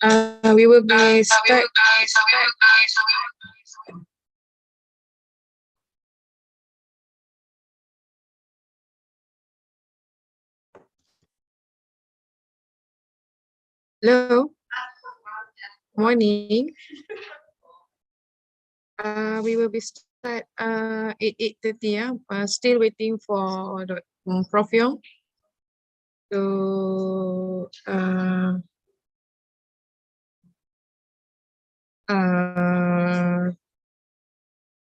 We will be start. Hello. Morning. We will be start 8:30. Yeah. Still waiting for the Prof Yong to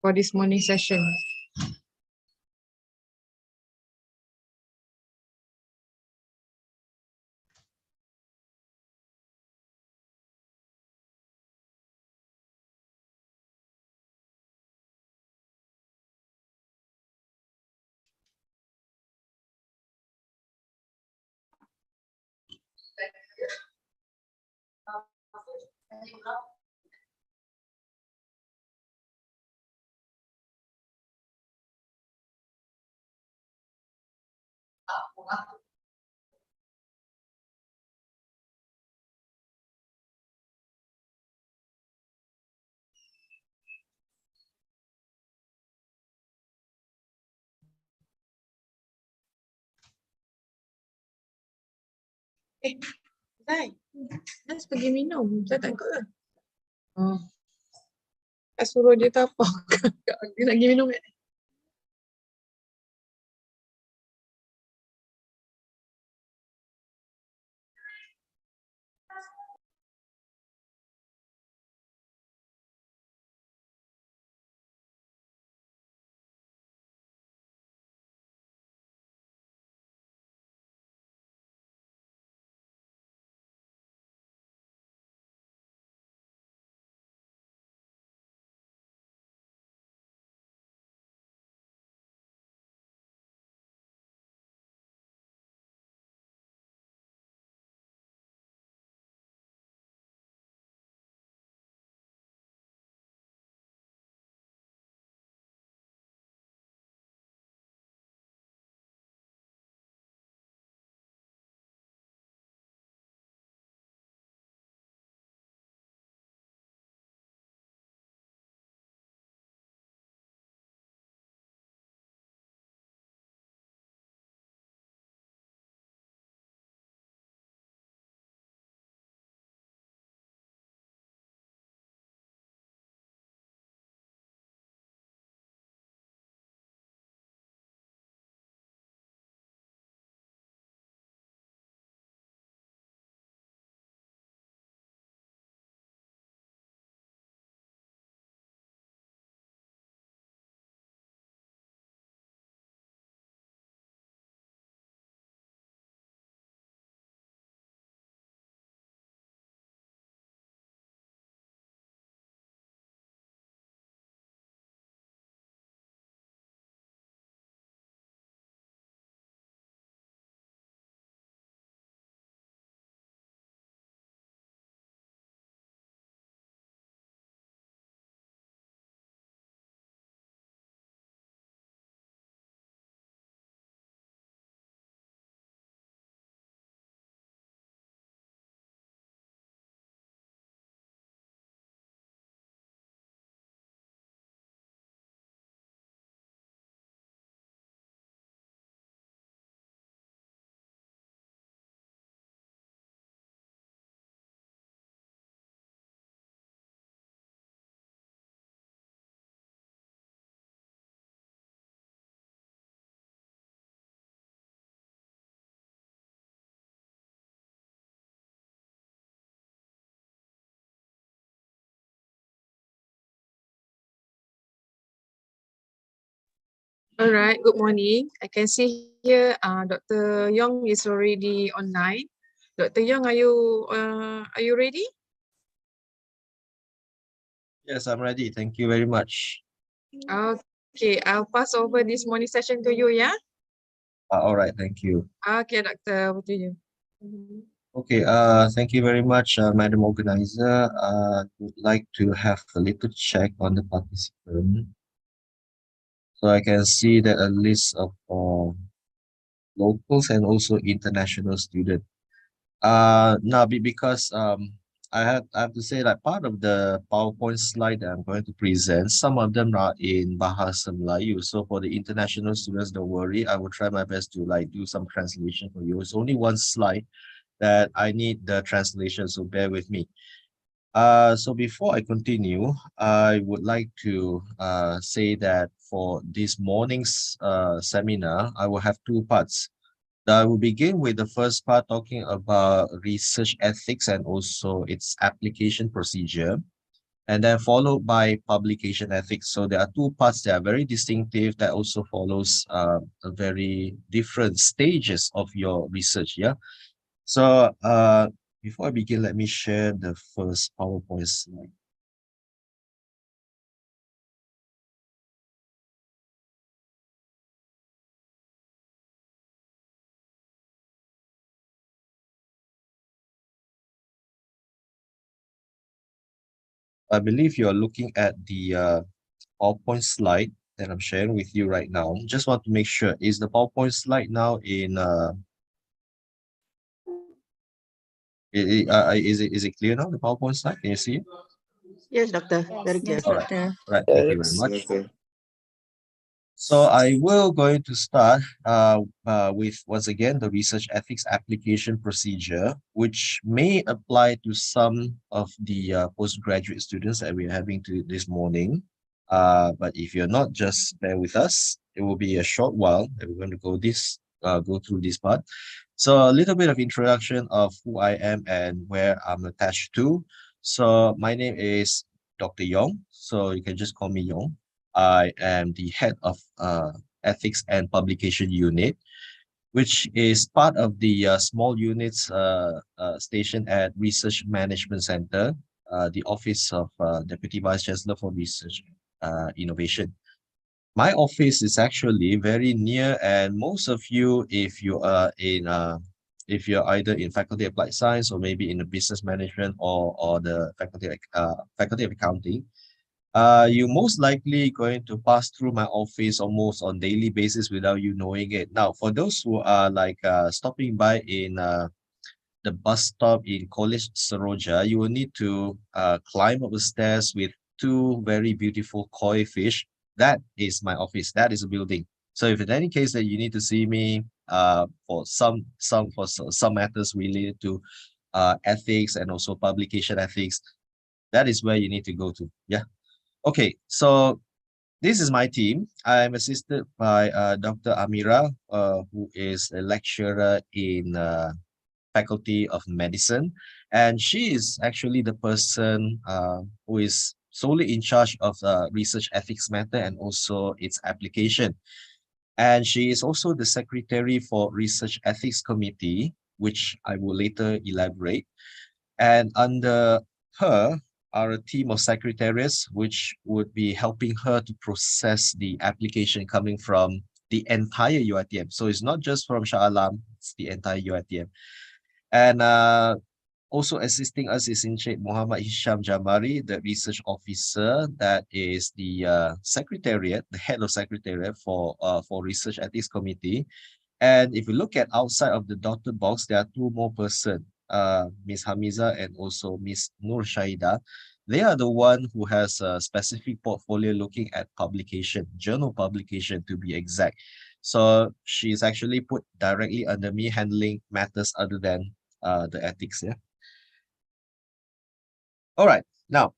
for this morning session. Zai, Nas pergi minum. Saya tak ikut lah. Oh. Saya suruh dia tapak. Dia nak pergi minum. All right, good morning. I can see here Dr. Yong is already online. Dr. Yong, are you ready? Yes, I'm ready. Thank you very much. Okay, I'll pass over this morning session to you, yeah? All right, thank you. Okay, Doctor, over to you. Okay, thank you very much, Madam Organizer. Would like to have a little check on the participant. So I can see that a list of locals and also international students. Now because I have to say that part of the PowerPoint slide that I'm going to present, some of them are in Bahasa Melayu. So for the international students, don't worry. I will try my best to like do some translation for you. It's only one slide that I need the translation, so bear with me. So before I continue, I would like to say that for this morning's seminar, I will have two parts. I will begin with the first part talking about research ethics and also its application procedure, and then followed by publication ethics. So there are two parts that are very distinctive that also follows a very different stages of your research. Yeah. So before I begin, let me share the first PowerPoint slide. I believe you are looking at the PowerPoint slide that I'm sharing with you right now. Just want to make sure, is the PowerPoint slide now in is it clear now, the PowerPoint slide? Can you see it? Yes, doctor. Very clear. All right. Doctor. All right. Thank you very much. So I will going to start with, once again, the research ethics application procedure, which may apply to some of the postgraduate students that we're having this morning. But if you're not, just bear with us. It will be a short while that we're going to go through this part. So a little bit of introduction of who I am and where I'm attached to. So my name is Dr. Yong. So you can just call me Yong. I am the head of ethics and publication unit, which is part of the small units stationed at Research Management Center, the Office of Deputy Vice Chancellor for Research Innovation. My office is actually very near, and most of you, if you're either in Faculty of Applied Science or maybe in the business management or the Faculty of Accounting, you're most likely going to pass through my office almost on daily basis without you knowing it. Now, for those who are like stopping by in the bus stop in College Seroja, you will need to climb up the stairs with two very beautiful koi fish. That is my office. That is a building. So if in any case that you need to see me for some matters related to ethics and also publication ethics, that is where you need to go to. Yeah. Okay, so this is my team. I'm assisted by Dr. Amira, who is a lecturer in Faculty of Medicine. And she is actually the person who is solely in charge of research ethics matter and also its application. And she is also the secretary for Research Ethics Committee, which I will later elaborate. And under her are a team of secretariats, which would be helping her to process the application coming from the entire UiTM. So it's not just from Shah Alam, it's the entire UiTM. And also assisting us is Encik Muhammad Hisham Jamari, the research officer that is the secretariat, the head of secretariat for Research Ethics Committee. And if you look at outside of the dotted box, there are two more persons, Ms. Hamiza and also Ms. Nur Shahida. They are the one who has a specific portfolio looking at publication, journal publication to be exact. So she's actually put directly under me, handling matters other than the ethics. Yeah. All right. Now,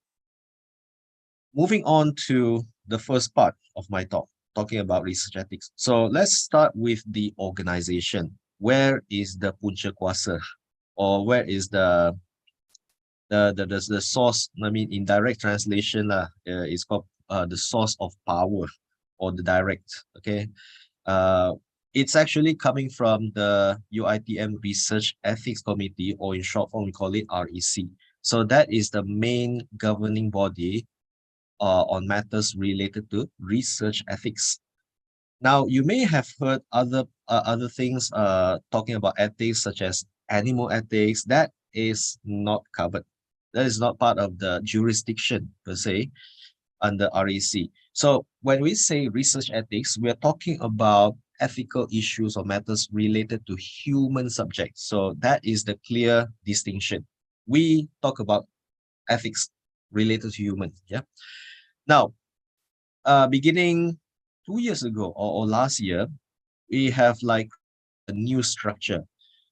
moving on to the first part of my talk, talking about research ethics. So let's start with the organization. Where is the punca kuasa, or where is the source? I mean, in direct translation, it's called the source of power, or the direct. Okay, it's actually coming from the UiTM Research Ethics Committee, or in short form, we call it REC. So that is the main governing body on matters related to research ethics. Now, you may have heard other things talking about ethics, such as animal ethics. That is not covered. That is not part of the jurisdiction per se under REC. So when we say research ethics, we are talking about ethical issues or matters related to human subjects. So that is the clear distinction. we talk about ethics related to humans. Yeah. Now, beginning 2 years ago or last year, we have like a new structure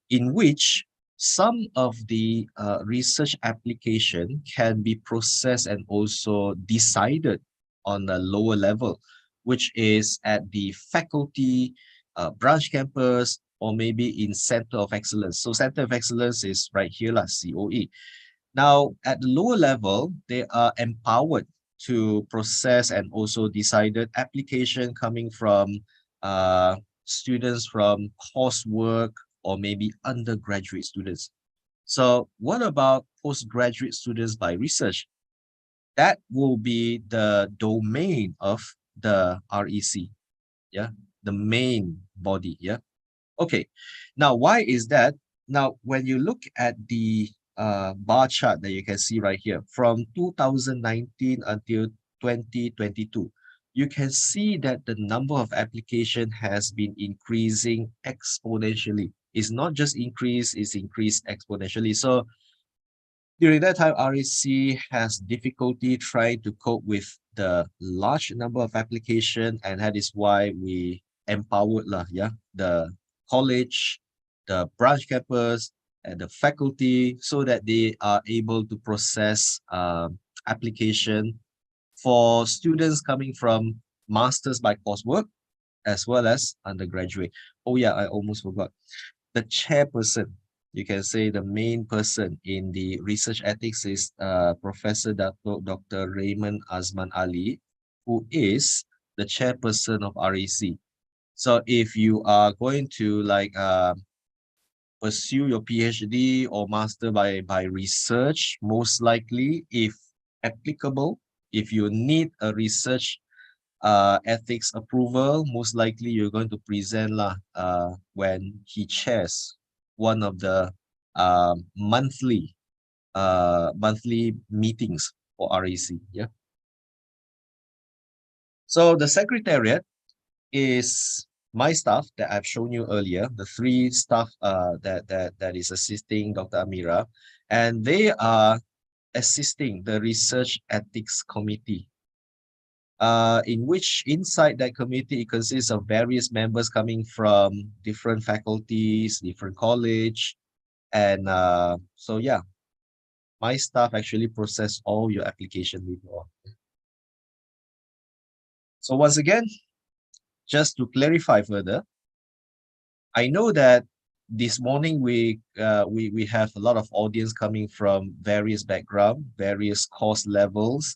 in which some of the research application can be processed and also decided on a lower level, which is at the faculty, branch campus, or maybe in Center of Excellence. So Center of Excellence is right here, COE. Now, at the lower level, they are empowered to process and also decided application coming from students from coursework or maybe undergraduate students. So what about postgraduate students by research? That will be the domain of the REC, yeah, the main body, yeah. Okay, now why is that? Now, when you look at the bar chart that you can see right here, from 2019 until 2022, you can see that the number of application has been increasing exponentially. It's not just increase, it's increased exponentially. So during that time, REC has difficulty trying to cope with the large number of application, and that is why we empowered the college, the branch campus, and the faculty so that they are able to process application for students coming from masters by coursework as well as undergraduate. Oh yeah, I almost forgot. The chairperson, you can say the main person in the research ethics is Professor Dr. Raymond Azman Ali, who is the chairperson of REC. So if you are going to pursue your PhD or master by research, most likely, if applicable, if you need a research ethics approval, most likely you're going to present when he chairs one of the monthly meetings for REC. Yeah. So the secretariat is my staff that I've shown you earlier, the three staff that is assisting Dr. Amira, and they are assisting the research ethics committee, in which inside that committee it consists of various members coming from different faculties, different college, and so yeah, my staff actually process all your application later on. So once again, just to clarify further, I know that this morning we have a lot of audience coming from various background, various course levels,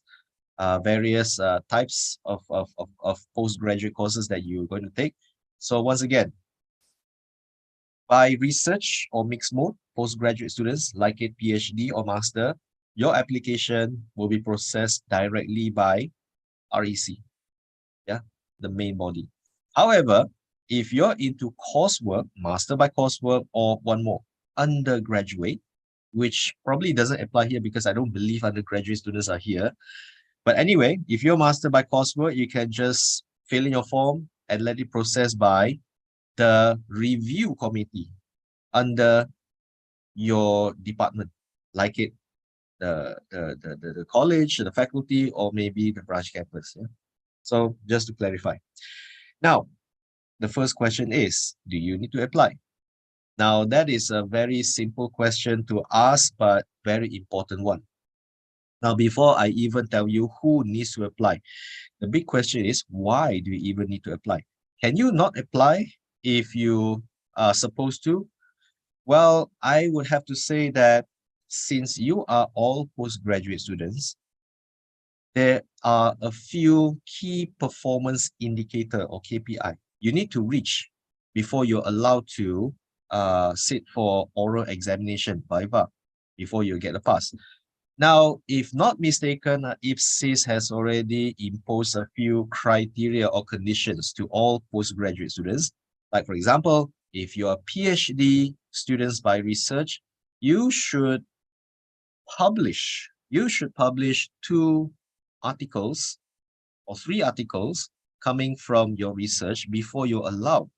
various types of postgraduate courses that you're going to take. So once again, by research or mixed mode, postgraduate students, like it PhD or master, your application will be processed directly by REC, yeah, the main body. However, if you're into coursework, master by coursework, or one more, undergraduate, which probably doesn't apply here because I don't believe undergraduate students are here. But anyway, if you're master by coursework, you can just fill in your form and let it process by the review committee under your department, like it the college, the faculty, or maybe the branch campus. Yeah? So just to clarify. Now, the first question is, do you need to apply? Now, that is a very simple question to ask, but very important one. Now, before I even tell you who needs to apply, the big question is, why do you even need to apply? Can you not apply if you are supposed to? Well, I would have to say that since you are all postgraduate students, there are a few key performance indicator or KPI you need to reach before you're allowed to sit for oral examination, viva, before you get a pass. Now, if not mistaken, IPSis has already imposed a few criteria or conditions to all postgraduate students. Like, for example, if you're a PhD students by research, you should publish 2 articles or 3 articles coming from your research before you're allowed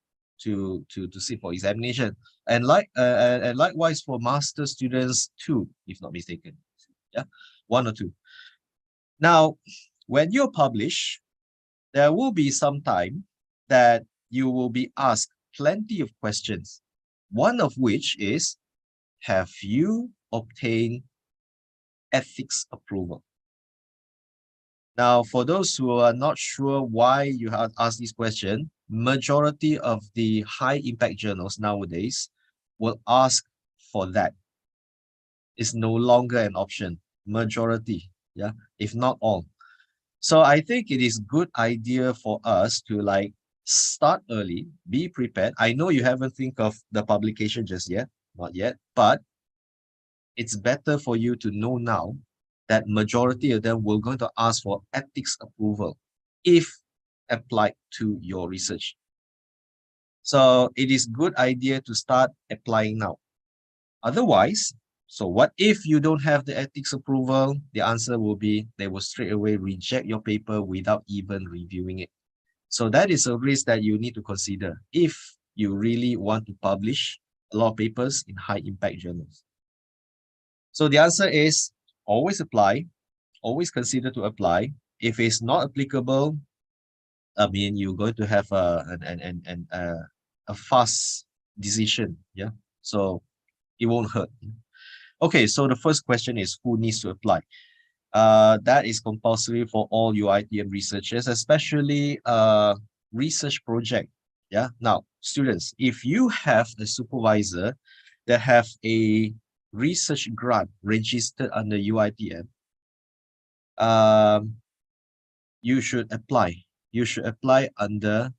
to sit for examination, and and likewise for master students too, if not mistaken. Yeah, 1 or 2. Now, when you publish, there will be some time that you will be asked plenty of questions. One of which is, have you obtained ethics approval? Now, for those who are not sure why you have asked this question, majority of the high impact journals nowadays will ask for that. It's no longer an option. Majority, yeah, if not all. So I think it is good idea for us to like start early, be prepared. I know you haven't think of the publication just yet, not yet, but it's better for you to know now that majority of them will going to ask for ethics approval if applied to your research. So it is good idea to start applying now. Otherwise, so what if you don't have the ethics approval? The answer will be they will straight away reject your paper without even reviewing it. So that is a risk that you need to consider if you really want to publish a lot of papers in high impact journals. So the answer is always apply, always consider to apply. If it's not applicable, I mean, you're going to have a fast decision. Yeah. So it won't hurt. Okay, so the first question is who needs to apply? That is compulsory for all UITM researchers, especially research project. Yeah. Now, students, if you have a supervisor that have a research grant registered under UITM, you should apply. You should apply under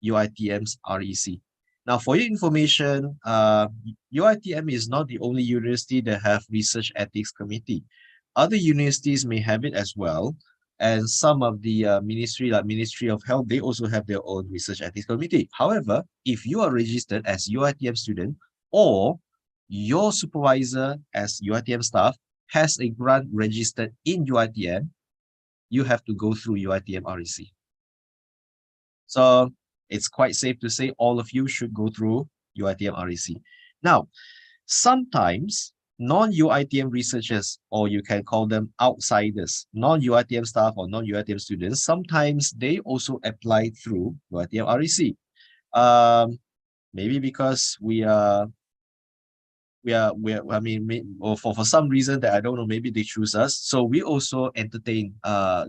UITM's REC. Now, for your information, UITM is not the only university that have research ethics committee. Other universities may have it as well. And some of the ministry, like Ministry of Health, they also have their own research ethics committee. However, if you are registered as UITM student or your supervisor as UITM staff has a grant registered in UITM, you have to go through UITM REC. So it's quite safe to say all of you should go through UITM REC. Now, sometimes non-UITM researchers, or you can call them outsiders, non-UITM staff or non-UITM students, sometimes they also apply through UITM REC. Maybe because I mean, or for some reason that I don't know, maybe they choose us. So we also entertain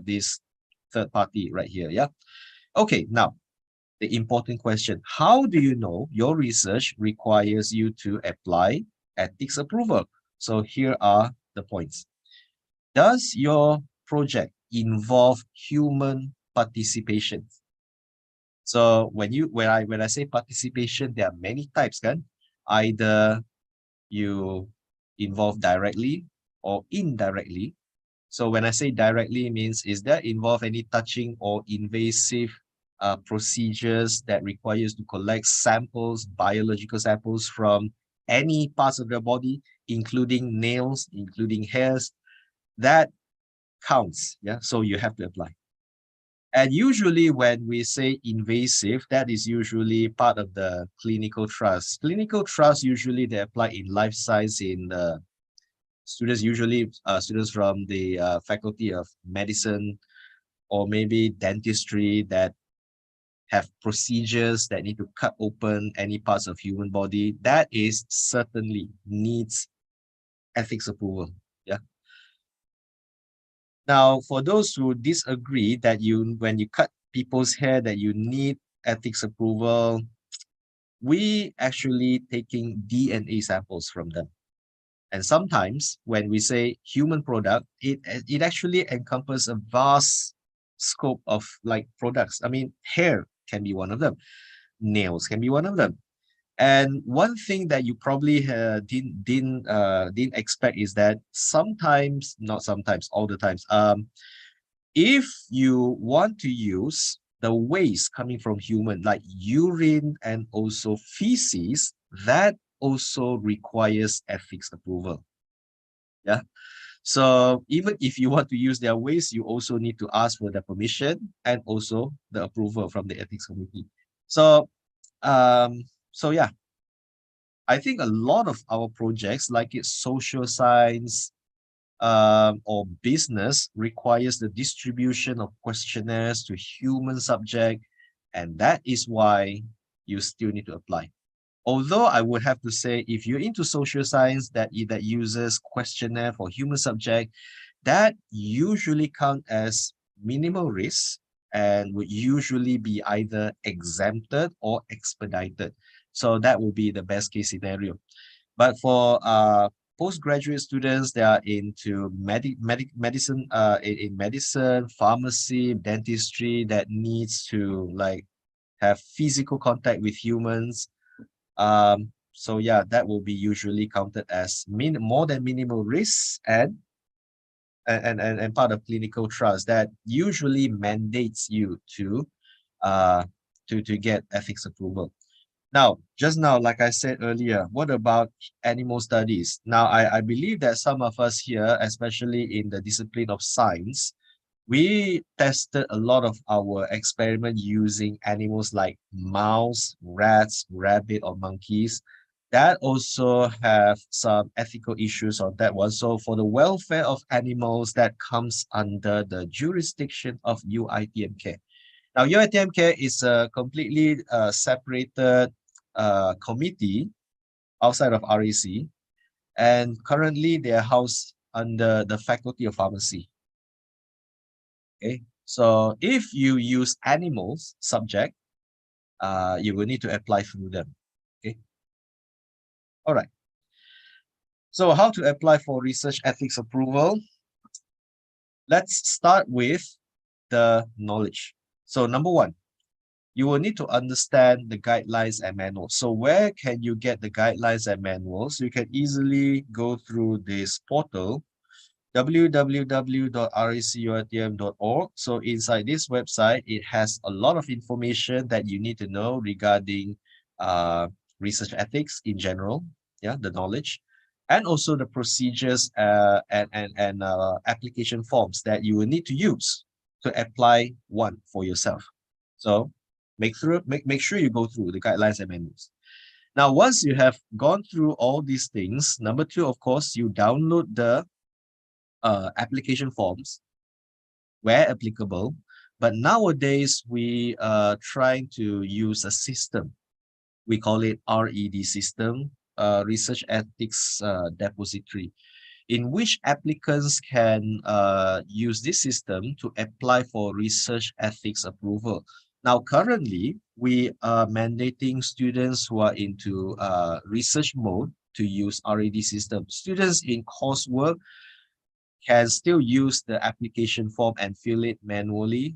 this third party right here. Yeah. Okay, now the important question: how do you know your research requires you to apply ethics approval? So here are the points. Does your project involve human participation? So when I say participation, there are many types, kan? Either you involve directly or indirectly. So when I say directly means, is there involve any touching or invasive procedures that requires to collect samples, biological samples from any parts of your body, including nails, including hairs? That counts. Yeah, so you have to apply. And usually when we say invasive, that is usually part of the clinical trust. Clinical trust, usually they apply in life science, in students, usually students from the faculty of medicine or maybe dentistry, that have procedures that need to cut open any parts of human body. That is certainly needs ethics approval. Yeah. Now, for those who disagree that when you cut people's hair, that you need ethics approval, we actually taking DNA samples from them. And sometimes when we say human product, it actually encompasses a vast scope of like products. I mean, hair can be one of them. Nails can be one of them. And one thing that you probably didn't expect is that sometimes, not sometimes, all the times, if you want to use the waste coming from human, like urine and also feces, that also requires ethics approval. Yeah. So even if you want to use their waste, you also need to ask for the permission and also the approval from the ethics committee. So So yeah, I think a lot of our projects, like it's social science or business, requires the distribution of questionnaires to human subject, and that is why you still need to apply. Although I would have to say, if you're into social science that uses questionnaire for human subject, that usually count as minimal risk and would usually be either exempted or expedited. So that would be the best case scenario. But for postgraduate students that are into medicine, in medicine, pharmacy, dentistry, that needs to like have physical contact with humans. So yeah, that will be usually counted as more than minimal risk and part of clinical trials that usually mandates you to get ethics approval. Now, just now, like I said earlier, what about animal studies? Now, I believe that some of us here, especially in the discipline of science, we tested a lot of our experiment using animals like mouse, rats, rabbit, or monkeys. That also have some ethical issues on that one. So for the welfare of animals, that comes under the jurisdiction of UITMK. Now, UITMK is a completely separated committee outside of RAC, and currently they are housed under the Faculty of Pharmacy. Okay, so if you use animals subject, you will need to apply through them. Okay, all right. So how to apply for research ethics approval? Let's start with the knowledge. So number one, you will need to understand the guidelines and manuals. So where can you get the guidelines and manuals? You can easily go through this portal, www.racuitm.org. So inside this website, it has a lot of information that you need to know regarding research ethics in general, yeah, the knowledge, and also the procedures and application forms that you will need to use to apply one for yourself. So make sure you go through the guidelines and manuals. Now, once you have gone through all these things, number two, of course, you download the application forms where applicable. But nowadays, we are trying to use a system. We call it RED system, Research Ethics Depository, in which applicants can use this system to apply for research ethics approval. Now, currently, we are mandating students who are into research mode to use RED system. Students in coursework can still use the application form and fill it manually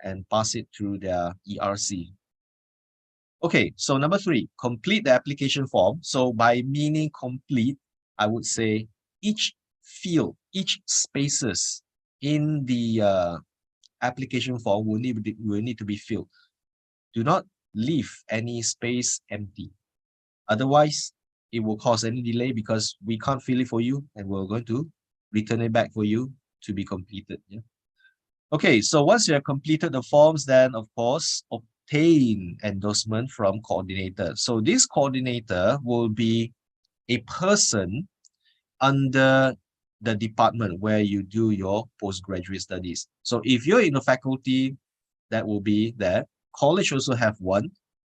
and pass it through their ERC. Okay, so number three, complete the application form. So by meaning complete, I would say each field, each spaces in the application form will need to be filled. Do not leave any space empty. Otherwise, it will cause any delay because we can't fill it for you and we're going to return it back for you to be completed. Yeah. Okay, so once you have completed the forms, then of course, obtain endorsement from coordinator. So this coordinator will be a person under the department where you do your postgraduate studies. So if you're in a faculty, that will be there. College also have one,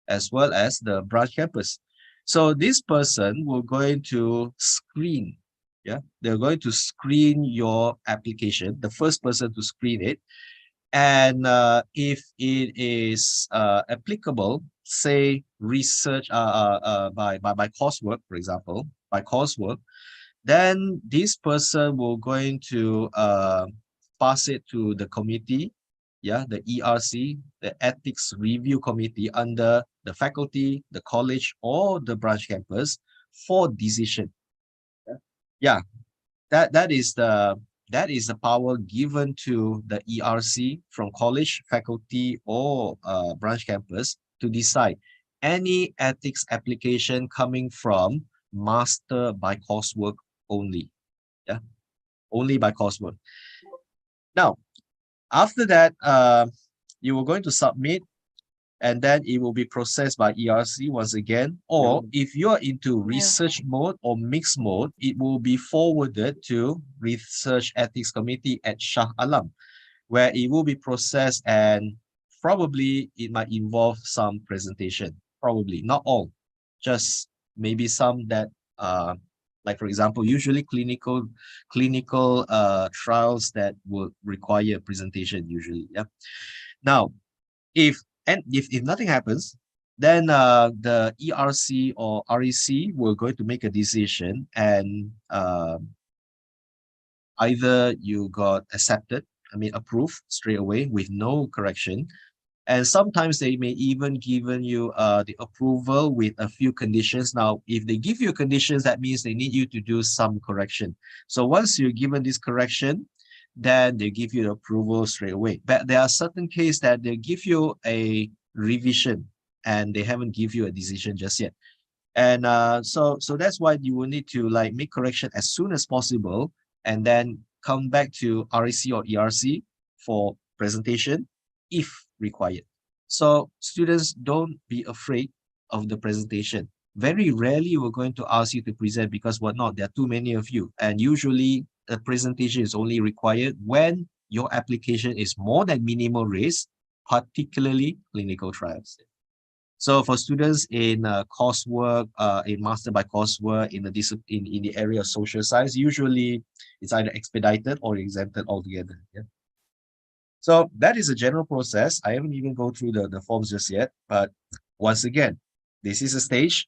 as well as the branch campus. So this person will going to screen, yeah, they're going to screen your application, the first person to screen it. And if it is applicable, say research by coursework, for example, by coursework, then this person will going to pass it to the committee, yeah, the ERC, the ethics review committee under the faculty, the college, or the branch campus for decision. Yeah, that is the power given to the ERC from college, faculty, or branch campus to decide any ethics application coming from master by coursework only. Yeah, only by coursework. Now, after that, you are going to submit, and then it will be processed by ERC once again. Or if you're into research mode or mixed mode, it will be forwarded to Research Ethics Committee at Shah Alam, where it will be processed, and probably it might involve some presentation. Probably not all, just maybe some that like for example, usually clinical trials that will require presentation usually. Yeah. Now, if nothing happens, then the ERC or REC will going to make a decision, and either you got accepted, I mean approved straight away with no correction, and sometimes they may even given you the approval with a few conditions. Now, if they give you conditions, that means they need you to do some correction. So once you're given this correction, then they give you the approval straight away. But there are certain cases that they give you a revision and they haven't give you a decision just yet. And so that's why you will need to like make correction as soon as possible, and then come back to REC or ERC for presentation if required. So students, don't be afraid of the presentation. Very rarely we're going to ask you to present, because whatnot, there are too many of you, and usually a presentation is only required when your application is more than minimal risk, particularly clinical trials. So for students in coursework, in master by coursework, in the area of social science, usually it's either expedited or exempted altogether. Yeah. So that is a general process. I haven't even go through the forms just yet, but once again, this is a stage.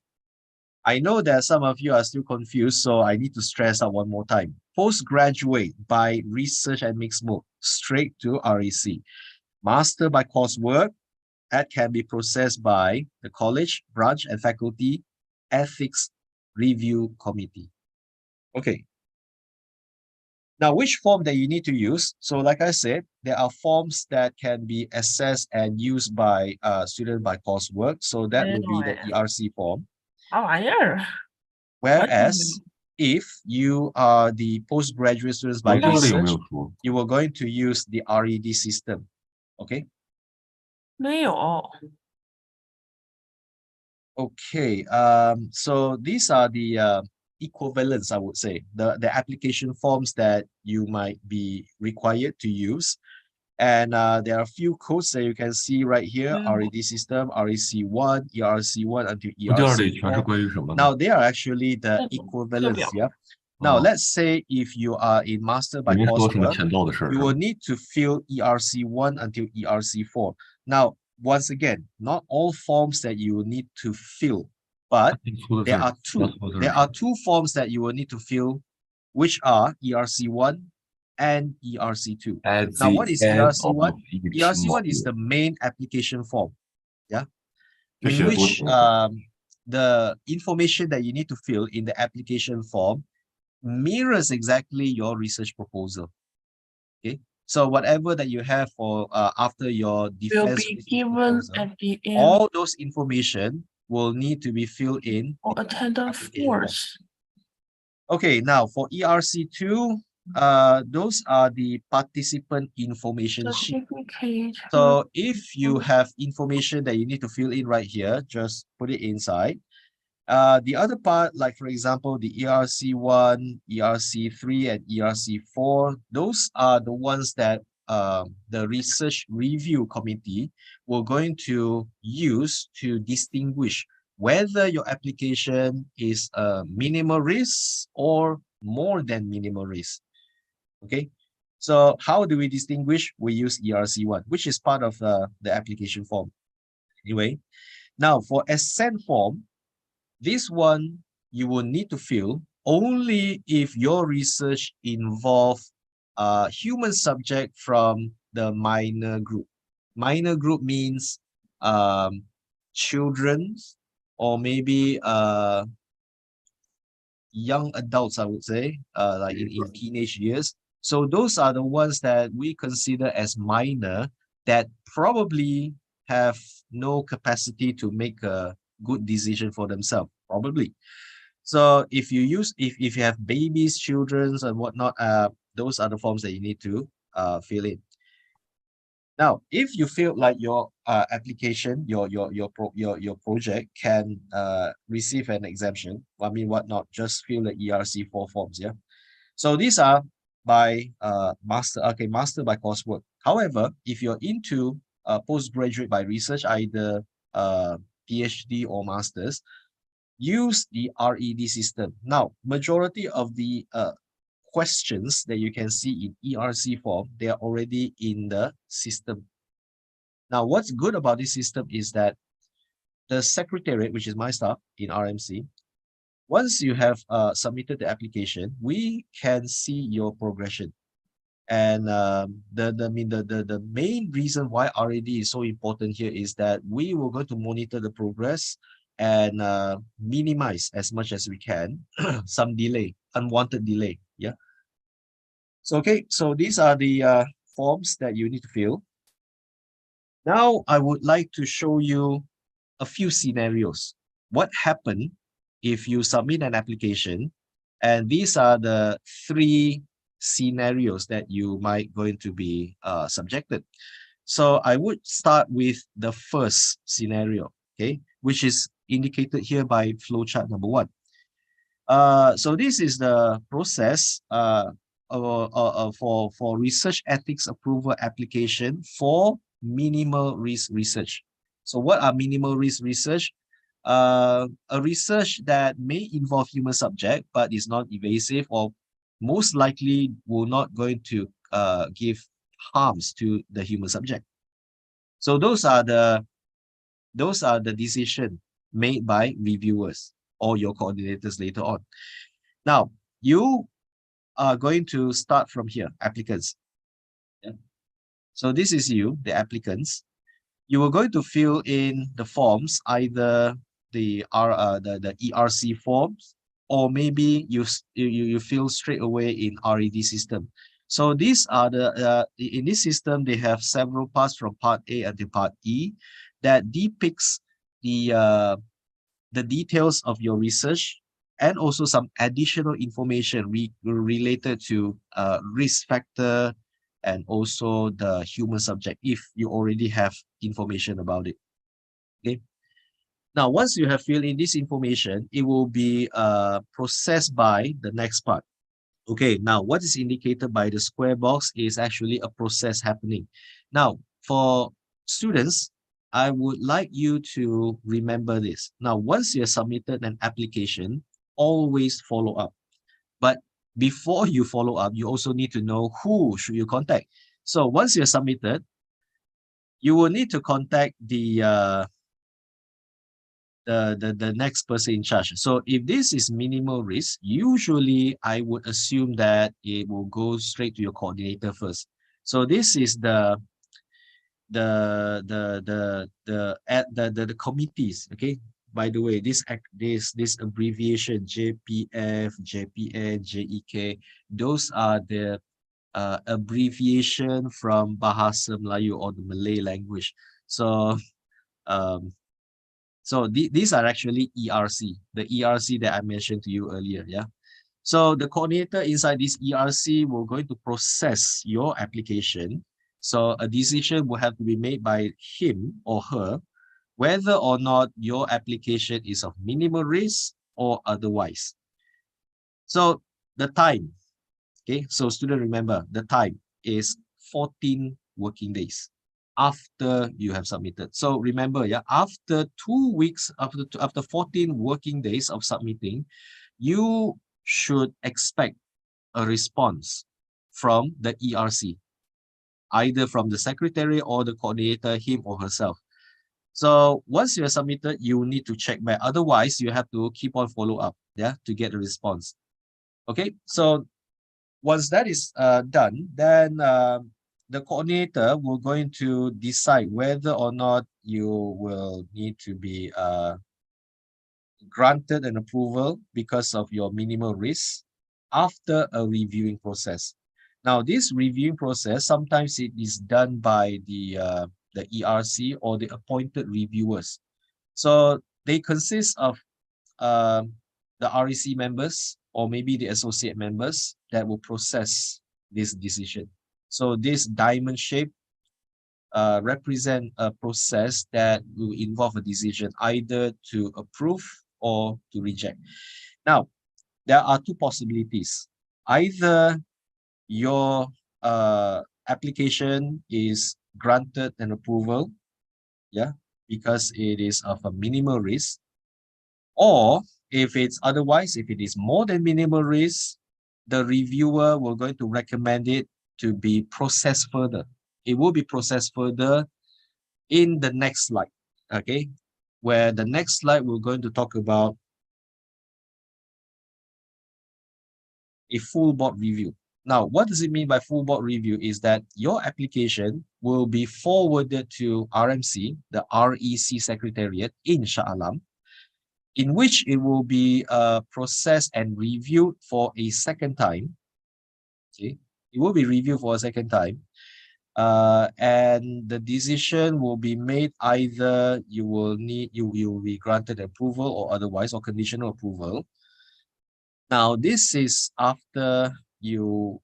I know that some of you are still confused, so I need to stress out one more time. Postgraduate by research and mixed mode, straight to REC. Master by coursework, that can be processed by the college, branch, and faculty ethics review committee. Okay. Now, which form that you need to use? So like I said, there are forms that can be accessed and used by student by coursework. So that will be the ERC form. Whereas if you are the postgraduate students by research, you are going to use the RED system. Okay. 没有。 Okay, so these are the equivalents, I would say, the application forms that you might be required to use. And there are a few codes that you can see right here, RED system, REC1, ERC1 until ERC4. Now, they are actually the equivalents, yeah? Now, let's say if you are in master by coursework, you will need to fill ERC1 until ERC4. Now, once again, not all forms that you will need to fill, but there are two forms that you will need to fill, which are ERC1 and ERC2. Now, what is ERC1? ERC1 is the main application form, yeah, in which the information that you need to fill in the application form mirrors exactly your research proposal. Okay, so whatever that you have for after your defense will be given proposal, at the end. all those information will need to be filled in For attendance force. Okay, now for ERC2, those are the participant information sheet. So if you have information that you need to fill in right here, just put it inside. The other part, like for example, the ERC1, ERC3, and ERC4, those are the ones that the research review committee will going to use to distinguish whether your application is a minimal risk or more than minimal risk. Okay, so how do we distinguish? We use ERC1, which is part of the application form. Anyway, now for assent form, this one you will need to fill only if your research involve human subject from the minor group. Minor group means children or maybe young adults, I would say, like in teenage years. So those are the ones that we consider as minor, that probably have no capacity to make a good decision for themselves, probably. So if you have babies, children, and whatnot, those are the forms that you need to fill in. Now, if you feel like your application, your project can receive an exemption, I mean, whatnot, just fill the ERC4 forms, yeah. So these are by master by coursework. However, if you're into postgraduate by research, either PhD or masters, use the RED system. Now, majority of the questions that you can see in ERC form, they are already in the system. Now, what's good about this system is that the secretariat, which is my staff in RMC, once you have submitted the application, we can see your progression. And the main reason why RAD is so important here is that we will going to monitor the progress and minimize as much as we can some delay, unwanted delay. Yeah. So okay, so these are the forms that you need to fill. Now I would like to show you a few scenarios. What happened if you submit an application, and these are the 3 scenarios that you might going to be subjected. So I would start with the first scenario, okay, which is indicated here by flowchart number 1. So this is the process for research ethics approval application for minimal risk research. So what are minimal risk research? A research that may involve human subject but is not invasive or most likely will not going to give harms to the human subject. So those are the decisions made by reviewers or your coordinators later on. Now, you are going to start from here, applicants. Yeah. So this is you, the applicants. You are going to fill in the forms, either the ERC forms, or maybe you fill straight away in RED system. So these are the in this system they have several parts from part A until part E that depicts the details of your research and also some additional information related to risk factor and also the human subject if you already have information about it. Okay. Now, once you have filled in this information, it will be processed by the next part. Okay, now what is indicated by the square box is actually a process happening. Now, for students, I would like you to remember this. Now, once you have submitted an application, always follow up. But before you follow up, you also need to know who should you contact. So once you're submitted, you will need to contact the next person in charge. So if this is minimal risk, usually I would assume that it will go straight to your coordinator first. So this is the committees. Okay. By the way, this abbreviation JPF, JPN, JEK, those are the abbreviation from Bahasa Melayu or the Malay language. So these are actually ERC, the ERC that I mentioned to you earlier. Yeah. So the coordinator inside this ERC will going to process your application. So a decision will have to be made by him or her, whether or not your application is of minimal risk or otherwise. So the time, okay, so student remember the time is 14 working days after you have submitted. So remember, yeah, after 2 weeks, after 14 working days of submitting, you should expect a response from the ERC, either from the secretary or the coordinator, him or herself. So once you have submitted, you need to check back. Otherwise, you have to keep on follow up, yeah, to get a response. Okay, so once that is done, then the coordinator will going to decide whether or not you will need to be granted an approval because of your minimal risk after a reviewing process. Now, this reviewing process, sometimes it is done by the ERC or the appointed reviewers. So they consist of the REC members or maybe the associate members that will process this decision. So this diamond shape represent a process that will involve a decision either to approve or to reject. Now, there are two possibilities. Either your application is granted an approval, yeah, because it is of a minimal risk, or if it's otherwise, if it is more than minimal risk, the reviewer will going to recommend it to be processed further. It will be processed further in the next slide, okay? Where the next slide we're going to talk about a full board review. Now, what does it mean by full board review is that your application will be forwarded to RMC, the REC Secretariat in Shah Alam, in which it will be processed and reviewed for a second time. Okay, it will be reviewed for a second time. And the decision will be made either you will be granted approval or otherwise, or conditional approval. Now, this is after you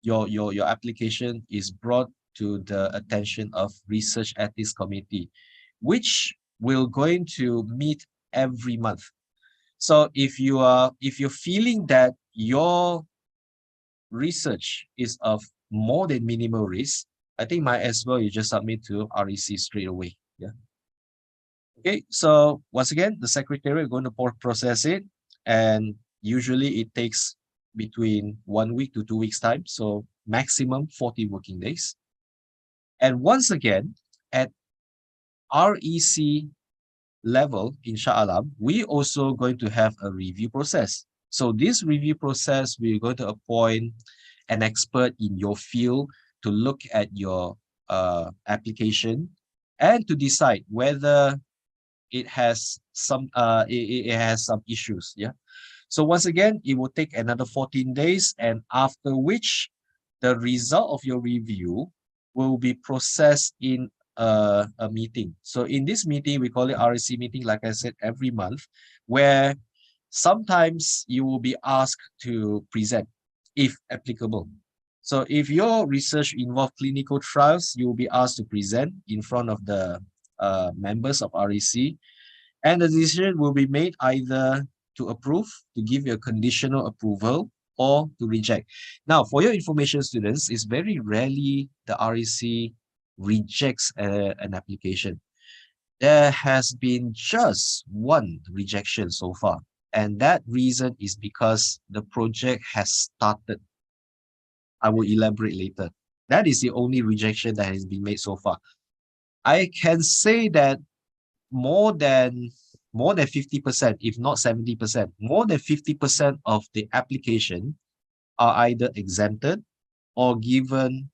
your application is brought to the attention of Research Ethics Committee, which will going to meet every month. So if you're feeling that your research is of more than minimal risk, I think might as well you just submit to REC straight away. Yeah. Okay, so once again, the secretary is going to process it, and usually it takes between 1 week to 2 weeks time, so maximum 40 working days. And once again, at REC level in Shah Alam, we also going to have a review process. So this review process, we're going to appoint an expert in your field to look at your application and to decide whether it has some issues. Yeah. So once again, it will take another 14 days, and after which the result of your review will be processed in a meeting. So in this meeting, we call it REC meeting, like I said, every month, where sometimes you will be asked to present, if applicable. So if your research involves clinical trials, you will be asked to present in front of the members of REC, and the decision will be made either to approve, to give you a conditional approval, or to reject. Now, for your information, students, it's very rarely the REC rejects an application. There has been just one rejection so far, and that reason is because the project has started. I will elaborate later. That is the only rejection that has been made so far. I can say that more than 50%, if not 70%, more than 50% of the application are either exempted or given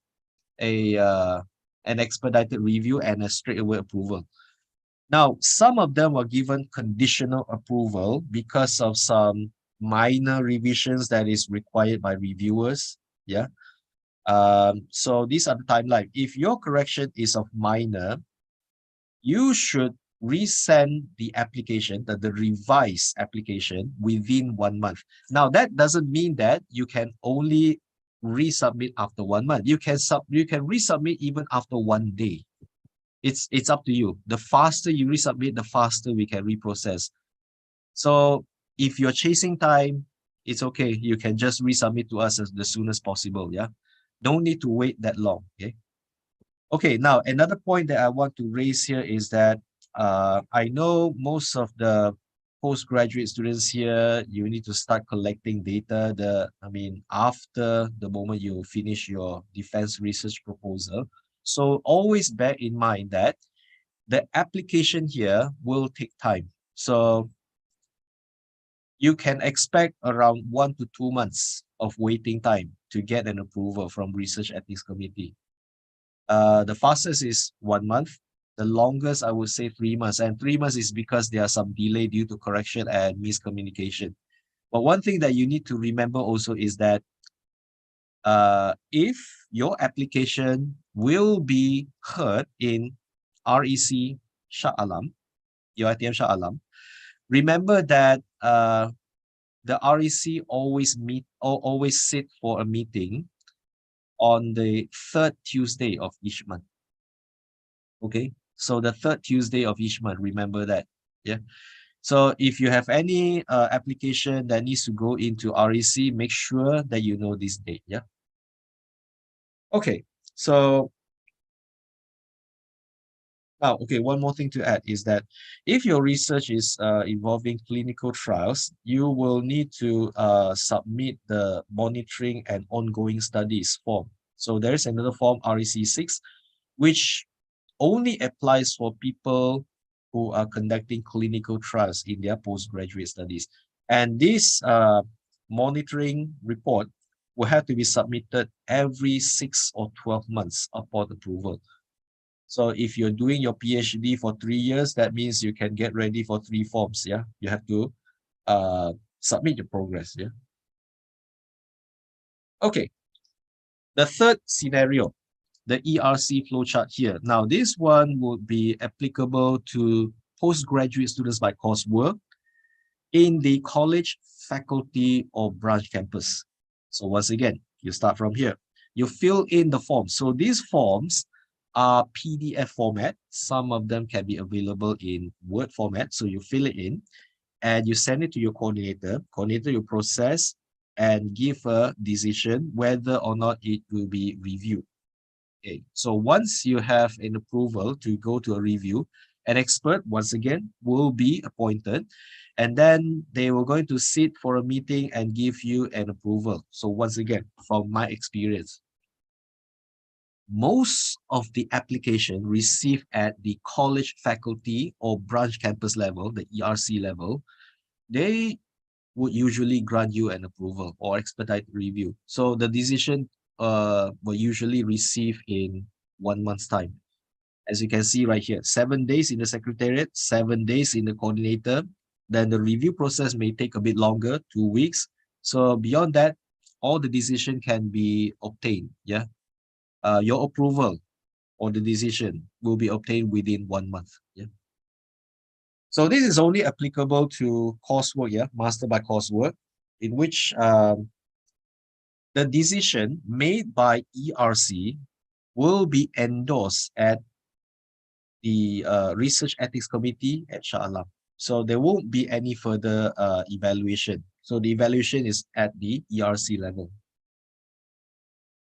an expedited review and a straightaway approval. Now, some of them were given conditional approval because of some minor revisions that is required by reviewers. Yeah. So these are the timeline. If your correction is of minor, you should resend the application, the revised application, within 1 month. Now, that doesn't mean that you can only resubmit after 1 month. You can resubmit even after 1 day. It's up to you. The faster you resubmit, the faster we can reprocess. So if you're chasing time, it's okay. You can just resubmit to us as the soon as possible. Yeah, don't need to wait that long. Okay. Okay, now another point that I want to raise here is that I know most of the postgraduate students here, you need to start collecting data. After the moment you finish your defense research proposal. So always bear in mind that the application here will take time. So you can expect around 1 to 2 months of waiting time to get an approval from Research Ethics Committee. The fastest is 1 month. The longest, I would say 3 months. And 3 months is because there are some delay due to correction and miscommunication. But one thing that you need to remember also is that if your application will be heard in REC Shah Alam, your ITM Shah Alam, remember that the REC always sit for a meeting on the 3rd Tuesday of each month. Okay, so the third Tuesday of each month, remember that. Yeah. So if you have any application that needs to go into REC, make sure that you know this date. Yeah. Okay, so now, okay, one more thing to add is that if your research is involving clinical trials, you will need to submit the monitoring and ongoing studies form. So there is another form, REC6, which only applies for people who are conducting clinical trials in their postgraduate studies. And this monitoring report will have to be submitted every 6 or 12 months upon approval. So if you're doing your PhD for 3 years, that means you can get ready for 3 forms. Yeah, you have to submit your progress. Yeah. Okay. The third scenario, the ERC flowchart here. Now, this one would be applicable to postgraduate students by coursework in the college, faculty, or branch campus. So once again, you start from here. You fill in the forms. So these forms are PDF format. Some of them can be available in Word format. So you fill it in and you send it to your coordinator. Coordinator will process and give a decision whether or not it will be reviewed. Okay, so once you have an approval to go to a review, an expert, once again, will be appointed, and then they were going to sit for a meeting and give you an approval. So once again, from my experience, most of the application received at the college, faculty, or branch campus level, the ERC level, they would usually grant you an approval or expedite review. So the decision will usually receive in 1 month's time. As you can see right here, 7 days in the secretariat, 7 days in the coordinator. Then the review process may take a bit longer, 2 weeks. So beyond that, all the decision can be obtained. Yeah, your approval or the decision will be obtained within 1 month. Yeah. So this is only applicable to coursework, yeah, master by coursework, in which the decision made by ERC will be endorsed at the Research Ethics Committee at Shah Alam. So there won't be any further evaluation. So the evaluation is at the ERC level.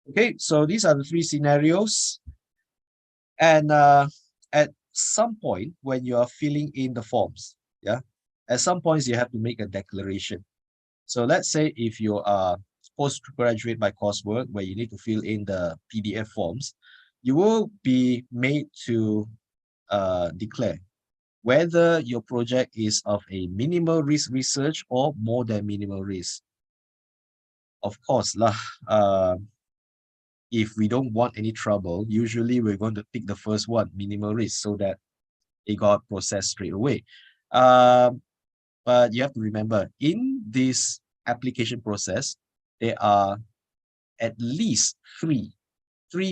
Okay, so these are the 3 scenarios. And at some point when you are filling in the forms, yeah, at some points you have to make a declaration. So let's say if you are postgraduate by coursework where you need to fill in the PDF forms, you will be made to declare whether your project is of a minimal risk research or more than minimal risk. Of course, if we don't want any trouble, usually we're going to pick the first one, minimal risk, so that it got processed straight away. But you have to remember, in this application process, there are at least three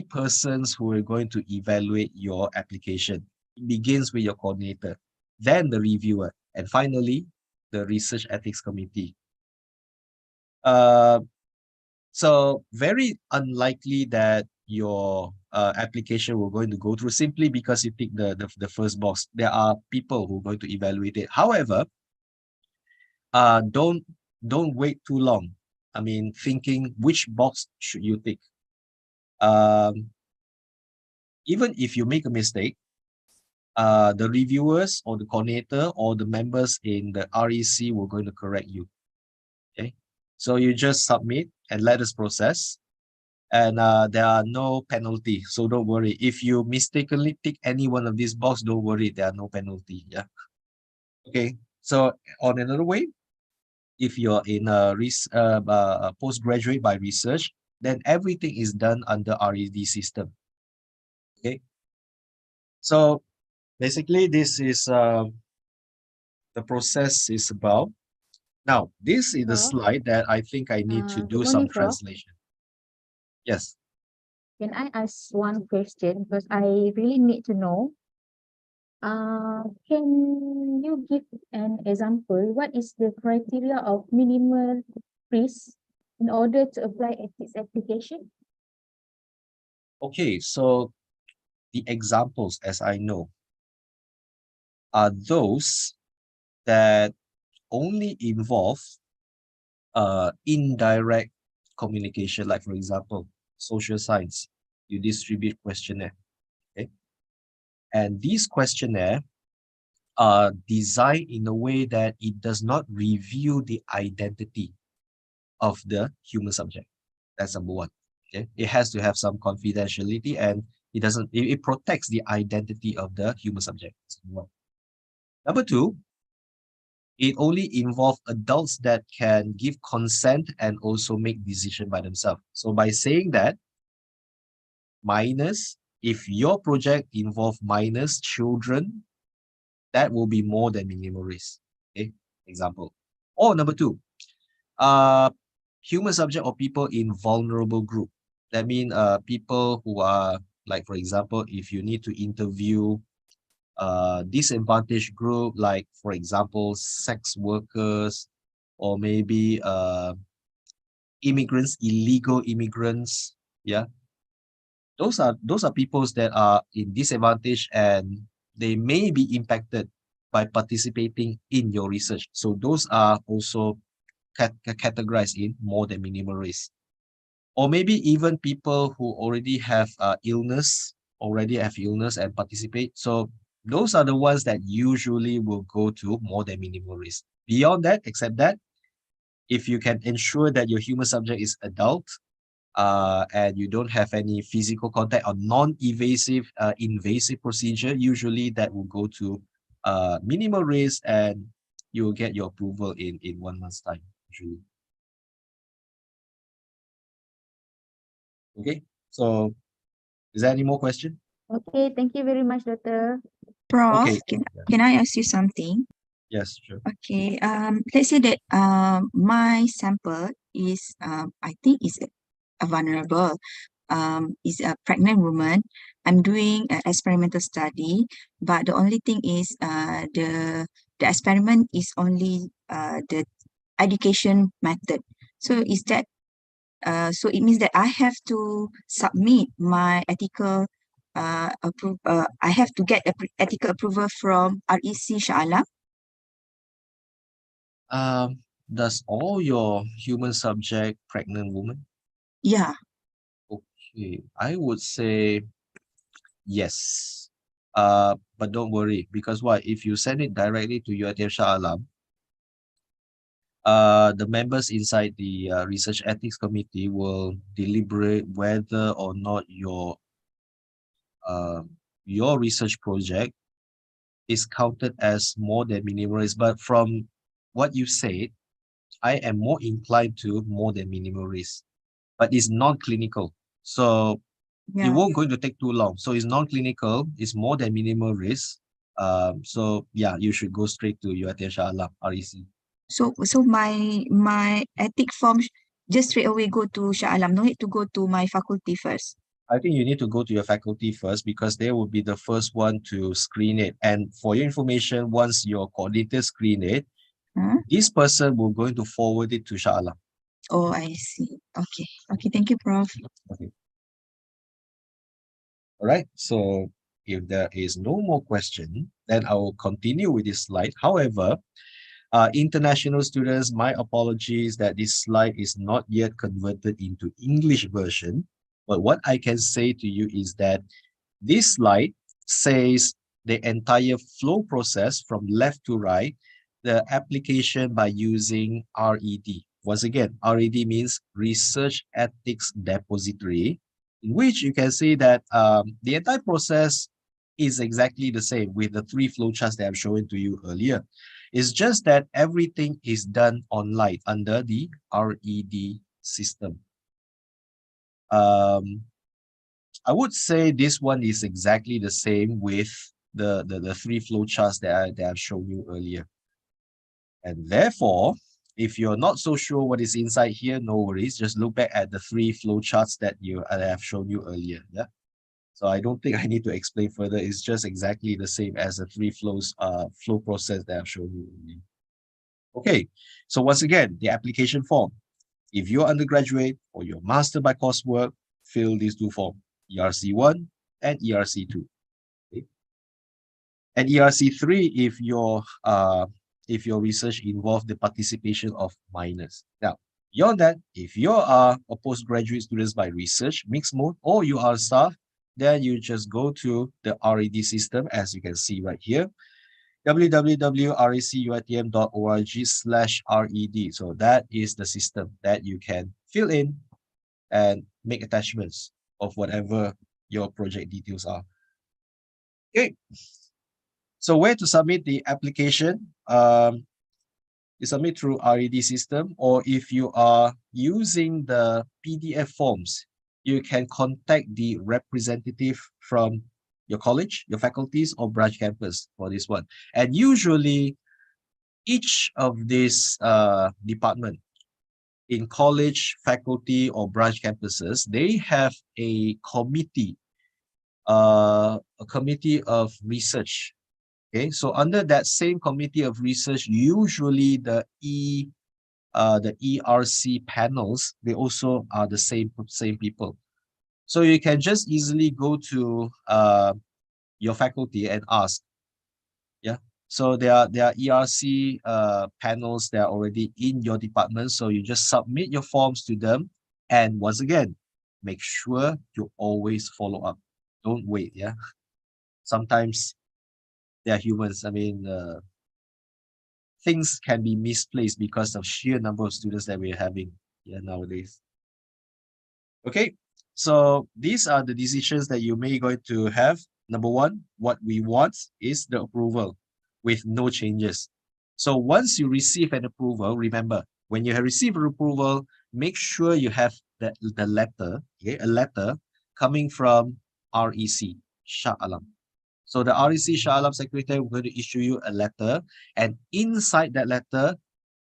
persons who are going to evaluate your application. It begins with your coordinator, then the reviewer, and finally, the research ethics committee. So very unlikely that your application will going to go through simply because you tick the first box. There are people who are going to evaluate it. However, don't wait too long. I mean, thinking which box should you tick. Even if you make a mistake, the reviewers or the coordinator or the members in the REC will going to correct you. Okay, so you just submit and let us process, and there are no penalty. So don't worry. If you mistakenly tick any one of these boxes, don't worry, there are no penalty. Yeah. Okay. So on another way, if you're in a postgraduate by research, then everything is done under RED system. Okay. So basically, this is the process is about. Now, this is the slide that I think I need to do Good some morning, Prof. translation. Yes. Can I ask one question? Because I really need to know. Can you give an example? What is the criteria of minimal risk in order to apply ethics application? Okay, so the examples, as I know, are those that only involve indirect communication, like for example, social science, you distribute questionnaire, okay? And these questionnaire are designed in a way that it does not reveal the identity of the human subject. That's number one. Okay, it has to have some confidentiality, and it protects the identity of the human subject. That's number one. Number two, it only involves adults that can give consent and also make decision by themselves. So by saying that, minors, if your project involve minors, children, that will be more than minimal risk. Okay, example. Or number two, human subject or people in vulnerable group. That means people who are, like for example, if you need to interview disadvantaged group, like for example, sex workers, or maybe immigrants, illegal immigrants. Yeah, those are peoples that are in disadvantage and they may be impacted by participating in your research. So those are also categorized in more than minimal risk. Or maybe even people who already have illness and participate. So those are the ones that usually will go to more than minimal risk. Beyond that, except that, if you can ensure that your human subject is adult, and you don't have any physical contact or non-invasive invasive procedure, usually that will go to minimal risk, and you will get your approval in 1 month's time, usually. Okay, so is there any more question? Okay, thank you very much, Doctor. Prof, Okay. can I ask you something? Yes, sure. Okay, let's say that my sample is I think is a vulnerable, is a pregnant woman. I'm doing an experimental study, but the only thing is the experiment is only the education method. So is that so it means that I have to submit my ethical I have to get ethical approval from REC Shah Alam. Does all your human subject pregnant woman? Yeah. Okay, I would say yes. But don't worry, because what if you send it directly to UiTM Shah Alam, the members inside the research ethics committee will deliberate whether or not your research project is counted as more than minimal risk. But from what you said, I am more inclined to more than minimal risk, but it's non-clinical. So it won't going to take too long. So it's non-clinical, it's more than minimal risk. So yeah, you should go straight to UiTM Shah Alam, REC. So my ethic form just straight away go to Shah Alam, no need to go to my faculty first. I think you need to go to your faculty first, because they will be the first one to screen it. And for your information, once your coordinator screen it, this person will going to forward it to Shah Alam. Oh, I see. Okay. Okay, thank you, Prof. Okay. All right. So if there is no more question, then I will continue with this slide. However, international students, my apologies that this slide is not yet converted into English version. But what I can say to you is that this slide says the entire flow process from left to right, the application by using RED. Once again, RED means Research Ethics Depository, in which you can see that the entire process is exactly the same with the 3 flowcharts that I'm showing to you earlier. It's just that everything is done online under the RED system. I would say this one is exactly the same with the 3 flowcharts that I've shown you earlier. And therefore, if you're not so sure what is inside here, no worries. Just look back at the 3 flowcharts that I have shown you earlier. Yeah. So I don't think I need to explain further. It's just exactly the same as the 3 flow process that I've shown you earlier. Okay. So once again, the application form. If you're undergraduate or you're master by coursework, fill these 2 forms. ERC1 and ERC2. Okay? And ERC3 if your research involved the participation of minors. Now, beyond that, if you are a postgraduate students by research, mixed mode, or you are staff, then you just go to the RED system, as you can see right here, www.racuitm.org/RED. So that is the system that you can fill in and make attachments of whatever your project details are. Okay. So where to submit the application? You submit through RED system, or if you are using the PDF forms, you can contact the representative from your college, your faculties, or branch campus for this one. And usually, each of these department in college, faculty, or branch campuses, they have a committee of research. Okay, so under that same committee of research, usually the ERC panels, they also are the same people. So you can just easily go to your faculty and ask. Yeah. So there are ERC panels that are already in your department. So you just submit your forms to them. And once again, make sure you always follow up. Don't wait. Yeah. Sometimes they are humans. I mean, things can be misplaced because of sheer number of students that we're having nowadays. Okay, so these are the decisions that you may going to have. Number one, what we want is the approval with no changes. So once you receive an approval, remember, when you have received an approval, make sure you have the letter, okay, a letter coming from REC, Shah Alam. So the REC Shah Alam secretary will going to issue you a letter, and inside that letter,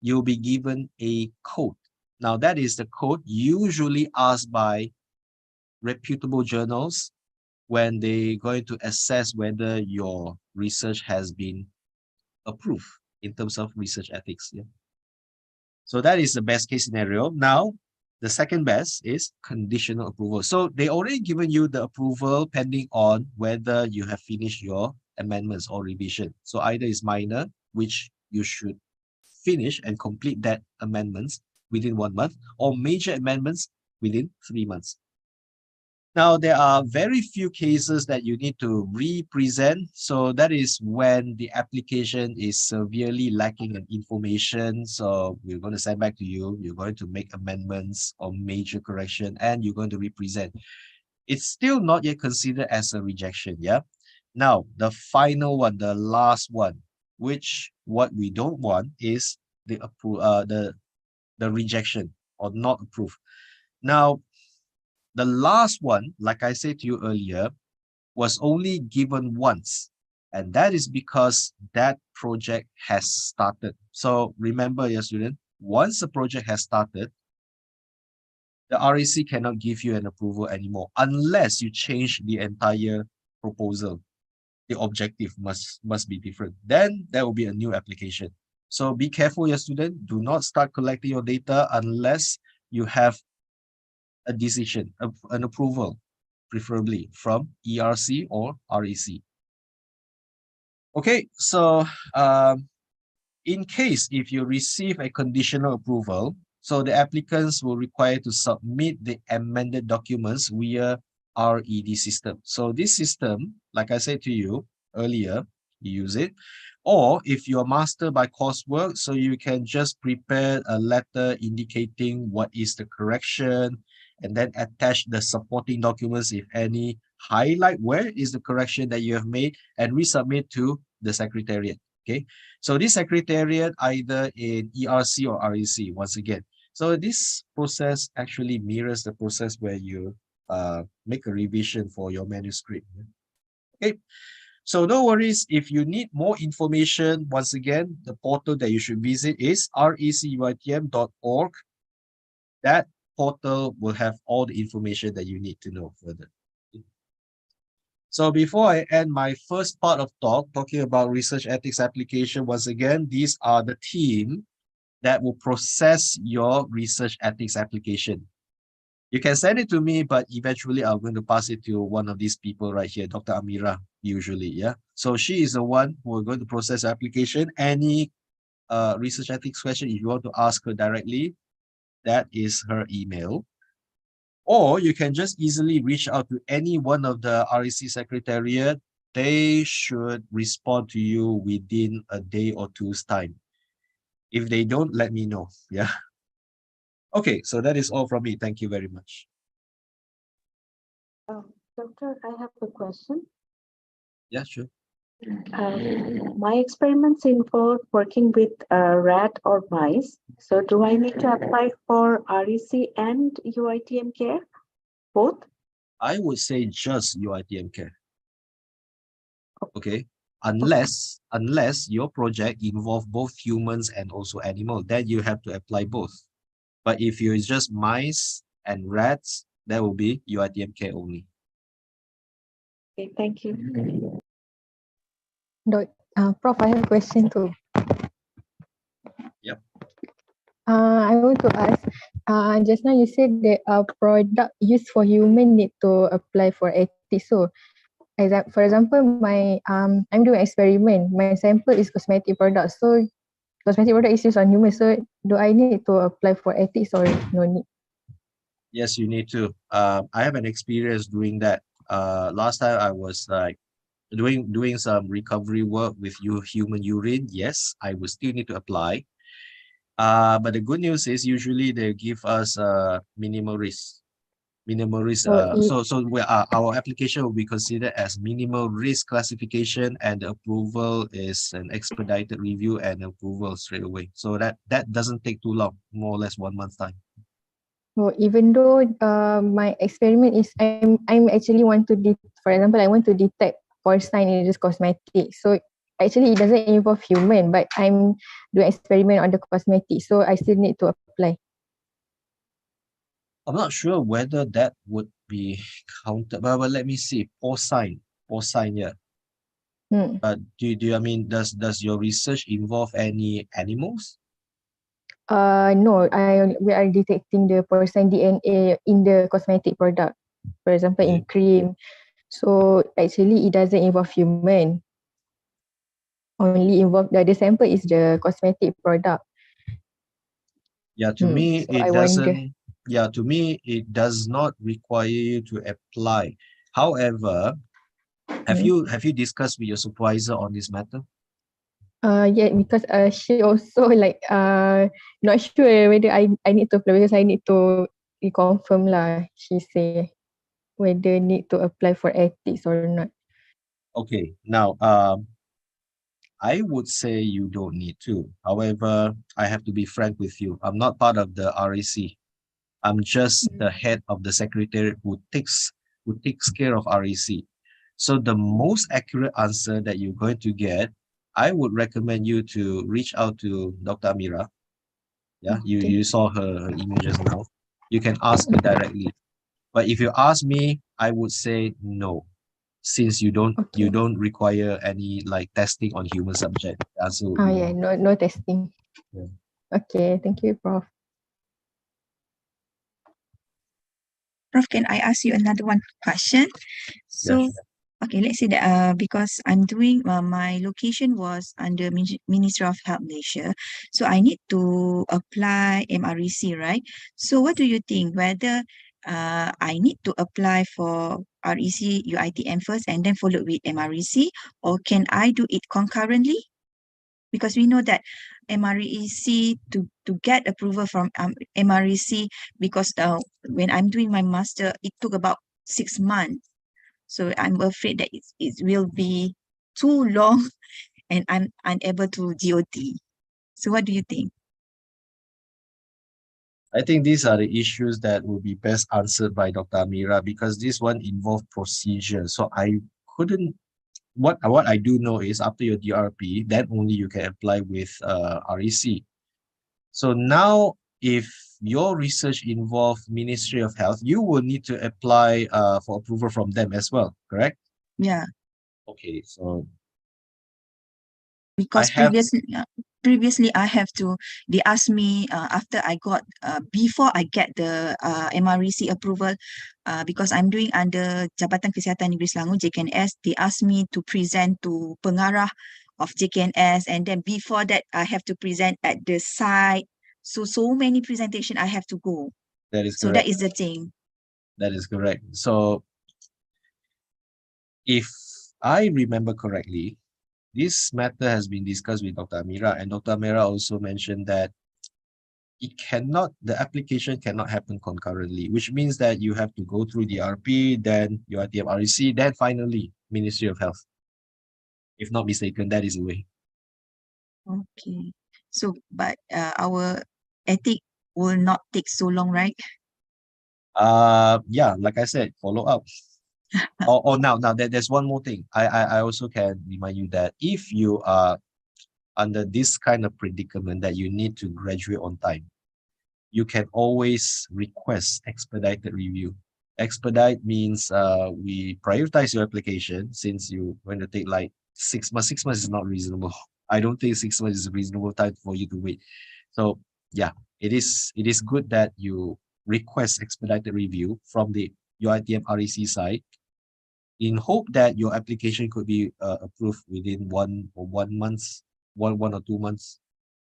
you'll be given a code. Now that is the code usually asked by reputable journals when they're going to assess whether your research has been approved in terms of research ethics. Yeah. So that is the best case scenario. Now, the second best is conditional approval. So they already given you the approval pending on whether you have finished your amendments or revision. So either is minor, which you should finish and complete that amendments within 1 month, or major amendments within 3 months. Now, there are very few cases that you need to re-present. So that is when the application is severely lacking in information. So we're going to send back to you. You're going to make amendments or major correction, and you're going to represent. It's still not yet considered as a rejection. Yeah. Now, the final one, the last one, which what we don't want is the rejection or not approved. Now, the last one, like I said to you earlier, was only given once. And that is because that project has started. So remember, your student, once the project has started, the REC cannot give you an approval anymore unless you change the entire proposal. The objective must be different. Then there will be a new application. So be careful, your student. Do not start collecting your data unless you have a decision, an approval, preferably from ERC or REC. Okay, so in case if you receive a conditional approval, so the applicants will require to submit the amended documents via RED system. So this system, like I said to you earlier, you use it. Or if you're master by coursework, so you can just prepare a letter indicating what is the correction, and then attach the supporting documents, if any, highlight where is the correction that you have made, and resubmit to the secretariat. Okay, so this secretariat either in ERC or REC, once again. So this process actually mirrors the process where you make a revision for your manuscript. Okay, so no worries. If you need more information, once again, the portal that you should visit is recuitm.org. That portal will have all the information that you need to know further. So before I end my first part of talking about research ethics application, once again, these are the team that will process your research ethics application. You can send it to me, but eventually I'm going to pass it to one of these people right here, Dr. Amira, usually, yeah. So she is the one who are going to process the application. Any research ethics question, if you want to ask her directly, that is her email. Or you can just easily reach out to any one of the REC secretariat. They should respond to you within a day or two's time. If they don't, let me know, yeah. Okay, so that is all from me. Thank you very much. Doctor, I have a question. Yeah, sure. My experiments involve working with rat or mice. So do I need to apply for REC and UITM care? Both? I would say just UITM care. Okay. Unless your project involve both humans and also animal, then you have to apply both. But if you just mice and rats, that will be UITM care only. Okay, thank you. Prof, I have a question too. Yep. I want to ask, just now you said that product used for human need to apply for ethics. So, for example, I'm doing experiment. My sample is cosmetic product. So, cosmetic product is used on humans. So, do I need to apply for ethics or no need? Yes, you need to. I have an experience doing that. Last time I was like doing some recovery work with human urine. Yes, I will still need to apply. But the good news is usually they give us minimal risk. Minimal risk. Our application will be considered as minimal risk classification, and the approval is an expedited review and approval straight away. So that doesn't take too long, more or less 1 month's time. So even though my experiment is I'm actually want to for example, I want to detect porcine in this cosmetic. So actually it doesn't involve human, but I'm doing experiment on the cosmetic. So I still need to apply. I'm not sure whether that would be counted, but let me see. Porcine, yeah. Does your research involve any animals? No, we are detecting the porcine DNA in the cosmetic product. For example, in cream. So actually it doesn't involve human. Only involve the sample is the cosmetic product. Yeah, to me So it I doesn't. wonder. Yeah, to me it does not require you to apply. However, have you discussed with your supervisor on this matter? Yeah, because she also like not sure whether I need to apply because I need to reconfirm lah. She say whether need to apply for ethics or not. Okay, now I would say you don't need to. However, I have to be frank with you. I'm not part of the REC. I'm just the head of the secretariat who takes care of REC. So the most accurate answer that you're going to get, I would recommend you to reach out to Dr. Amira. Yeah, you saw her email just now. You can ask her directly. But if you ask me, I would say no, since you don't require any like testing on human subject. Absolutely. Yeah, no testing. Yeah. Okay, thank you, Prof. Prof, can I ask you another one question? So, okay, let's say that because I'm doing my location was under Ministry of Health Malaysia, so I need to apply MREC, right? So, what do you think? Whether I need to apply for REC UITM first and then follow with MREC, or can I do it concurrently? Because we know that MREC to get approval from MREC, because when I'm doing my master, it took about 6 months. So I'm afraid that it will be too long and I'm unable to DOT. So what do you think? I think these are the issues that will be best answered by Dr. Amira, because this one involved procedure. So I couldn't, what I do know is after your DRP, then only you can apply with REC. So now if your research involves Ministry of Health, you will need to apply for approval from them as well, correct? Yeah. Okay, so because previously previously I have to, they asked me after I got, before I get the MREC approval, because I'm doing under Jabatan Kesihatan Negeri Selangor, JKNS, they asked me to present to pengarah of JKNS, and then before that I have to present at the site. So many presentation I have to go. That is So correct. that is the thing. That is correct. So if I remember correctly, this matter has been discussed with Dr. Amira, and Dr. Amira also mentioned that the application cannot happen concurrently, which means that you have to go through the RP, then your ITM REC, then finally Ministry of Health. If not mistaken, that is the way. Okay. So, but our ethic will not take so long, right? Yeah, like I said, follow up. Now there's one more thing. I also can remind you that if you are under this kind of predicament that you need to graduate on time, you can always request expedited review. Expedite means we prioritize your application since you going to take like 6 months. 6 months is not reasonable. I don't think 6 months is a reasonable time for you to wait. So yeah, it is good that you request expedited review from the UiTM REC side in hope that your application could be approved within 1 or 2 months,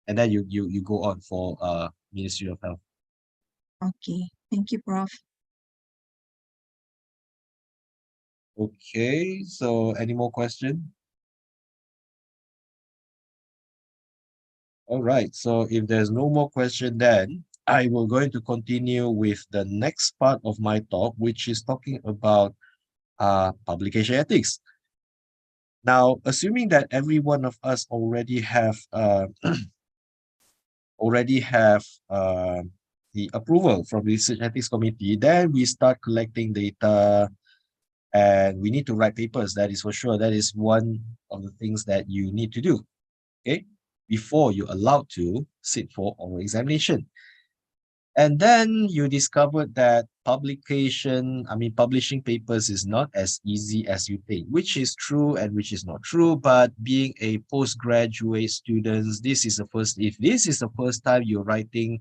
and then you go on for Ministry of Health. Okay. Thank you, Prof. Okay, so any more question? All right, so if there's no more question, then I will going to continue with the next part of my talk, which is talking about publication ethics. Now, assuming that every one of us already have the approval from the Research Ethics Committee, then we start collecting data and we need to write papers. That is for sure. That is one of the things that you need to do, okay, before you're allowed to sit for oral examination. And then you discovered that publishing papers is not as easy as you think, which is true and which is not true. But being a postgraduate student, if this is the first time you're writing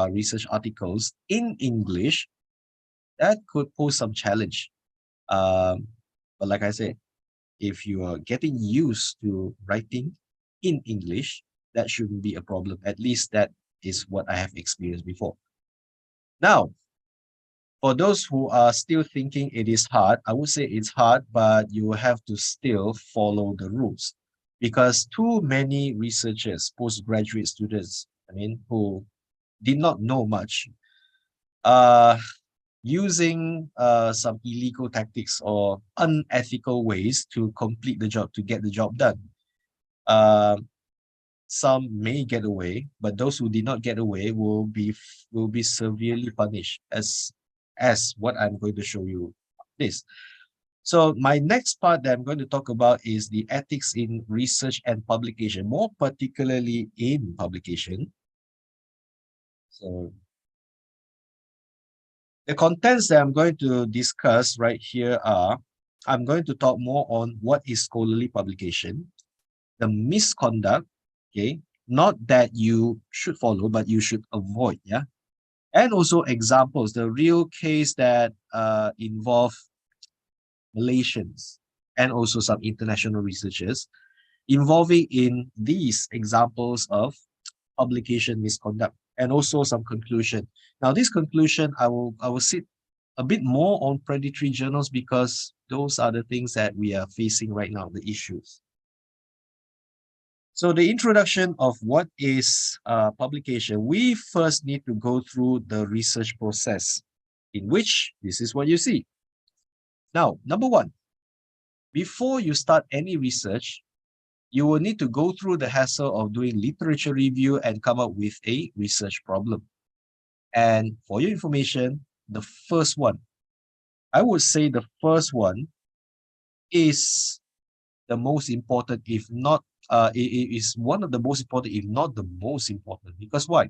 research articles in English, that could pose some challenge. But like I said, if you are getting used to writing in English, that shouldn't be a problem. At least that is what I have experienced before. Now, for those who are still thinking it is hard, I would say it's hard, but you have to still follow the rules, because too many researchers, postgraduate students, who did not know much, using some illegal tactics or unethical ways to complete the job, to get the job done. Some may get away, but those who did not get away will be severely punished, as what I'm going to show you this. So my next part that I'm going to talk about is the ethics in research and publication, more particularly in publication. So the contents that I'm going to discuss right here are, I'm going to talk more on what is scholarly publication, the misconduct, okay, not that you should follow, but you should avoid, yeah, and also examples, the real case that involve Malaysians and also some international researchers involving in these examples of publication misconduct, and also some conclusion. Now, this conclusion, I will sit a bit more on predatory journals, because those are the things that we are facing right now, the issues. So the introduction of what is publication, we first need to go through the research process, in which this is what you see. Now, number one, before you start any research, you will need to go through the hassle of doing literature review and come up with a research problem. And for your information, the first one, I would say the first one is the most important, if not, it is one of the most important, if not the most important. Because why?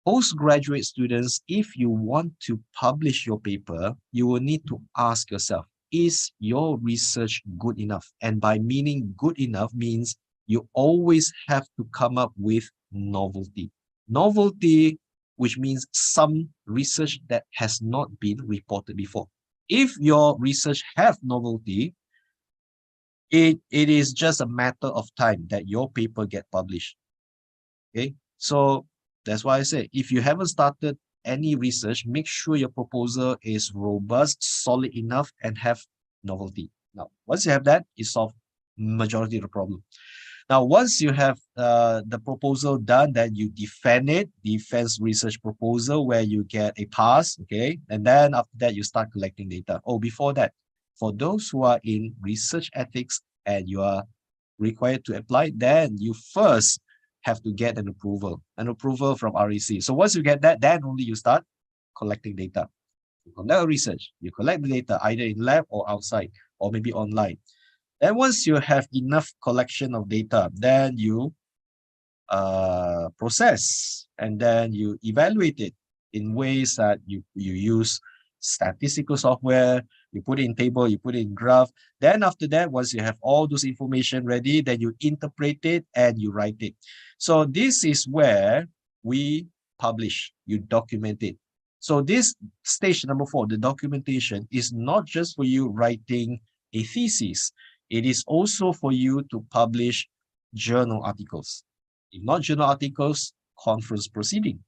Postgraduate students, if you want to publish your paper, you will need to ask yourself, is your research good enough? And by meaning good enough means you always have to come up with novelty. Novelty, which means some research that has not been reported before. If your research have novelty, it is just a matter of time that your paper get published. Okay, so that's why I say, if you haven't started any research, make sure your proposal is robust, solid enough, and have novelty. Now, once you have that, it solves majority of the problem. Now, once you have the proposal done, then you defend it, defense research proposal, where you get a pass, okay? And then after that, you start collecting data. Oh, before that, for those who are in research ethics and you are required to apply, then you first have to get an approval from REC. So once you get that, then only you start collecting data. You conduct research, you collect the data either in lab or outside, or maybe online. Then once you have enough collection of data, then you process, and then you evaluate it in ways that you use statistical software, you put it in table, you put it in graph. Then after that, once you have all those information ready, then you interpret it and you write it. So this is where we publish, you document it. So this stage number 4, the documentation, is not just for you writing a thesis. It is also for you to publish journal articles. If not journal articles, conference proceeding.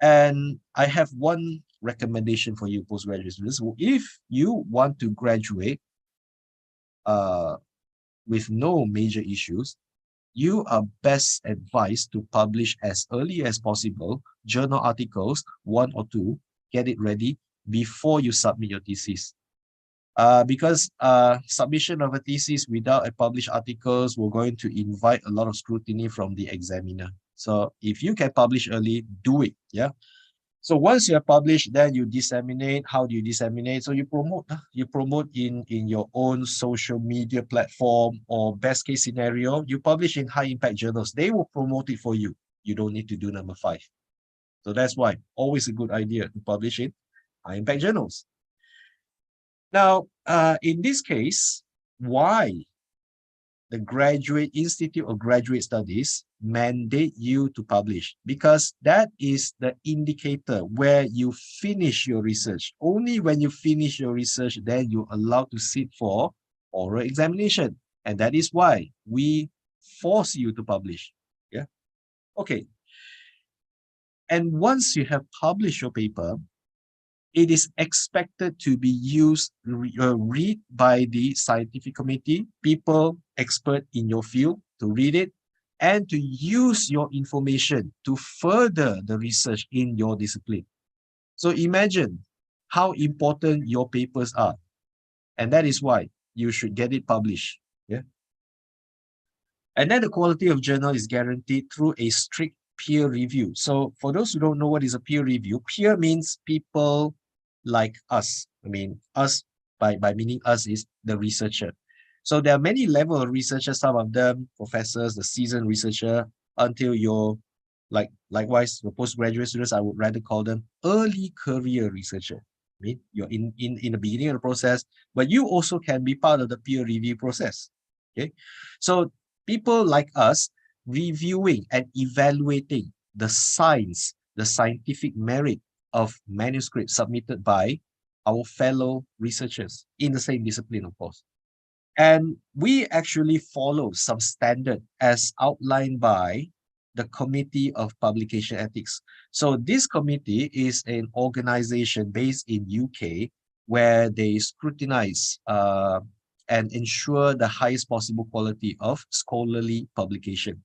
And I have one recommendation for you postgraduate students. If you want to graduate with no major issues, you are best advised to publish as early as possible journal articles, 1 or 2, get it ready before you submit your thesis. Because submission of a thesis without a published articles, we're going to invite a lot of scrutiny from the examiner. So if you can publish early, do it. Yeah. So once you have published, then you disseminate. How do you disseminate? So you promote. You promote in your own social media platform, or best case scenario, you publish in high impact journals. They will promote it for you. You don't need to do number 5. So that's why always a good idea to publish in high impact journals. Now, in this case, why the Graduate Institute of Graduate Studies mandate you to publish? Because that is the indicator where you finish your research. Only when you finish your research, then you're allowed to sit for oral examination. And that is why we force you to publish. Yeah. Okay. And once you have published your paper, it is expected to be used, read by the scientific committee, people expert in your field to read it, and to use your information to further the research in your discipline. So imagine how important your papers are. And that is why you should get it published. Yeah. And then the quality of journal is guaranteed through a strict peer review. So for those who don't know what is a peer review, peer means people like us. I mean, us by meaning us is the researcher. So there are many levels of researchers, some of them professors, the seasoned researcher, until you're likewise the postgraduate students, I would rather call them early career researcher. I mean, you're in the beginning of the process, but you also can be part of the peer review process. Okay, so people like us reviewing and evaluating the science, the scientific merit of manuscripts submitted by our fellow researchers in the same discipline, of course. And we actually follow some standard as outlined by the Committee of Publication Ethics. So this committee is an organization based in UK where they scrutinize and ensure the highest possible quality of scholarly publication.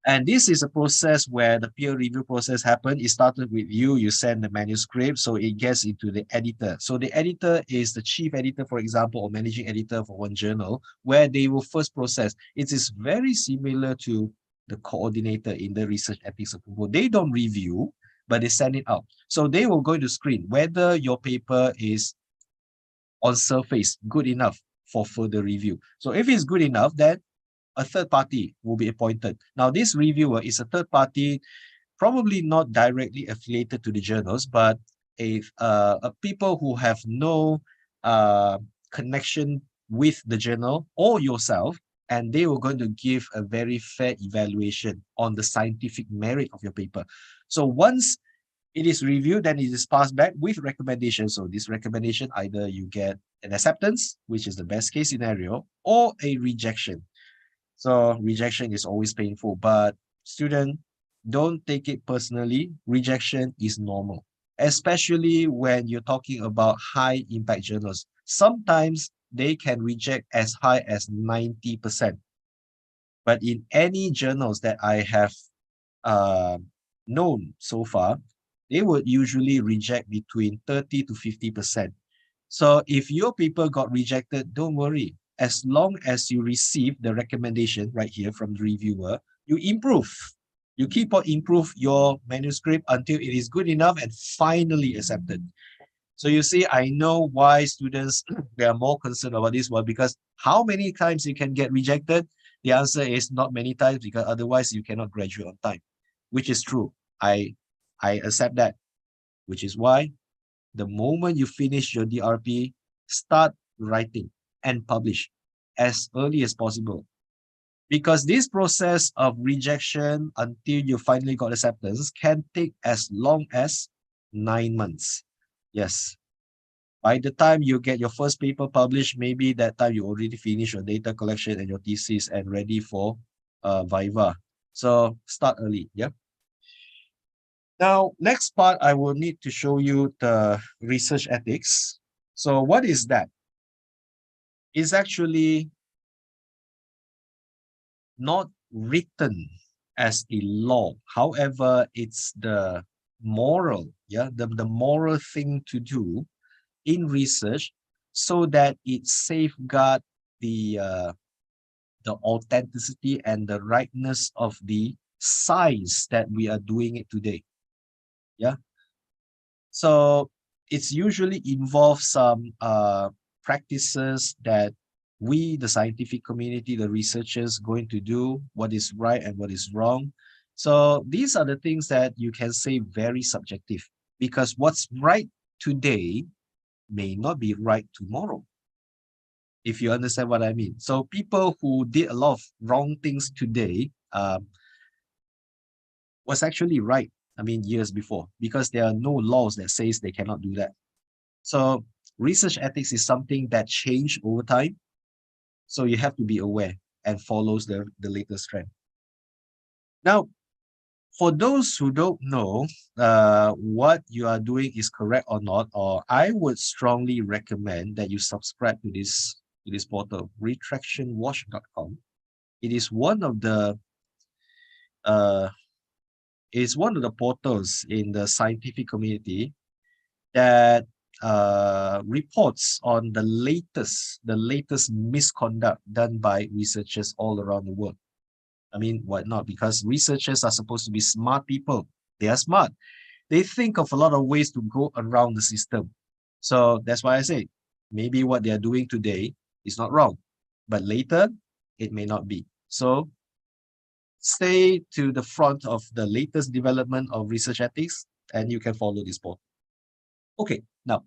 And this is a process where the peer review process happened. It started with you send the manuscript, so it gets into the editor. So the editor is the chief editor, for example, or managing editor for one journal, where they will first process. It is very similar to the coordinator in the research ethics approval. They don't review, but they send it out. So they will go to screen whether your paper is on surface good enough for further review. So if it's good enough, then a third party will be appointed. Now, this reviewer is a third party, probably not directly affiliated to the journals, but a people who have no connection with the journal or yourself, and they were going to give a very fair evaluation on the scientific merit of your paper. So once it is reviewed, then it is passed back with recommendation. So this recommendation, either you get an acceptance, which is the best case scenario, or a rejection. So rejection is always painful, but student, don't take it personally. Rejection is normal, especially when you're talking about high impact journals. Sometimes they can reject as high as 90%. But in any journals that I have known so far, they would usually reject between 30 to 50%. So if your paper got rejected, don't worry. As long as you receive the recommendation right here from the reviewer, you improve. You keep on improve your manuscript until it is good enough and finally accepted. So you see, I know why students, they are more concerned about this one, because how many times you can get rejected? The answer is not many times, because otherwise you cannot graduate on time, which is true. I accept that, which is why the moment you finish your DRP, start writing and publish as early as possible. Because this process of rejection until you finally got acceptance can take as long as 9 months. Yes. By the time you get your first paper published, maybe that time you already finish your data collection and your thesis and ready for Viva. So start early, yeah. Now, next part, I will need to show you the research ethics. So what is that? It's actually not written as a law. However, it's the moral, yeah, the moral thing to do in research so that it safeguard the authenticity and the rightness of the science that we are doing it today. Yeah. So it's usually involves some practices that we, the scientific community, the researchers, going to do what is right and what is wrong. So these are the things that you can say very subjective, because what's right today may not be right tomorrow, if you understand what I mean. So people who did a lot of wrong things today was actually right, I mean, years before, because there are no laws that says they cannot do that. So research ethics is something that changed over time. So you have to be aware and follows the latest trend. Now, for those who don't know what you are doing is correct or not, or I would strongly recommend that you subscribe to this portal, retractionwatch.com. It is one of the portals in the scientific community that reports on the latest misconduct done by researchers all around the world. I mean, why not? Because researchers are supposed to be smart people. They are smart. They think of a lot of ways to go around the system. So that's why I say, maybe what they are doing today is not wrong, but later it may not be. So stay to the front of the latest development of research ethics, and you can follow this portal. Okay, now,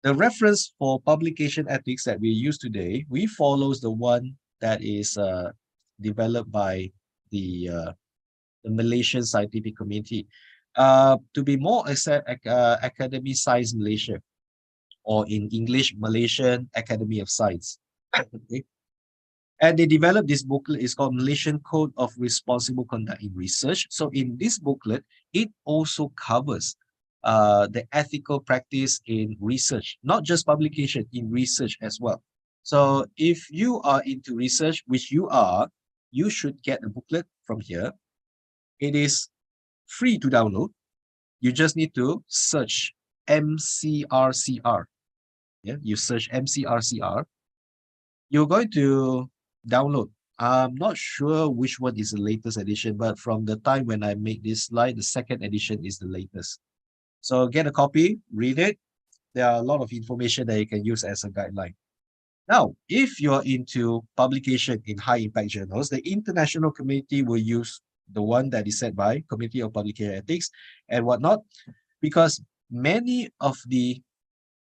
the reference for publication ethics that we use today, we follows the one that is developed by the Malaysian scientific community. To be more exact, Academy Science Malaysia, or in English, Malaysian Academy of Science. Okay. And they developed this booklet. It's called Malaysian Code of Responsible Conduct in Research. So in this booklet, it also covers the ethical practice in research, not just publication, in research as well. So if you are into research, which you are, you should get a booklet from here. It is free to download. You just need to search MCRCR. Yeah, you search MCRCR. You're going to download. I'm not sure which one is the latest edition, but from the time when I make this slide, the second edition is the latest. So get a copy, read it. There are a lot of information that you can use as a guideline. Now, if you're into publication in high impact journals, the international community will use the one that is set by Committee of Publication Ethics and whatnot, because many of the,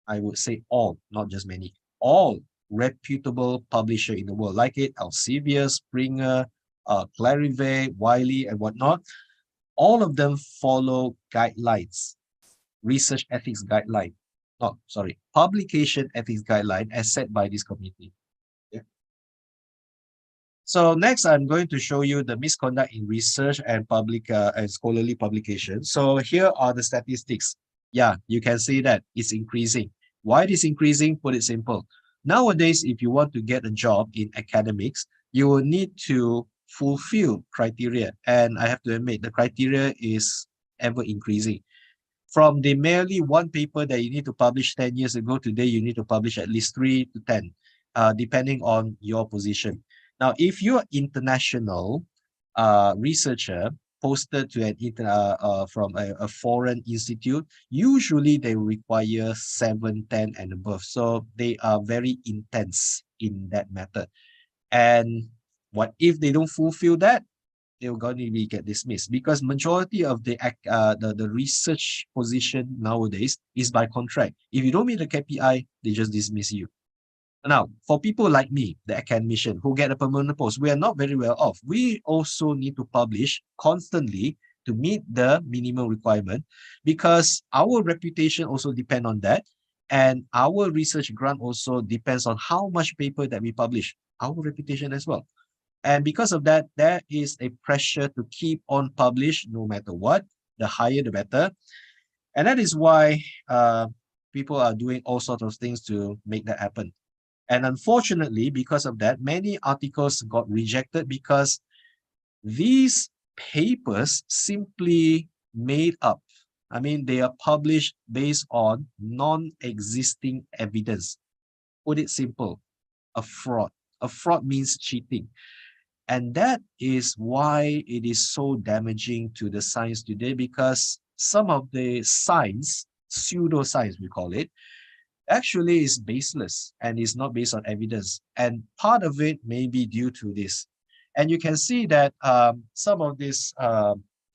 I would say all, not just many, all reputable publisher in the world, like it, Elsevier, Springer, Clarivae, Wiley, and whatnot. All of them follow guidelines, research ethics guideline, publication ethics guideline as set by this committee. Yeah. So next, I'm going to show you the misconduct in research and public and scholarly publication. So here are the statistics. Yeah, you can see that it's increasing. Why it is increasing? Put it simple. Nowadays, if you want to get a job in academics, you will need to fulfill criteria. And I have to admit, the criteria is ever increasing. From the merely one paper that you need to publish 10 years ago, today you need to publish at least 3 to 10, depending on your position. Now, if you're international researcher posted to an from a foreign institute, usually they require 7, 10 and above. So they are very intense in that matter. And what if they don't fulfill that? They're going to be get dismissed, because majority of the research position nowadays is by contract. If you don't meet the KPI, they just dismiss you. Now, for people like me, the academician who get a permanent post, we are not very well off. We also need to publish constantly to meet the minimum requirement, because our reputation also depends on that. And our research grant also depends on how much paper that we publish, our reputation as well. And because of that, there is a pressure to keep on publish no matter what. The higher, the better. And that is why people are doing all sorts of things to make that happen. And unfortunately, because of that, many articles got rejected because these papers simply made up. I mean, they are published based on non-existing evidence. Put it simple, a fraud. A fraud means cheating. And that is why it is so damaging to the science today, because some of the science, pseudoscience we call it, actually is baseless and is not based on evidence. And part of it may be due to this. And you can see that some of this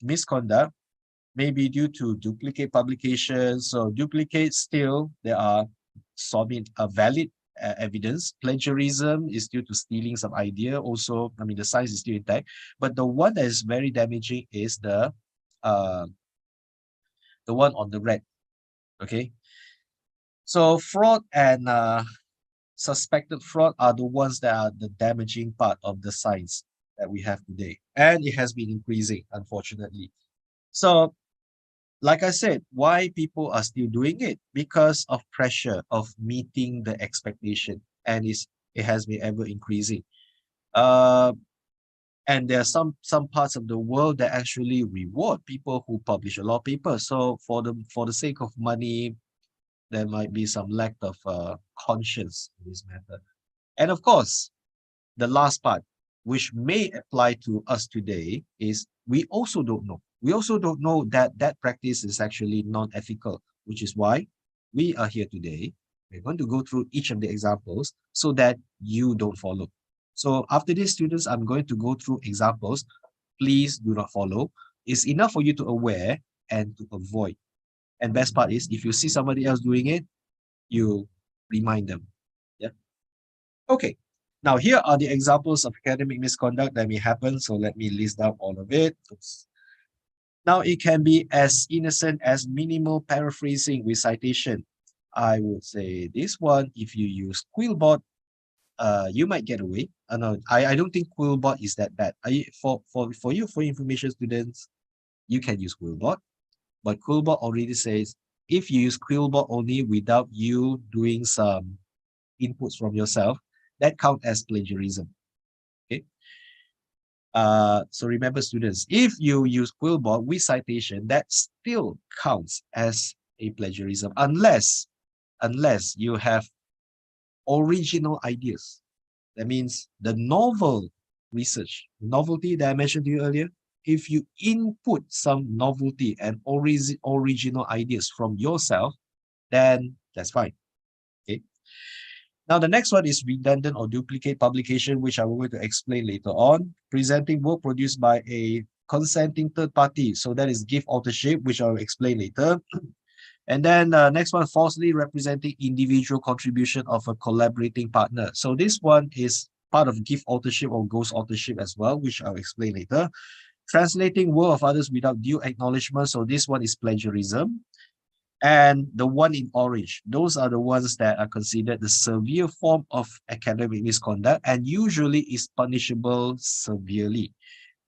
misconduct may be due to duplicate publications. So duplicate still, there are solid, valid evidence. Plagiarism is due to stealing some idea. Also, I mean, the science is still intact. But the one that is very damaging is the one on the red. Okay. So fraud and suspected fraud are the ones that are the damaging part of the science that we have today. And it has been increasing, unfortunately. So, like I said, why people are still doing it? Because of pressure of meeting the expectation. And it has been ever increasing. And there are some parts of the world that actually reward people who publish a lot of papers. So for the sake of money, there might be some lack of conscience in this matter. And of course, the last part, which may apply to us today, is we also don't know. We also don't know that that practice is actually non-ethical, which is why we are here today. We're going to go through each of the examples so that you don't follow. So after this, students, I'm going to go through examples. Please do not follow. It's enough for you to aware and to avoid. And best part is, if you see somebody else doing it, you remind them. Yeah. Okay. Now, here are the examples of academic misconduct that may happen. So let me list out all of it. Oops. Now, it can be as innocent as minimal paraphrasing with citation. I would say this one, if you use Quillbot, you might get away. No, I don't think Quillbot is that bad. For information students, you can use Quillbot. But Quillbot already says, if you use Quillbot only without you doing some inputs from yourself, that counts as plagiarism. Okay. So remember, students, if you use Quillbot with citation, that still counts as a plagiarism, unless you have original ideas. That means the novel research, novelty that I mentioned to you earlier. If you input some novelty and original ideas from yourself, then that's fine. Okay. Now, the next one is redundant or duplicate publication, which I will going to explain later on. Presenting work produced by a consenting third party. So that is gift authorship, which I'll explain later. And then next one, falsely representing individual contribution of a collaborating partner. So this one is part of gift authorship or ghost authorship as well, which I'll explain later. Translating work of others without due acknowledgement. So this one is plagiarism. And the one in orange, those are the ones that are considered the severe form of academic misconduct and usually is punishable severely.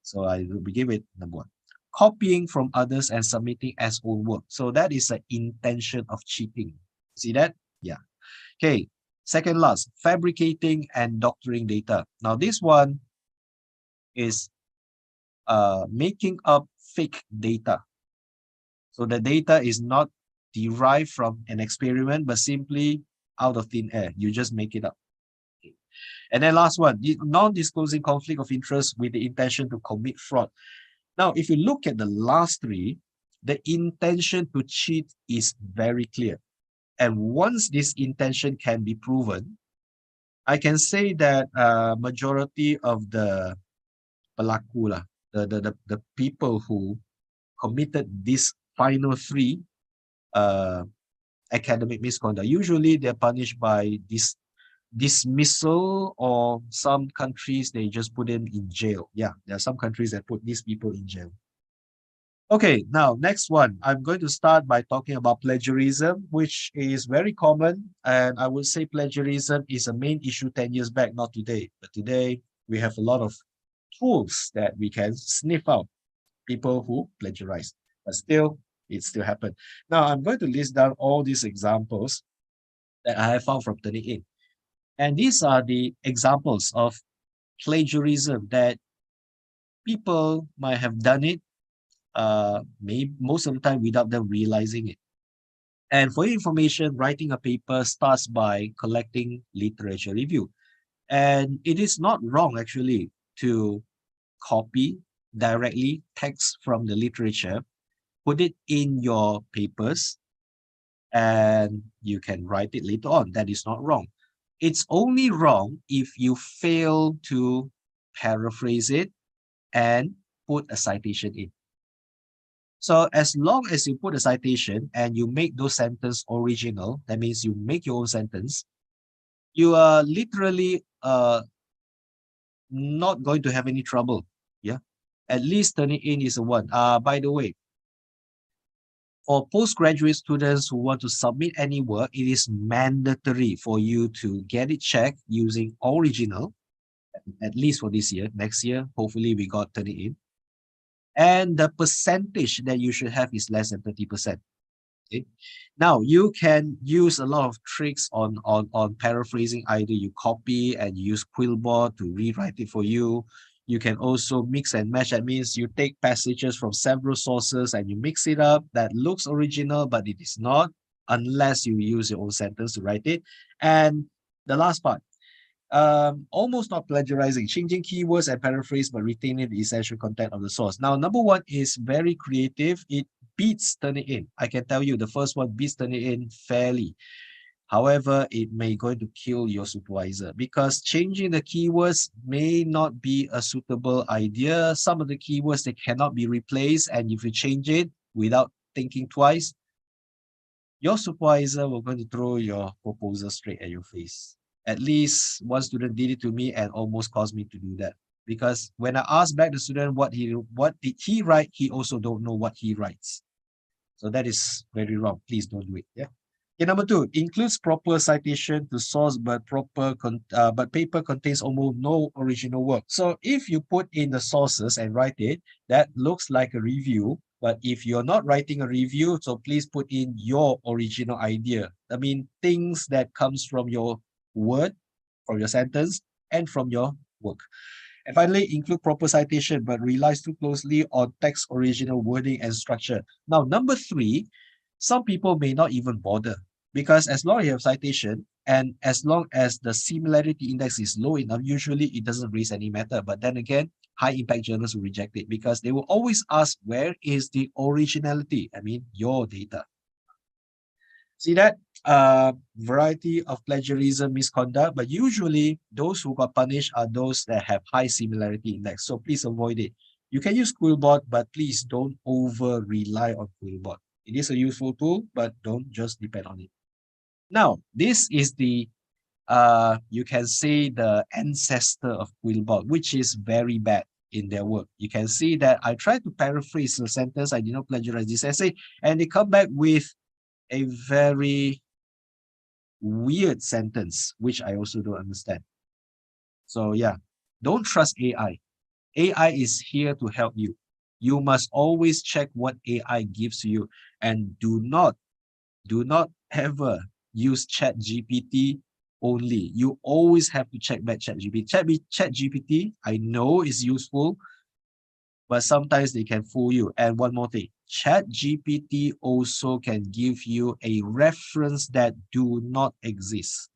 So I will begin with number one. Copying from others and submitting as own work. So that is an intention of cheating. See that? Yeah. Okay. Second last, fabricating and doctoring data. Now this one is making up fake data. So the data is not derived from an experiment, but simply out of thin air. You just make it up. Okay. And then last one, non-disclosing conflict of interest with the intention to commit fraud. Now, if you look at the last three, the intention to cheat is very clear. And once this intention can be proven, I can say that majority of the pelaku lah, the people who committed these final three academic misconduct, usually they're punished by dismissal, or some countries they just put them in jail. Yeah, there are some countries that put these people in jail. Okay, now next one, I'm going to start by talking about plagiarism, which is very common. And I would say plagiarism is a main issue 10 years back, not today. But today we have a lot of tools that we can sniff out people who plagiarize. But still, it still happens. Now I'm going to list down all these examples that I have found from Turnitin. And these are the examples of plagiarism that people might have done it maybe most of the time without them realizing it. And for your information, writing a paper starts by collecting literature review. And it is not wrong actually to copy directly text from the literature, put it in your papers, and you can write it later on. That is not wrong. It's only wrong if you fail to paraphrase it and put a citation in. So as long as you put a citation and you make those sentences original, that means you make your own sentence, you are literally not going to have any trouble. Yeah, at least Turnitin is a one. By the way, for postgraduate students who want to submit any work, it is mandatory for you to get it checked using original, at least for this year. Next year, hopefully we got Turnitin. And the percentage that you should have is less than 30%. Okay. Now you can use a lot of tricks on paraphrasing. Either you copy and use Quillbot to rewrite it for you. You can also mix and match. That means you take passages from several sources and you mix it up. That looks original, but it is not, unless you use your own sentence to write it. And the last part, almost not plagiarizing, changing keywords and paraphrase, but retaining the essential content of the source. Now, number one is very creative. It beats Turnitin. I can tell you the first one beats Turnitin fairly. However, it may going to kill your supervisor because changing the keywords may not be a suitable idea. Some of the keywords, they cannot be replaced. And if you change it without thinking twice, your supervisor will going to throw your proposal straight at your face. At least one student did it to me and almost caused me to do that. Because when I asked back the student what did he write, he also don't know what he writes. So that is very wrong. Please don't do it. Yeah. Okay, number two, includes proper citation to source, but paper contains almost no original work. So if you put in the sources and write it, that looks like a review. But if you're not writing a review, so please put in your original idea. I mean, things that comes from your word, from your sentence, and from your work. And finally, include proper citation, but relies too closely on text original wording and structure. Now, number three, some people may not even bother, because as long as you have citation and as long as the similarity index is low enough, usually it doesn't raise any matter. But then again, high impact journals will reject it because they will always ask, where is the originality? I mean, your data. See that? Variety of plagiarism misconduct, but usually those who got punished are those that have high similarity index. So please avoid it. You can use Quillbot, but please don't over rely on Quillbot. It is a useful tool, but don't just depend on it. Now, this is the you can say the ancestor of Quillbot, which is very bad in their work. You can see that I tried to paraphrase the sentence, I did not plagiarize this essay, and they come back with a very weird sentence, which I also don't understand. So yeah, don't trust AI. AI is here to help you. You must always check what AI gives you, and do not ever use ChatGPT only. You always have to check back ChatGPT. ChatGPT, I know is useful, but sometimes they can fool you. And one more thing, ChatGPT also can give you a reference that do not exist.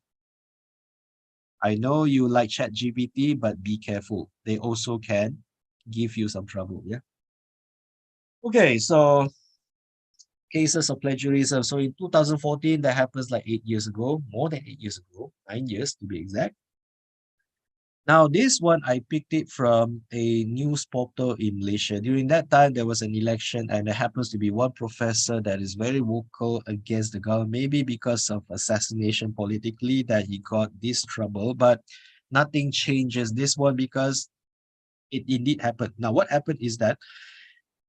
I know you like ChatGPT, but be careful. They also can give you some trouble, yeah? Okay, so cases of plagiarism. So in 2014, that happens like 8 years ago, more than 8 years ago, 9 years to be exact. Now, this one, I picked it from a news portal in Malaysia. During that time, there was an election, and there happens to be one professor that is very vocal against the government, maybe because of assassination politically that he got this trouble, but nothing changes this one because it indeed happened. Now, what happened is that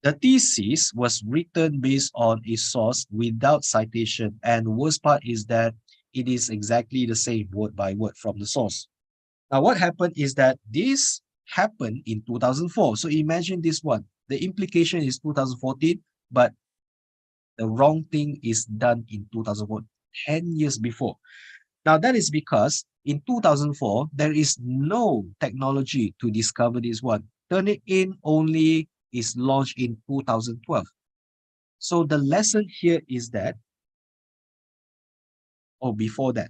the thesis was written based on a source without citation, and the worst part is that it is exactly the same word by word from the source. Now, what happened is that this happened in 2004. So imagine this one. The implication is 2014, but the wrong thing is done in 2004, 10 years before. Now, that is because in 2004, there is no technology to discover this one. Turnitin only is launched in 2012. So the lesson here is that, or before that,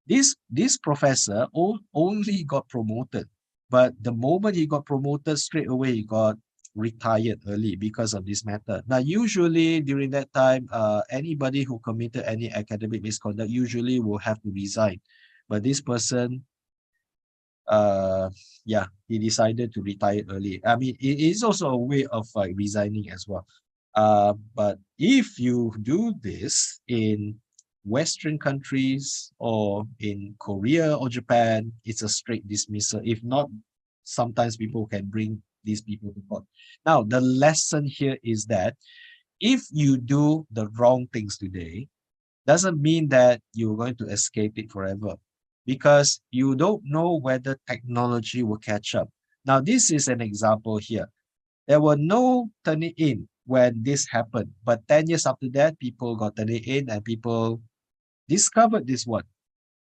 this professor only got promoted, but the moment he got promoted, straight away he got retired early because of this matter. Now, usually during that time, anybody who committed any academic misconduct usually will have to resign. But this person, yeah, he decided to retire early. I mean, it is also a way of like resigning as well. But if you do this in Western countries or in Korea or Japan, it's a straight dismissal. If not, sometimes people can bring these people to court. Now, the lesson here is that if you do the wrong things today, doesn't mean that you're going to escape it forever, because you don't know whether technology will catch up. Now, this is an example here. There were no Turnitin when this happened, but 10 years after that, people got Turnitin and people discovered this one,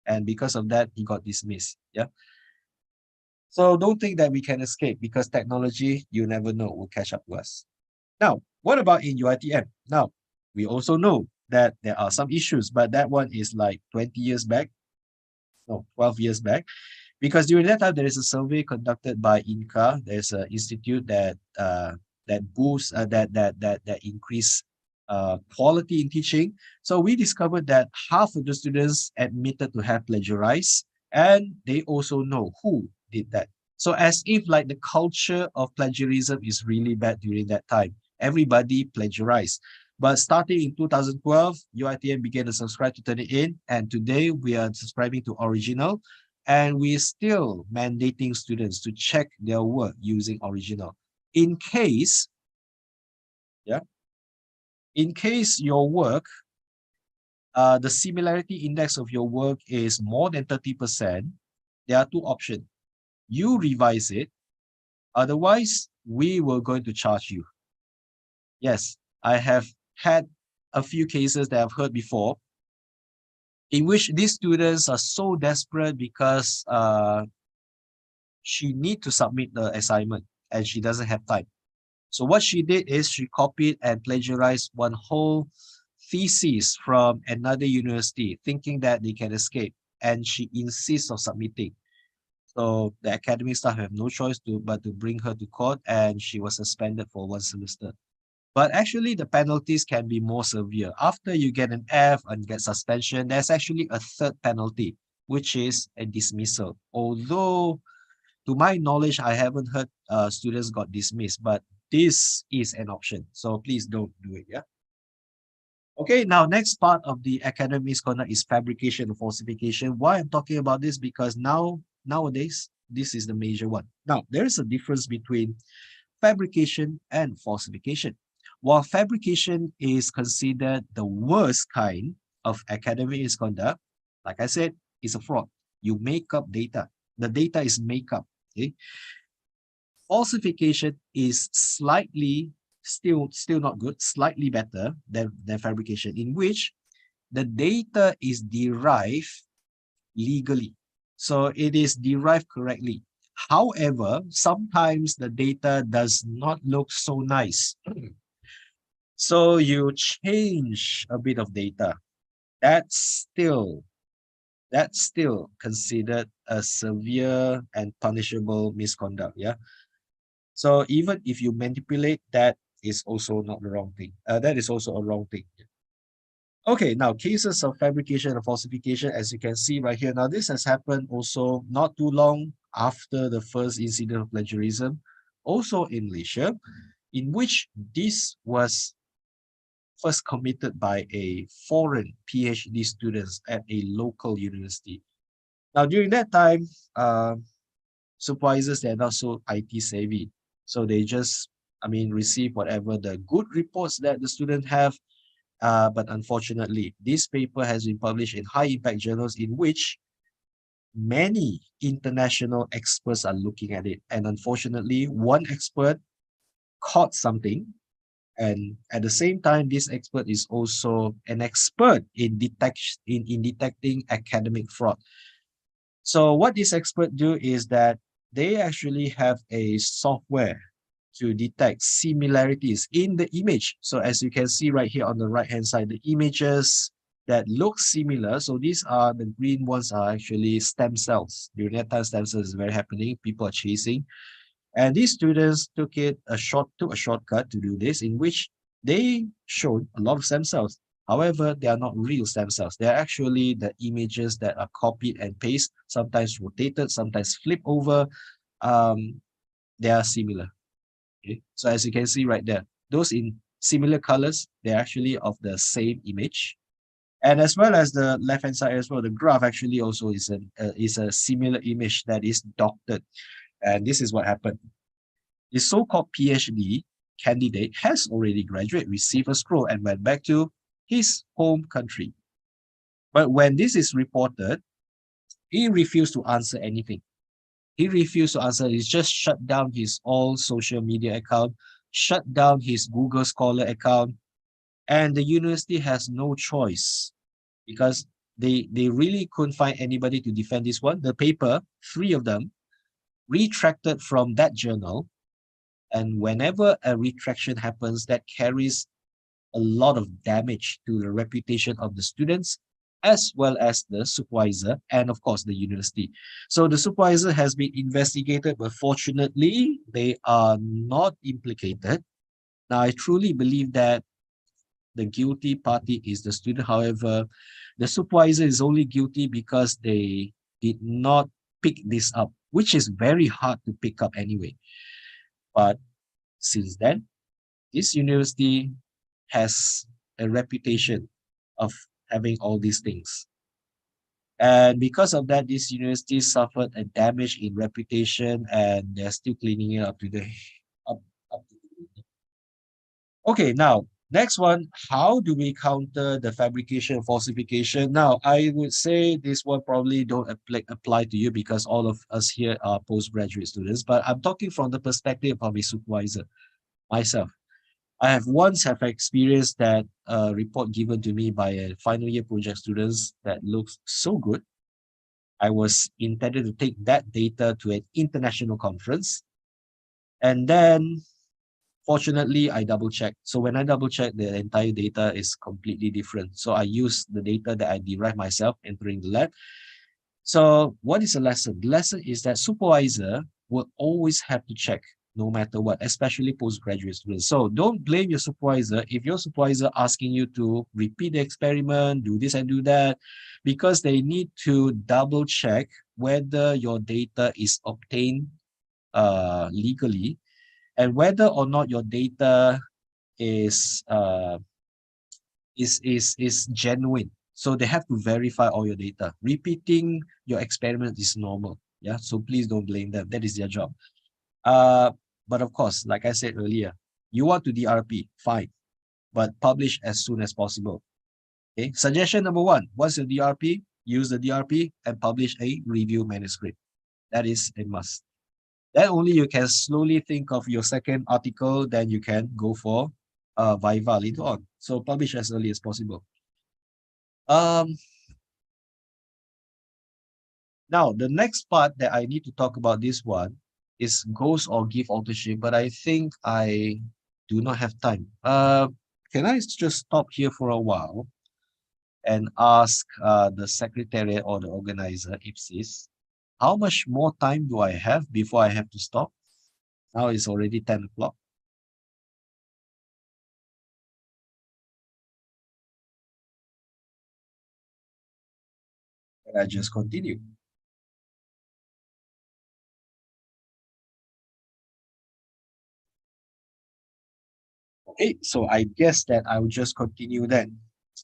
and because of that he got dismissed. Yeah, so don't think that we can escape, because technology, you never know, will catch up to us. Now, what about in UiTM? Now, we also know that there are some issues, but that one is like 20 years back, no, 12 years back, because during that time there is a survey conducted by INCA. There's an institute that boosts that increase quality in teaching. So we discovered that half of the students admitted to have plagiarized, and they also know who did that. So as if like the culture of plagiarism is really bad during that time. Everybody plagiarized. But starting in 2012, UiTM began to subscribe to Turnitin, and today we are subscribing to Original, and we're still mandating students to check their work using Original. In case, in case your work, the similarity index of your work is more than 30%, there are two options. You revise it, otherwise we were going to charge you. Yes, I have had a few cases that I've heard before, in which these students are so desperate because she need to submit the assignment and she doesn't have time. So what she did is she copied and plagiarized one whole thesis from another university, thinking that they can escape, and she insists on submitting. So the academic staff have no choice but to bring her to court, and she was suspended for 1 semester. But actually, the penalties can be more severe. After you get an F and get suspension, there's actually a third penalty, which is a dismissal. Although, to my knowledge, I haven't heard students got dismissed, but this is an option. So please don't do it, yeah? Okay, now next part of the academic misconduct is fabrication and falsification. Why I'm talking about this? Because nowadays, this is the major one. Now, there is a difference between fabrication and falsification. While fabrication is considered the worst kind of academic misconduct, like I said, it's a fraud. You make up data. The data is make up. Okay? Falsification is slightly still not good, slightly better than fabrication, in which the data is derived legally. So it is derived correctly. However, sometimes the data does not look so nice. So you change a bit of data. That's still considered a severe and punishable misconduct. Yeah. So even if you manipulate, that is also not the wrong thing. That is also a wrong thing. Okay, now cases of fabrication and falsification, as you can see right here. Now this has happened also not too long after the first incident of plagiarism, also in Malaysia, in which this was first committed by a foreign PhD students at a local university. Now during that time, supervisors, they're not so IT savvy. So they just, receive whatever the good reports that the students have. But unfortunately, this paper has been published in high impact journals in which many international experts are looking at it. And unfortunately, one expert caught something. And at the same time, this expert is also an expert in detecting academic fraud. So what this expert do is that they actually have a software to detect similarities in the image. So as you can see right here on the right hand side, the images that look similar. So these are the green ones are actually stem cells. During that time, stem cells is very happening. People are chasing. And these students took a shortcut to do this, in which they showed a lot of stem cells. However, they are not real stem cells. They are actually the images that are copied and pasted, sometimes rotated, sometimes flip over. They are similar. Okay? So as you can see right there, those in similar colors, they're actually of the same image. And as well as the left-hand side as well, the graph actually also is a similar image that is doctored. And this is what happened. The so-called PhD candidate has already graduated, received a scroll, and went back to his home country. But when this is reported, he refused to answer anything. He refused to answer. He just shut down his all social media account, shut down his Google Scholar account, and the university has no choice because they really couldn't find anybody to defend this one. The paper, 3 of them, retracted from that journal. And whenever a retraction happens, that carries a lot of damage to the reputation of the students, as well as the supervisor and of course the university. So the supervisor has been investigated, but fortunately they are not implicated. Now I truly believe that the guilty party is the student. However, the supervisor is only guilty because they did not pick this up, which is very hard to pick up anyway. But since then, this university has a reputation of having all these things. And because of that, this university suffered a damage in reputation, and they're still cleaning it up today. Up to today. Okay, now, next one, how do we counter the fabrication and falsification? Now, I would say this one probably don't apply to you because all of us here are postgraduate students, but I'm talking from the perspective of a supervisor, myself. I have once experienced that report given to me by a final year project students that looks so good. I was intended to take that data to an international conference. And then fortunately, I double checked. So when I double checked, the entire data is completely different. So I use the data that I derived myself entering the lab. So what is the lesson? The lesson is that supervisor will always have to check no matter what, especially postgraduate students. So don't blame your supervisor if your supervisor asking you to repeat the experiment, do this and do that, because they need to double check whether your data is obtained legally and whether or not your data is is genuine. So they have to verify all your data. Repeating your experiment is normal. Yeah, so please don't blame them. That is their job. But of course, like I said earlier, you want to DRP, fine, but publish as soon as possible. Okay. Suggestion number one: once your DRP, use the DRP and publish a review manuscript. That is a must. Then only you can slowly think of your second article, then you can go for Viva later on. So publish as early as possible. Now, the next part that I need to talk about this one is ghost or give authorship, but I think I do not have time. Can I just stop here for a while and ask the secretariat or the organizer, IPSis, how much more time do I have before I have to stop? Now it's already 10 o'clock. Can I just continue? Okay, so I guess that I will just continue then.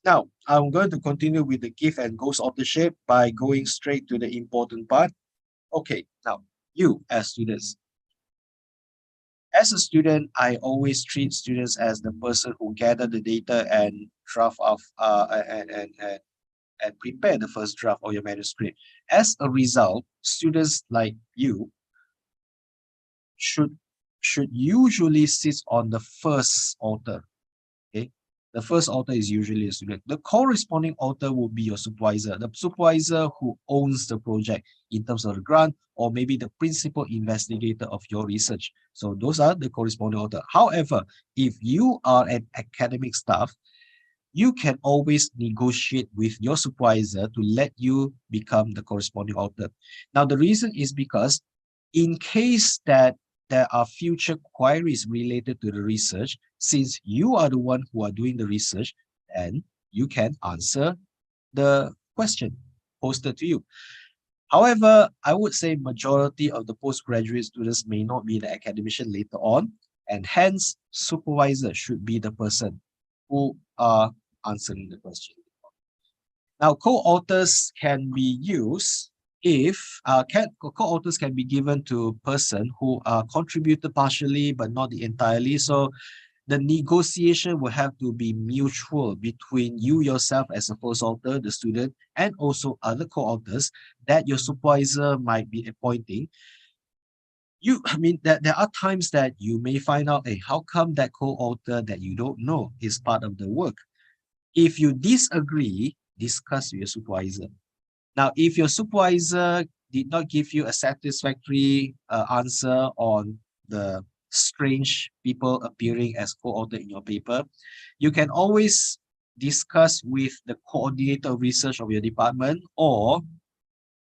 Now, I'm going to continue with the give and ghost authorship by going straight to the important part. Okay, now, you as students. As a student, I always treat students as the person who gather the data and draft of and prepare the first draft of your manuscript. As a result, students like you should usually sit on the first author. Okay, the first author is usually a student. The corresponding author will be your supervisor, the supervisor who owns the project in terms of the grant, or maybe the principal investigator of your research. So those are the corresponding author. However, if you are an academic staff, you can always negotiate with your supervisor to let you become the corresponding author. Now, the reason is because in case that there are future queries related to the research, since you are the one who are doing the research, then you can answer the question posted to you. However, I would say majority of the postgraduate students may not be the academician later on, and hence supervisor should be the person who are answering the question. Now, co-authors can be used if co-authors can be given to person who contributed partially but not entirely. So the negotiation will have to be mutual between you yourself as a first author, the student, and also other co-authors that your supervisor might be appointing. I mean, that there are times that you may find out, hey, how come that co-author that you don't know is part of the work? If you disagree, discuss with your supervisor. Now, if your supervisor did not give you a satisfactory answer on the strange people appearing as co-author in your paper, you can always discuss with the coordinator of research of your department, or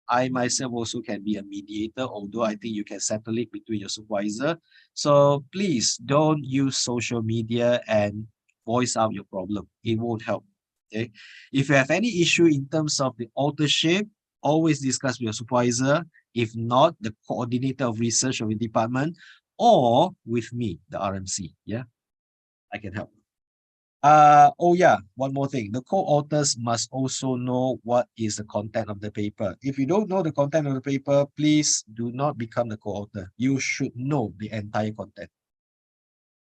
I myself also can be a mediator, although I think you can settle it between your supervisor. So please don't use social media and voice out your problem. It won't help. Okay. If you have any issue in terms of the authorship, always discuss with your supervisor. If not, the coordinator of research of the department, or with me, the RMC. Yeah, I can help. Oh yeah, one more thing. The co-authors must also know what is the content of the paper. If you don't know the content of the paper, please do not become the co-author. You should know the entire content.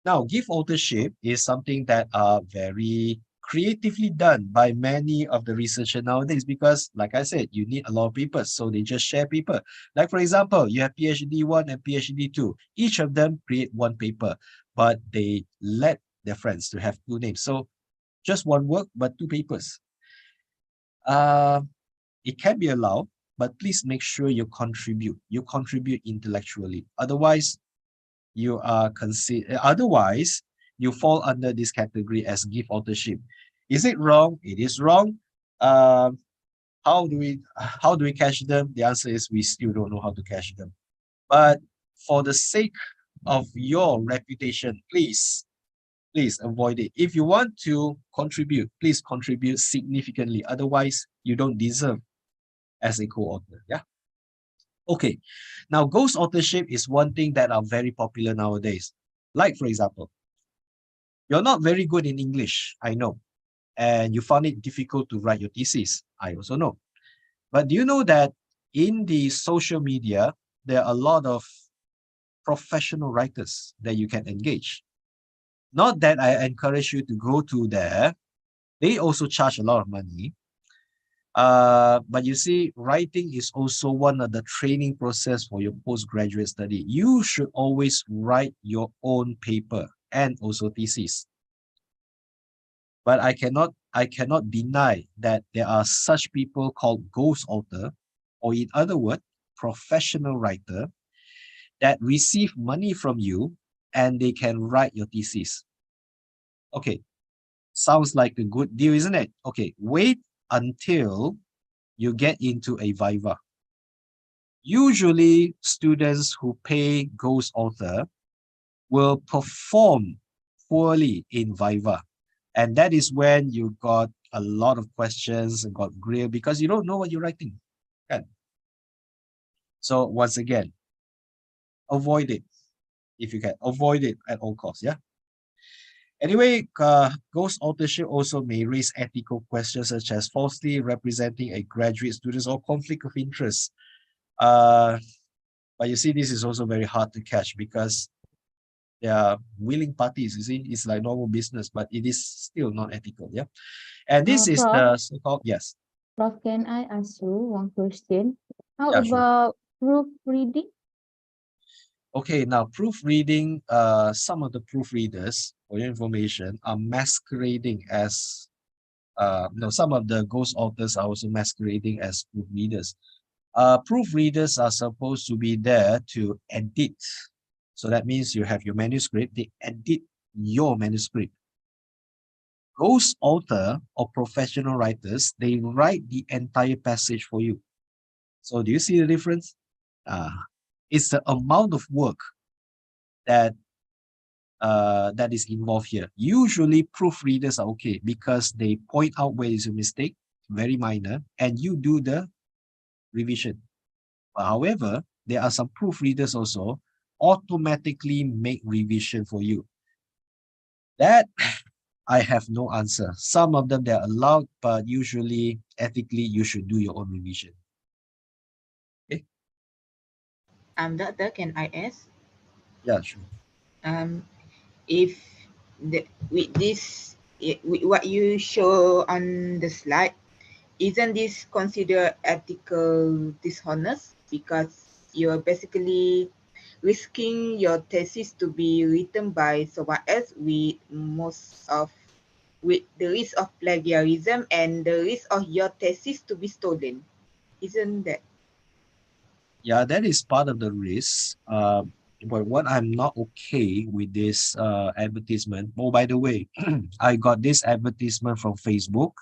Now, give authorship is something that are very creatively done by many of the researchers nowadays because, like I said, you need a lot of papers, so they just share paper. Like, for example, you have PhD 1 and PhD 2. Each of them create one paper, but they let their friends to have two names. So just one work, but two papers. It can be allowed, but please make sure you contribute. You contribute intellectually. Otherwise, you are otherwise you fall under this category as give authorship. Is it wrong? It is wrong. How do we catch them? The answer is we still don't know how to catch them. But for the sake of your reputation, please avoid it. If you want to contribute, please contribute significantly. Otherwise, you don't deserve as a co-author. Yeah. Okay, now ghost authorship is one thing that are very popular nowadays. Like, for example, you're not very good in English, I know, and you found it difficult to write your thesis. I also know. But do you know that in the social media, there are a lot of professional writers that you can engage? Not that I encourage you to go to there. They also charge a lot of money. But you see, writing is also one of the training process for your postgraduate study. You should always write your own paper and also thesis. But I cannot deny that there are such people called ghost author, or in other words, professional writer, that receive money from you and they can write your thesis. Okay, sounds like a good deal, isn't it? Okay, wait until you get into a viva. Usually, students who pay ghost author will perform poorly in viva. And that is when you got a lot of questions and got grilled because you don't know what you're writing. Right? So once again, avoid it if you can. Avoid it at all costs, yeah? Anyway, ghost authorship also may raise ethical questions such as falsely representing a graduate student or conflict of interest. But you see, this is also very hard to catch because there are willing parties. You see, it's like normal business, but it is still not ethical, yeah? And this is Prof. the so-called, yes. Prof, can I ask you one question? How Yeah, sure. about proofreading? Okay, now proofreading, some of the proofreaders, for your information, are masquerading as, no, some of the ghost authors are also masquerading as proofreaders. Proofreaders are supposed to be there to edit. So that means you have your manuscript, they edit your manuscript. Ghost author or professional writers, they write the entire passage for you. So do you see the difference? It's the amount of work that that is involved here. Usually proofreaders are okay because they point out where is a mistake, very minor, and you do the revision. However, there are some proofreaders also automatically make revision for you. That I have no answer. Some of them they're allowed, but usually ethically you should do your own revision. Okay. Doctor, can I ask? Yeah, sure. If with this, with what you show on the slide, isn't this considered ethical dishonest because you're basically risking your thesis to be written by someone else with the risk of plagiarism and the risk of your thesis to be stolen, isn't that? Yeah, that is part of the risk. But what I'm not okay with this advertisement. Oh, by the way, I got this advertisement from Facebook,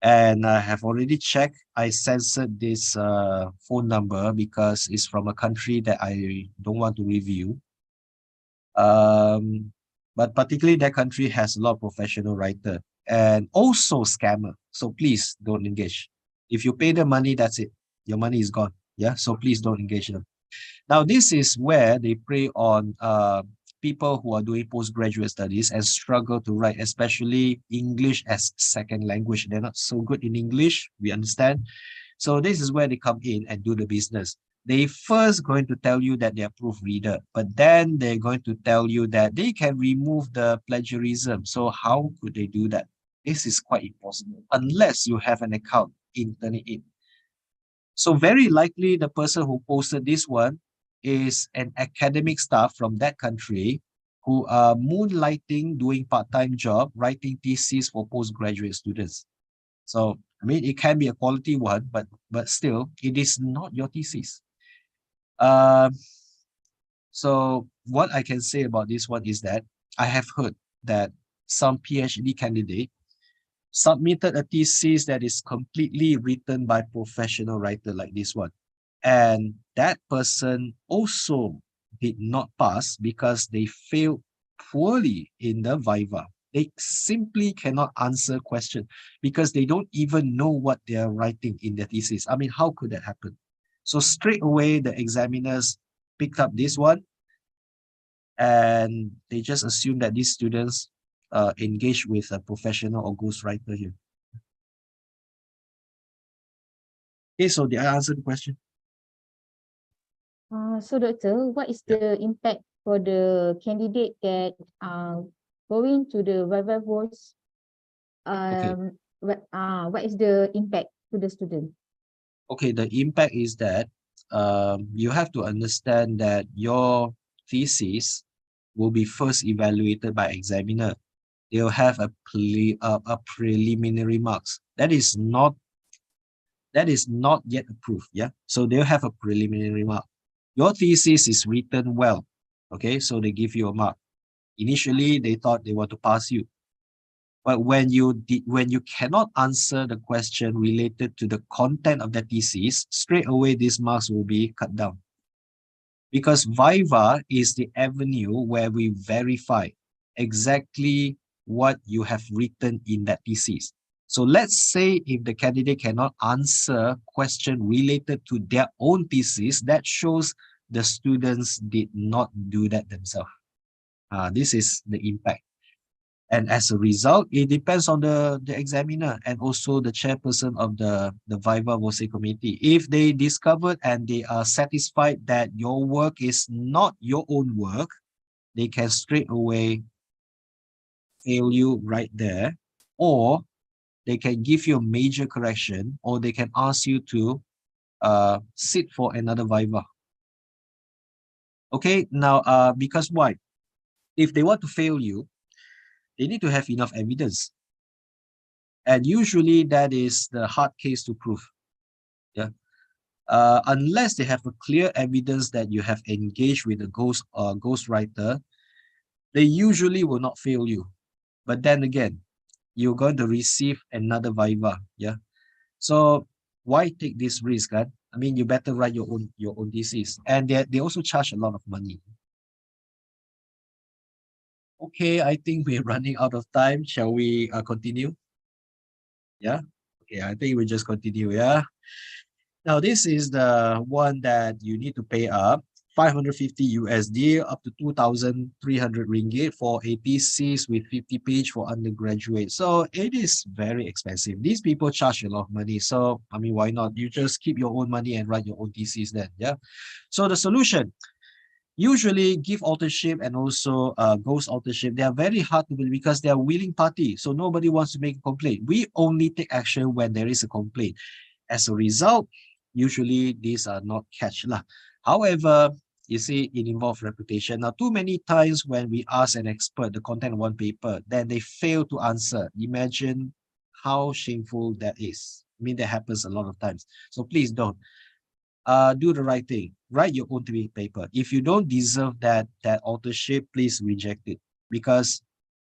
and I have already checked. I censored this phone number because it's from a country that I don't want to review. But particularly that country has a lot of professional writer and also scammer. So please don't engage. If you pay the money, that's it. Your money is gone. Yeah. So please don't engage them. Now, this is where they prey on people who are doing postgraduate studies and struggle to write, especially English as second language. They're not so good in English, we understand. So this is where they come in and do the business. They first going to tell you that they're proofreader, but then they're going to tell you that they can remove the plagiarism. So how could they do that? This is quite impossible unless you have an account in Turnitin. So very likely the person who posted this one is an academic staff from that country who are moonlighting, doing part-time job, writing theses for postgraduate students. So, I mean, it can be a quality one, but still, it is not your thesis. So what I can say about this one is that I have heard that some PhD candidate submitted a thesis that is completely written by professional writer like this one. And that person also did not pass because they failed poorly in the viva. They simply cannot answer questions because they don't even know what they're writing in their thesis. I mean, how could that happen? So straight away, the examiners picked up this one and they just assume that these students engage with a professional or ghostwriter here. Okay, so did I answer the question? So doctor, what is the impact for the candidate that going to the viva voice? What is the impact to the student? Okay, the impact is that you have to understand that your thesis will be first evaluated by examiner. They'll have a preliminary marks. That is not yet approved. Yeah, so they'll have a preliminary mark. Your thesis is written well. Okay, so they give you a mark. Initially, they thought they want to pass you. But when you cannot answer the question related to the content of the thesis, straight away these marks will be cut down. Because Viva is the avenue where we verify exactly what you have written in that thesis. So let's say if the candidate cannot answer question related to their own thesis, that shows the students did not do that themselves. This is the impact. And as a result, it depends on the examiner and also the chairperson of the Viva Voce committee. If they discovered and they are satisfied that your work is not your own work, they can straight away fail you right there, or they can give you a major correction, or they can ask you to sit for another Viva. Okay, now because why? If they want to fail you, they need to have enough evidence. And usually that is the hard case to prove. Yeah. Unless they have a clear evidence that you have engaged with a ghostwriter, they usually will not fail you. But then again, you're going to receive another Viva. Yeah. So why take this risk? Right? I mean, you better write your own thesis. And they also charge a lot of money. Okay, I think we're running out of time. Shall we continue? Yeah. Okay, I think we just continue. Yeah. Now, this is the one that you need to pay up 550 USD up to 2,300 ringgit for IPSis with 50 page for undergraduate. So it is very expensive. These people charge a lot of money. So, I mean, why not? You just keep your own money and write your own thesis then. Yeah. So the solution, usually give authorship and also ghost authorship, they are very hard to believe because they are willing party. So nobody wants to make a complaint. We only take action when there is a complaint. As a result, usually these are not catched. However, you see, it involves reputation. Now, too many times when we ask an expert the content of one paper, then they fail to answer. Imagine how shameful that is. I mean, that happens a lot of times. So please don't. Do the right thing. Write your own paper. If you don't deserve that authorship, please reject it, because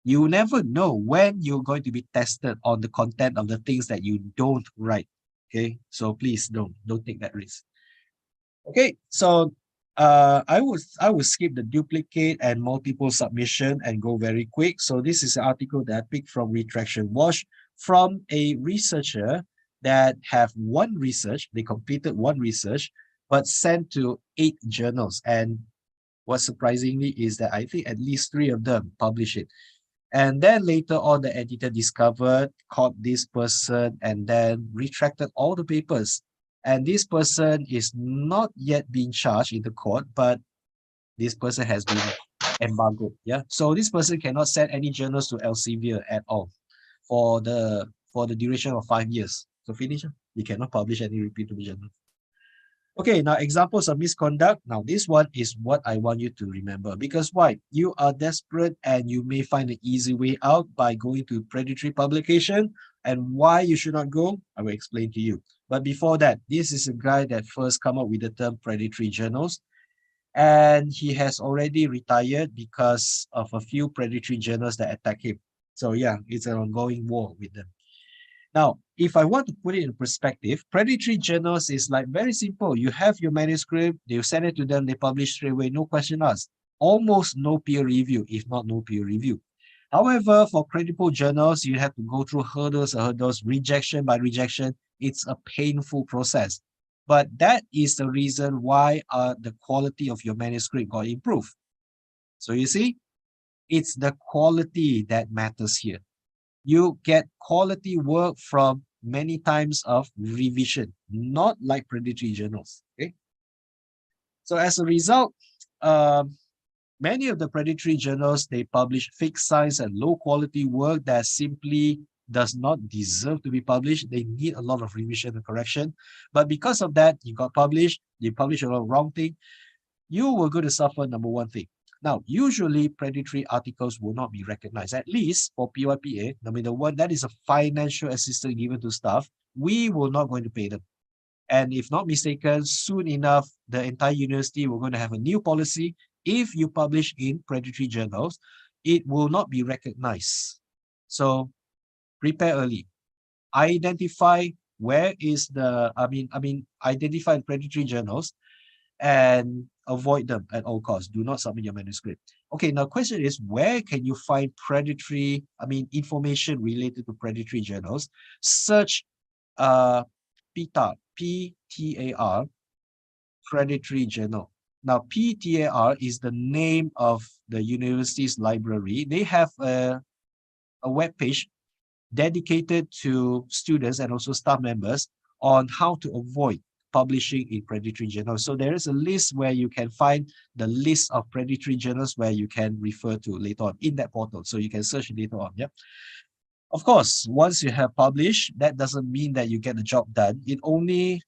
you never know when you're going to be tested on the content of the things that you don't write. Okay, so please don't take that risk. Okay, so I would skip the duplicate and multiple submission and go very quick. So this is an article that I picked from Retraction Watch from a researcher that have they completed one research, but sent to 8 journals. And what surprisingly is that I think at least 3 of them publish it. And then later on, the editor caught this person, and then retracted all the papers. And this person is not yet being charged in the court, but this person has been embargoed. Yeah. So this person cannot send any journals to Elsevier at all for the duration of 5 years. So finish. You cannot publish any reputable journal. Okay, now examples of misconduct. Now this one is what I want you to remember, because why? You are desperate and you may find an easy way out by going to predatory publication, and why you should not go, I will explain to you. But before that, this is a guy that first come up with the term predatory journals, and he has already retired because of a few predatory journals that attack him. So yeah, it's an ongoing war with them. Now, if I want to put it in perspective, predatory journals is like very simple. You have your manuscript, you send it to them, they publish straight away, no question asked. Almost no peer review, if not no peer review. However, for credible journals, you have to go through hurdles, rejection by rejection. It's a painful process. But that is the reason why the quality of your manuscript got improved. So you see, It's the quality that matters here. You get quality work from many times of revision, not like predatory journals. Okay. So as a result, many of the predatory journals, they publish fixed size and low quality work that simply does not deserve to be published. They need a lot of revision and correction. But because of that, you got published, you publish a lot of wrong thing, you were going to suffer number one thing. Now, usually predatory articles will not be recognized, at least for PYPA. I mean, the one that is a financial assistance given to staff, we will not going to pay them. And if not mistaken, soon enough, the entire university will going to have a new policy. If you publish in predatory journals, it will not be recognized. So prepare early. Identify where is the, identify predatory journals and avoid them at all costs. Do not submit your manuscript. Okay, now question is, where can you find predatory, information related to predatory journals? Search PTAR, P-T-A-R, predatory journal. Now, PTAR is the name of the university's library. They have a web page dedicated to students and also staff members on how to avoid publishing in predatory journals. So there is a list where you can find the list of predatory journals where you can refer to later on in that portal. So you can search later on. Yeah. Of course, once you have published, that doesn't mean that you get the job done. It only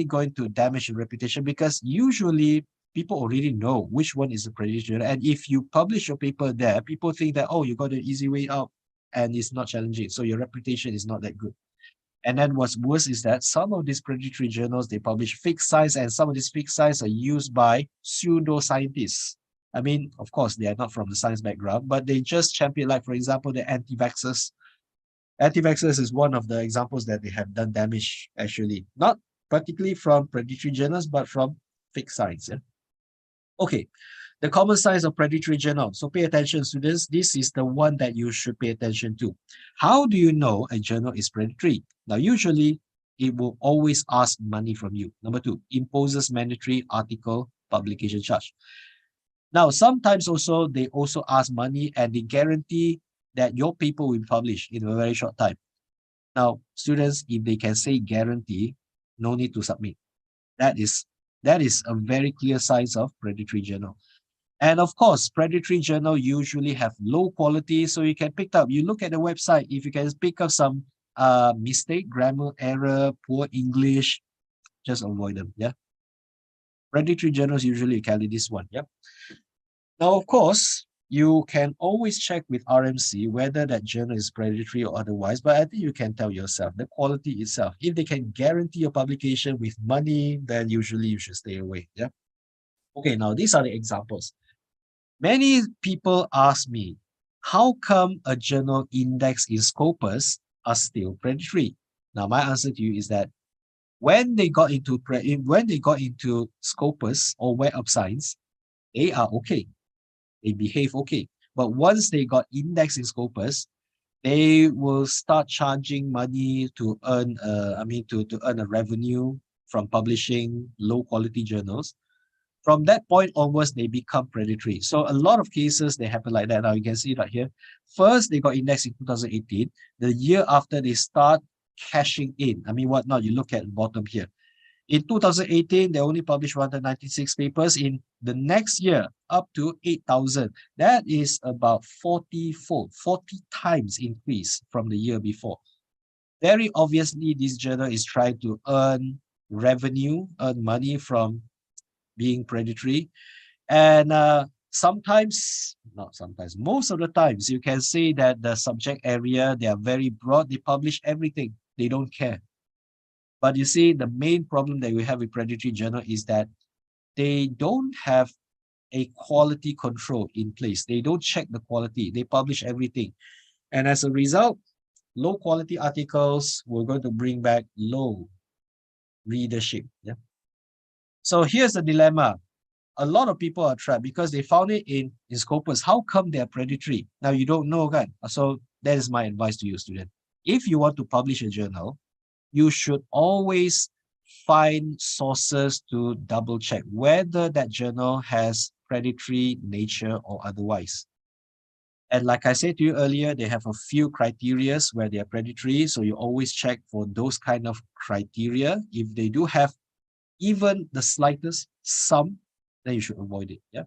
going to damage your reputation, because usually people already know which one is a predatory journal. And if you publish your paper there, people think that, oh, you got an easy way out and it's not challenging. So your reputation is not that good. And then what's worse is that some of these predatory journals, they publish fixed size, and some of these fixed size are used by pseudo-scientists. I mean, of course, they are not from the science background, but they just champion, like, for example, the anti-vaxxers. Anti-vaxxers is one of the examples that they have done damage, actually. Not particularly from predatory journals, but from fixed size. Yeah? Okay, the common size of predatory journal. So pay attention, students. This is the one that you should pay attention to. How do you know a journal is predatory? Now, usually, it will always ask money from you. Number two, imposes mandatory article publication charge. Now, sometimes also, they also ask money and they guarantee that your paper will be published in a very short time. Now, students, if they can say guarantee, no need to submit. That is a very clear sign of predatory journal. And of course, predatory journal usually have low quality, so you can pick up. You look at the website, if you can pick up some mistake, grammar error, poor English, just avoid them. Yeah. Predatory journals usually carry this one. Yeah. Now, of course, you can always check with RMC whether that journal is predatory or otherwise, but I think you can tell yourself the quality itself. If they can guarantee your publication with money, then usually you should stay away. Yeah. Okay, now these are the examples. Many people ask me, how come a journal index in Scopus are still predatory? Now, my answer to you is that when they got into Scopus or Web of Science, they are okay. They behave okay. But once they got indexed in Scopus, they will start charging money to earn to earn a revenue from publishing low quality journals. From that point onwards, they become predatory. So a lot of cases, they happen like that. Now you can see right here. First, they got indexed in 2018. The year after, they start cashing in. What not? You look at the bottom here. In 2018, they only published 196 papers. In the next year, up to 8,000. That is about 40-fold, 40 times increase from the year before. Very obviously, this journal is trying to earn revenue, earn money from being predatory. And most of the times, you can say that the subject area, they are very broad. They publish everything. They don't care. But you see, the main problem that we have with predatory journal is that they don't have a quality control in place. They don't check the quality. They publish everything. And as a result, low quality articles were going to bring back low readership. Yeah. So here's the dilemma. A lot of people are trapped because they found it in Scopus. How come they are predatory? Now you don't know, right? So that is my advice to you, student. If you want to publish a journal, you should always find sources to double check whether that journal has predatory nature or otherwise. And like I said to you earlier, they have a few criterias where they are predatory. So you always check for those kind of criteria. If they do have even the slightest some, then you should avoid it. Yeah.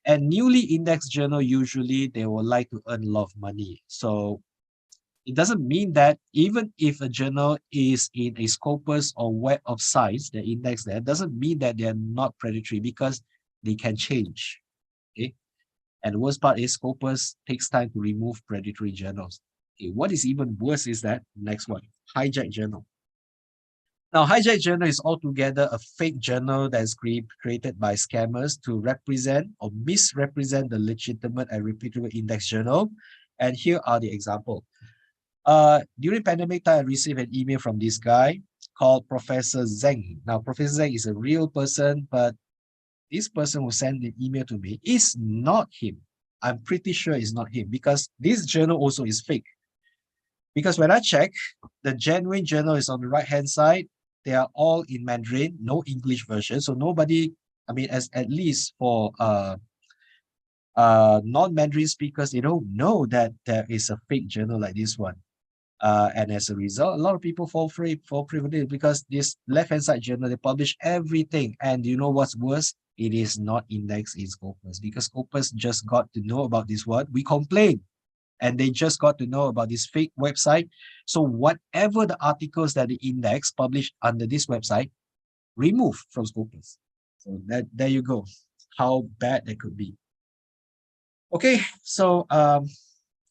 And newly indexed journal, usually they will like to earn a lot of money. So it doesn't mean that even if a journal is in a Scopus or Web of Science, they're indexed there, doesn't mean that they're not predatory because they can change. Okay. And the worst part is Scopus takes time to remove predatory journals. Okay, what is even worse is that, next one, hijack journal. Now, hijack journal is altogether a fake journal that is created by scammers to represent or misrepresent the legitimate and reputable index journal. And here are the example. During pandemic time, I received an email from this guy called Professor Zeng. Now, Professor Zeng is a real person, but this person who sent the email to me is not him. I'm pretty sure it's not him because this journal also is fake. Because when I check, the genuine journal is on the right-hand side. They are all in Mandarin, no English version. So nobody, I mean, at least for non-Mandarin speakers, they don't know that there is a fake journal like this one. And as a result, a lot of people fall prey with it because this left-hand side journal, they publish everything. And you know what's worse? It is not indexed in Scopus because Scopus just got to know about this one. We complain and they just got to know about this fake website. So whatever the articles that they index published under this website, remove from Scopus. So there you go, how bad that could be. Okay, so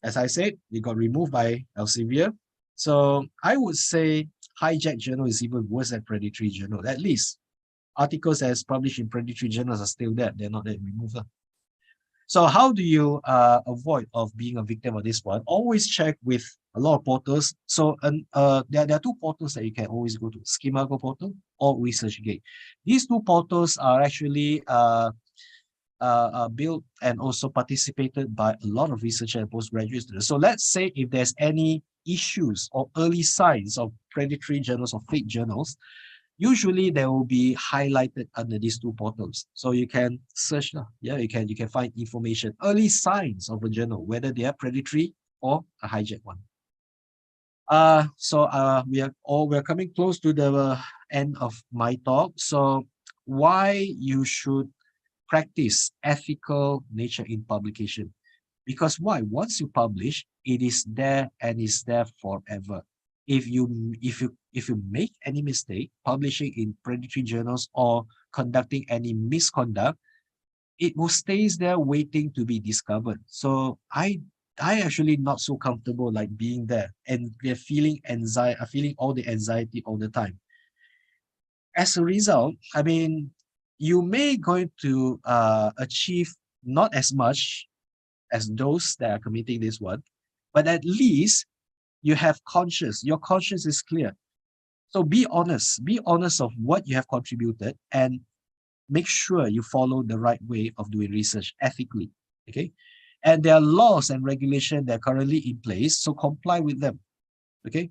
as I said, it got removed by Elsevier. So I would say hijack journal is even worse than predatory journal. At least articles as published in predatory journals are still there. They're not that removed. So how do you avoid of being a victim of this one? Always check with a lot of portals. So there are two portals that you can always go to, Schemago portal or ResearchGate. These two portals are actually built and also participated by a lot of researchers and postgraduate students. So let's say if there's any issues or early signs of predatory journals or fake journals, usually they will be highlighted under these two portals. So you can search, yeah, you can find information, early signs of a journal, whether they are predatory or a hijack one. We're coming close to the end of my talk. So why you should practice ethical nature in publication? Because why? Once you publish, it is there and is there forever. If you make any mistake publishing in predatory journals or conducting any misconduct, it will stays there waiting to be discovered. So I actually not so comfortable like being there and we're feeling all the anxiety all the time. As a result, I mean, you may going to achieve not as much as those that are committing this one, but at least you have conscience. Your conscience is clear. So be honest of what you have contributed and make sure you follow the right way of doing research ethically, okay? And there are laws and regulations that are currently in place, so comply with them, okay?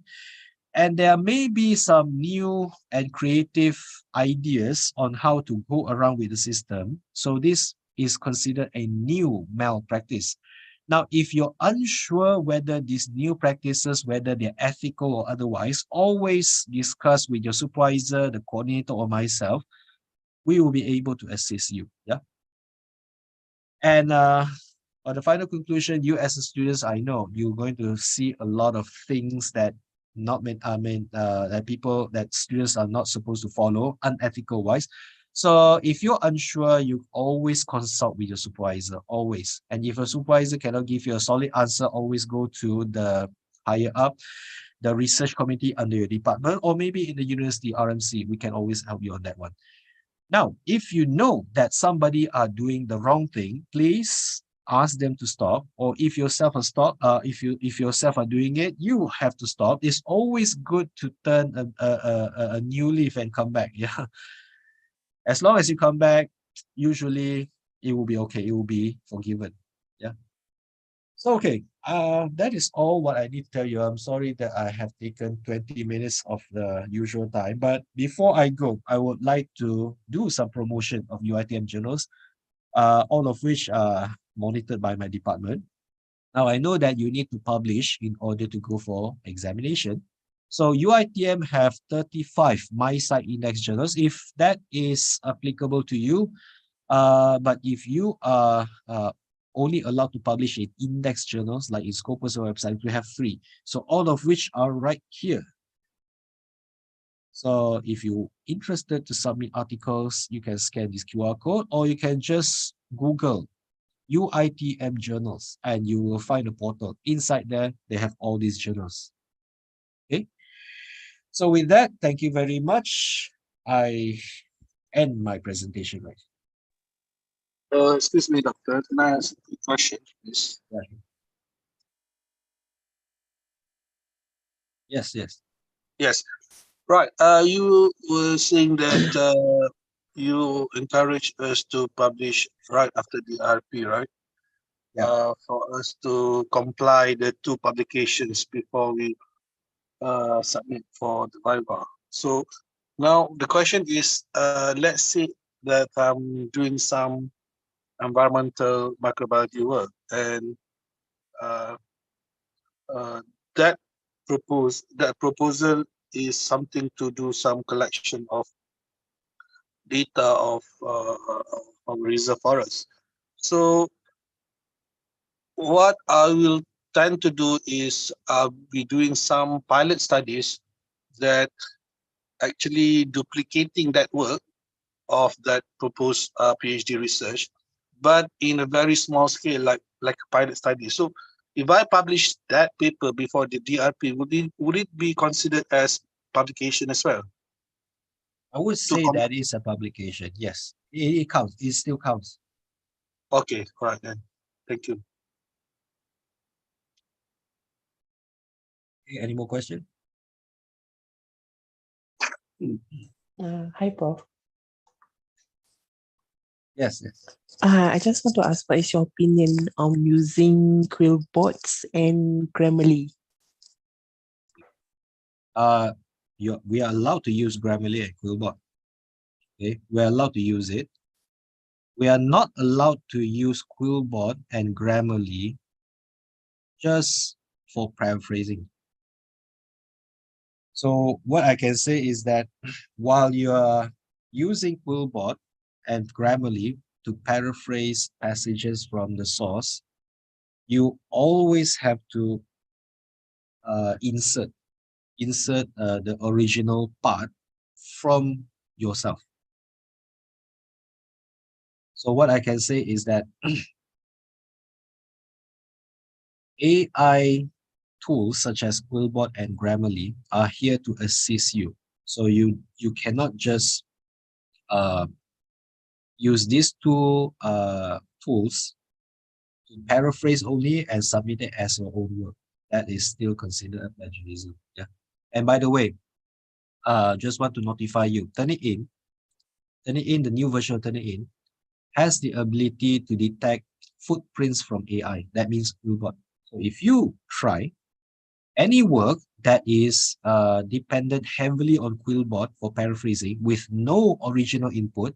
And there may be some new and creative ideas on how to go around with the system. So this is considered a new malpractice. Now, if you're unsure whether these new practices, whether they're ethical or otherwise, always discuss with your supervisor, the coordinator, or myself. We will be able to assist you. Yeah. And on the final conclusion, you as a students, I know you're going to see a lot of things that that students are not supposed to follow, unethical wise. So if you're unsure, you always consult with your supervisor, always. And if a supervisor cannot give you a solid answer, always go to the higher up, the research committee under your department, or maybe in the university RMC, we can always help you on that one. Now, if you know that somebody are doing the wrong thing, please ask them to stop. Or if yourself if yourself are doing it, you have to stop. It's always good to turn a new leaf and come back. Yeah. As long as you come back, usually it will be okay. It will be forgiven. Yeah. So, okay, that is all what I need to tell you. I'm sorry that I have taken 20 minutes of the usual time, but before I go, I would like to do some promotion of UiTM journals. all of which are monitored by my department. Now, I know that you need to publish in order to go for examination. So UITM have 35 MySite index journals, if that is applicable to you. But if you are only allowed to publish in index journals, like in Scopus website, we have 3. So all of which are right here. So if you're interested to submit articles, you can scan this QR code, or you can just Google UITM journals and you will find a portal. Inside there, they have all these journals. Okay. So with that, thank you very much. I end my presentation right. Excuse me, doctor. Can I ask a question, please? Yeah. Yes, yes. Yes. Right. You were saying that you encourage us to publish right after the RP, right? Yeah. For us to comply the 2 publications before we submit for the Viva. So now the question is, let's say that I'm doing some environmental microbiology work, and that proposal is something to do some collection of data of reserve forest. So what I will tend to do is be doing some pilot studies that actually duplicating that work of that proposed PhD research, but in a very small scale, like a pilot study. So if I publish that paper before the DRP, would it be considered as publication as well? I would say that is a publication. Yes, it counts. It still counts. Okay, all right then. Thank you. Any more questions? Hi, Prof. Yes, yes. I just want to ask, what is your opinion on using Quillbots and Grammarly? We are allowed to use Grammarly and Quillbot. Okay, we are allowed to use it. We are not allowed to use Quillbot and Grammarly just for paraphrasing. So what I can say is that while you are using Quillbot and Grammarly to paraphrase passages from the source, you always have to insert the original part from yourself. So what I can say is that AI tools such as Quillbot and Grammarly are here to assist you. So you cannot just use these two tools to paraphrase only and submit it as your own work. That is still considered plagiarism. Yeah. And by the way, just want to notify you, Turnitin, the new version of Turnitin has the ability to detect footprints from AI. That means Quillbot. So if you try any work that is dependent heavily on Quillbot for paraphrasing with no original input,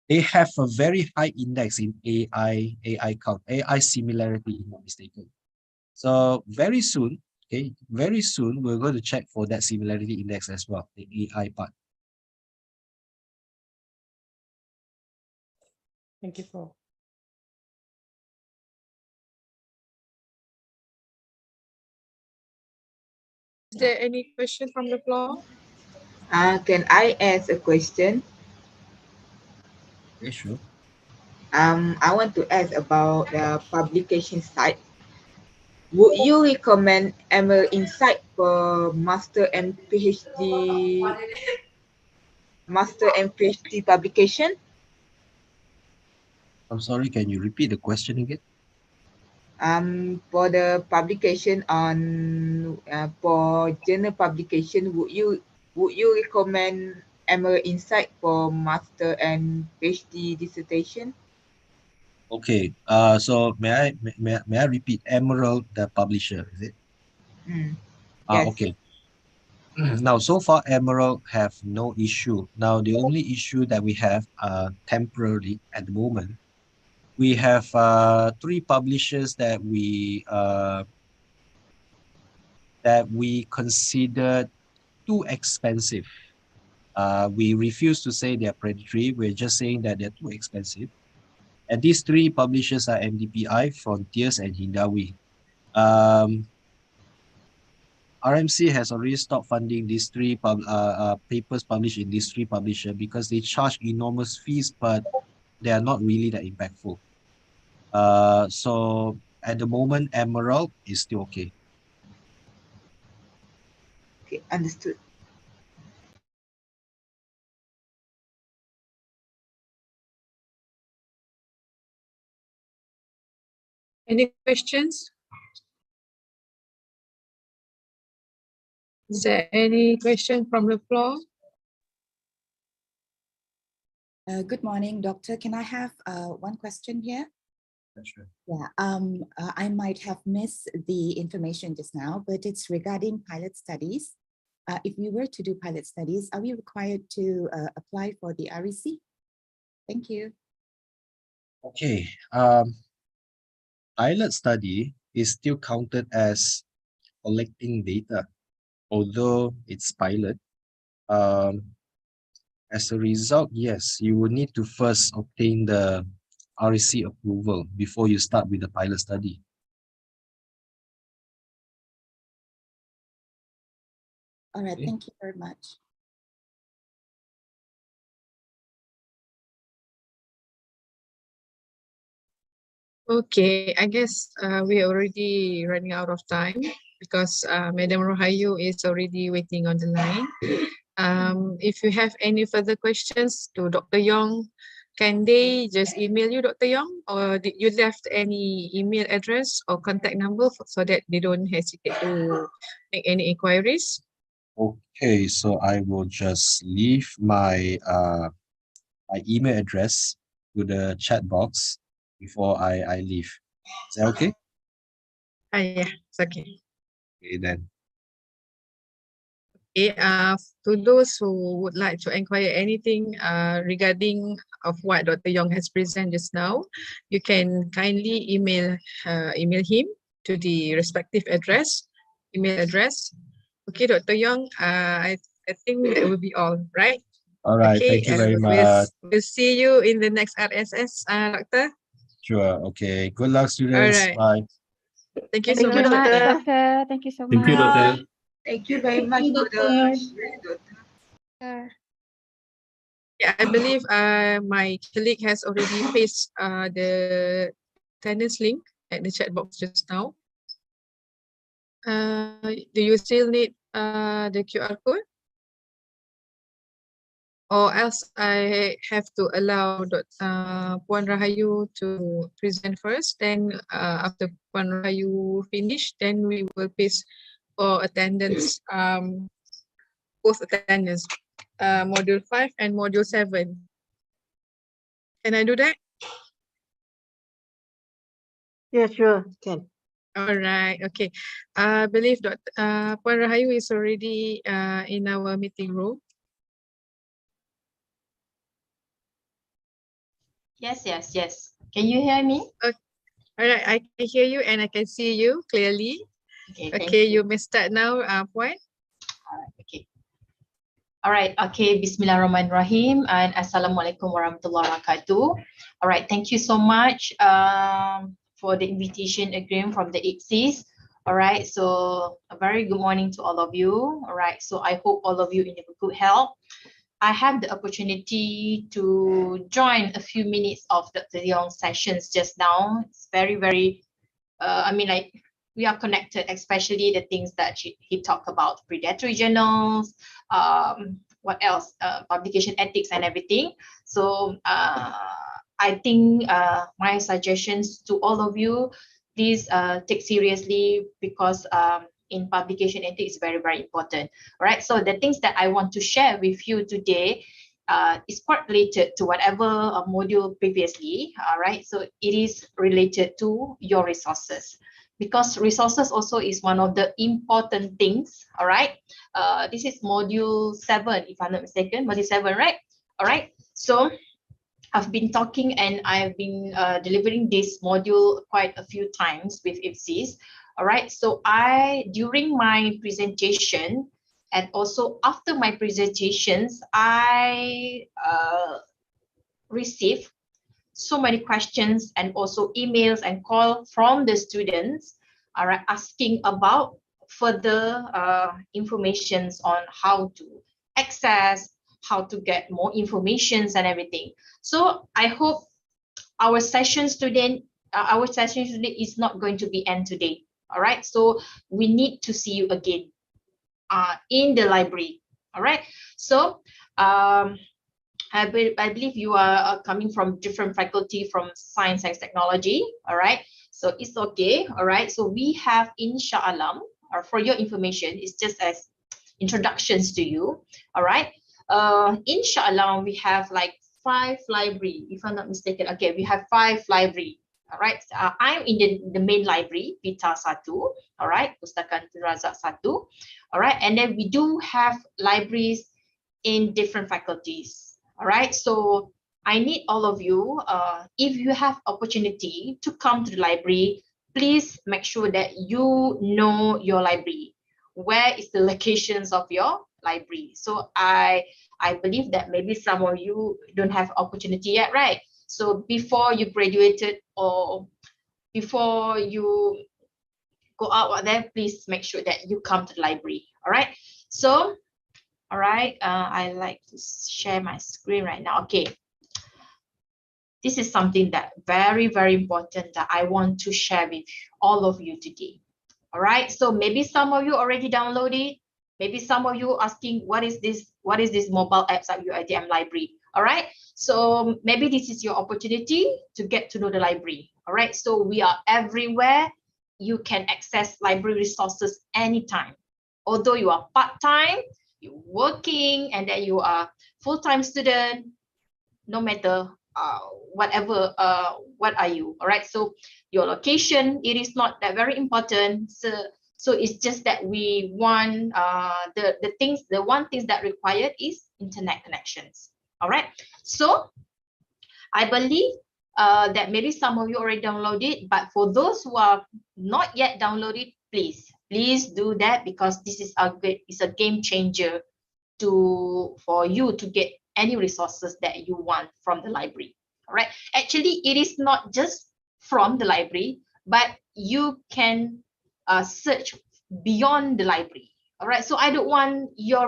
they have a very high index in AI count, AI similarity, if not mistaken. So very soon, we're going to check for that similarity index as well, the AI part. Thank you, Prof. Is there any question from the floor? Can I ask a question? Okay, sure. I want to ask about the publication site. Would you recommend ML Insight for master and PhD publication? I'm sorry, can you repeat the question again? For the publication on for journal publication, would you recommend ML Insight for master and PhD dissertation? Okay. So may I repeat? Emerald, the publisher, is it? Yes. Okay. Now, so far, Emerald have no issue. Now, the only issue that we have temporarily at the moment We have 3 publishers that we considered too expensive. We refuse to say they're predatory. We're just saying that they're too expensive. And these 3 publishers are MDPI, Frontiers, and Hindawi. RMC has already stopped funding these 3 papers published in these 3 publishers because they charge enormous fees, but they are not really that impactful. So at the moment, Emerald is still okay. Okay, understood. Any questions? Is there any question from the floor? Good morning, Doctor. Can I have one question here? Sure. Yeah, I might have missed the information just now, but it's regarding pilot studies. If we were to do pilot studies, are we required to apply for the REC? Thank you. Okay. Pilot study is still counted as collecting data, although it's pilot. As a result, yes, you will need to first obtain the REC approval before you start with the pilot study. All right, Okay. thank you very much. Okay, I guess we are already running out of time because Madam Rohayu is already waiting on the line. If you have any further questions to Dr. Yong, can they just email you, Dr. Yong, or did you left any email address or contact number so that they don't hesitate to make any inquiries? Okay, so I will just leave my my email address to the chat box before I leave. Is that okay? Yeah, it's okay. Okay then. Okay, to those who would like to inquire anything regarding of what Dr. Yong has presented just now, you can kindly email him to the respective email address. Okay, Dr. Yong, I think that will be all, right? All right, Okay, thank you very we'll, much. we'll see you in the next RSS, Doctor. Sure, okay. Good luck, All students. right. Bye. Thank you Thank so you much, very much, Doctor. Doctor. Thank you so Thank you, much. Doctor. Thank you very Thank much you, for the Doctor. sharing, Doctor. Yeah, I believe my colleague has already pasted the attendance link at the chat box just now. Do you still need the QR code? Or else I have to allow Puan Rahayu to present first. Then after Puan Rahayu finish, then we will paste for attendance, both attendance, module 5 and module 7. Can I do that? Yeah, sure, can. All right, okay. I believe Puan Rahayu is already in our meeting room. Yes. Can you hear me? Okay. All right, I can hear you and I can see you clearly. Okay, thank Okay, you. you may start now, Puan. Okay. All right. Okay. Bismillahirrahmanirrahim and Assalamualaikum warahmatullahi wabarakatuh. All right. Thank you so much for the invitation again from the IPSis. All right. So a very good morning to all of you. All right. So I hope all of you in good health. I had the opportunity to join a few minutes of Dr. Yong's sessions just now. It's very, we are connected, especially the things that he talked about, predatory journals, what else, publication ethics and everything. So I think my suggestions to all of you, please take seriously because in publication ethics is very, very important. All right, so the things that I want to share with you today is quite related to whatever module previously. All right, so it is related to your resources because resources also is one of the important things. All right, this is module 7 if I'm not mistaken, module 7, right? All right, so I've been talking and I've been delivering this module quite a few times with IPSis. All right, so during my presentation and also after my presentations, I received so many questions and also emails and call from the students, all right, asking about further informations on how to access, how to get more informations and everything. So I hope our session today is not going to be end today. All right, so we need to see you again in the library. All right, so I believe you are coming from different faculty from science and technology. All right, so it's okay. All right, so we have inshallah, or for your information, it's just as introductions to you. All right, inshallah, we have like 5 library, if I'm not mistaken. Okay, we have 5 library. All right, I'm in the main library, Pita 1. All right, Pustakaan Razak 1. All right, and then we do have libraries in different faculties. All right, so I need all of you, if you have opportunity to come to the library, please make sure that you know your library. Where is the locations of your library? So I believe that maybe some of you don't have opportunity yet, right? So before you graduated or before you go out there, please make sure that you come to the library. All right, so all right, I like to share my screen right now. Okay, this is something that very, very important that I want to share with all of you today. All right, so maybe some of you already downloaded. Maybe some of you asking, what is this mobile apps at UiTM library? All right, so maybe this is your opportunity to get to know the library. All right, so we are everywhere. You can access library resources anytime. Although you are part-time, you're working, and then you are full-time student, no matter whatever, what are you? All right, so your location, it is not that very important. So it's just that we want the one thing that required is internet connections. All right, so I believe that maybe some of you already downloaded, but for those who are not yet downloaded, please do that, because this is a game changer for you to get any resources that you want from the library. All right, actually it is not just from the library, but you can search beyond the library. All right, so I don't want your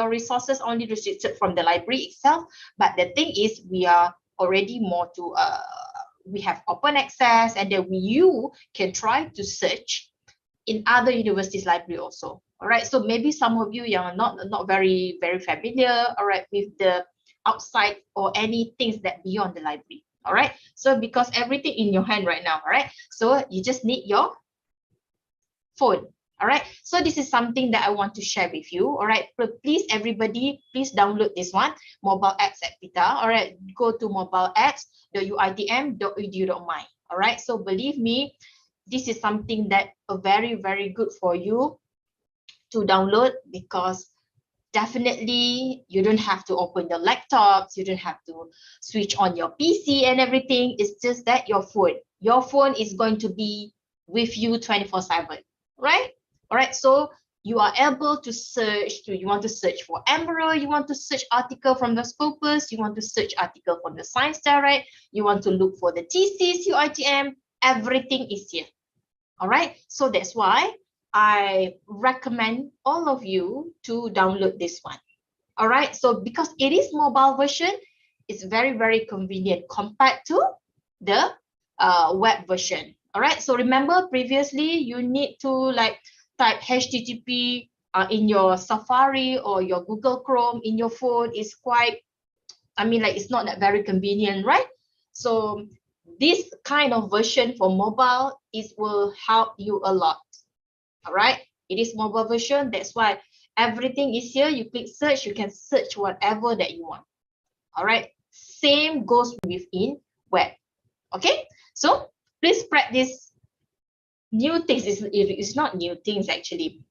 resources only restricted from the library itself, but the thing is we are already more to we have open access, and then you can try to search in other universities library also. All right, so maybe some of you are not very familiar, all right, with the outside or any things that beyond the library. All right, so because everything in your hand right now, all right, so you just need your phone. All right, so this is something that I want to share with you. All right, please everybody, please download this one, mobile apps at Pita. All right, go to mobileapps.uitm.edu.my. all right, so believe me, this is something that very good for you to download, because definitely you don't have to open your laptops, you don't have to switch on your PC and everything. It's just that your phone is going to be with you 24/7, right? All right, so you are able to search. You want to search for Emerald, you want to search article from the Scopus, you want to search article from the Science Direct, you want to look for the thesis, UiTM, everything is here. All right, so that's why I recommend all of you to download this one. All right, so because it is mobile version, it's very convenient compared to the web version. All right, so remember previously you need to like type HTTP in your Safari or your Google Chrome in your phone. Is quite, I mean, like, it's not that very convenient, right? So this kind of version for mobile will help you a lot. All right, it is mobile version, that's why everything is here. You click search, you can search whatever that you want. All right, same goes within web. Okay, so please practice new things. It's not new things actually,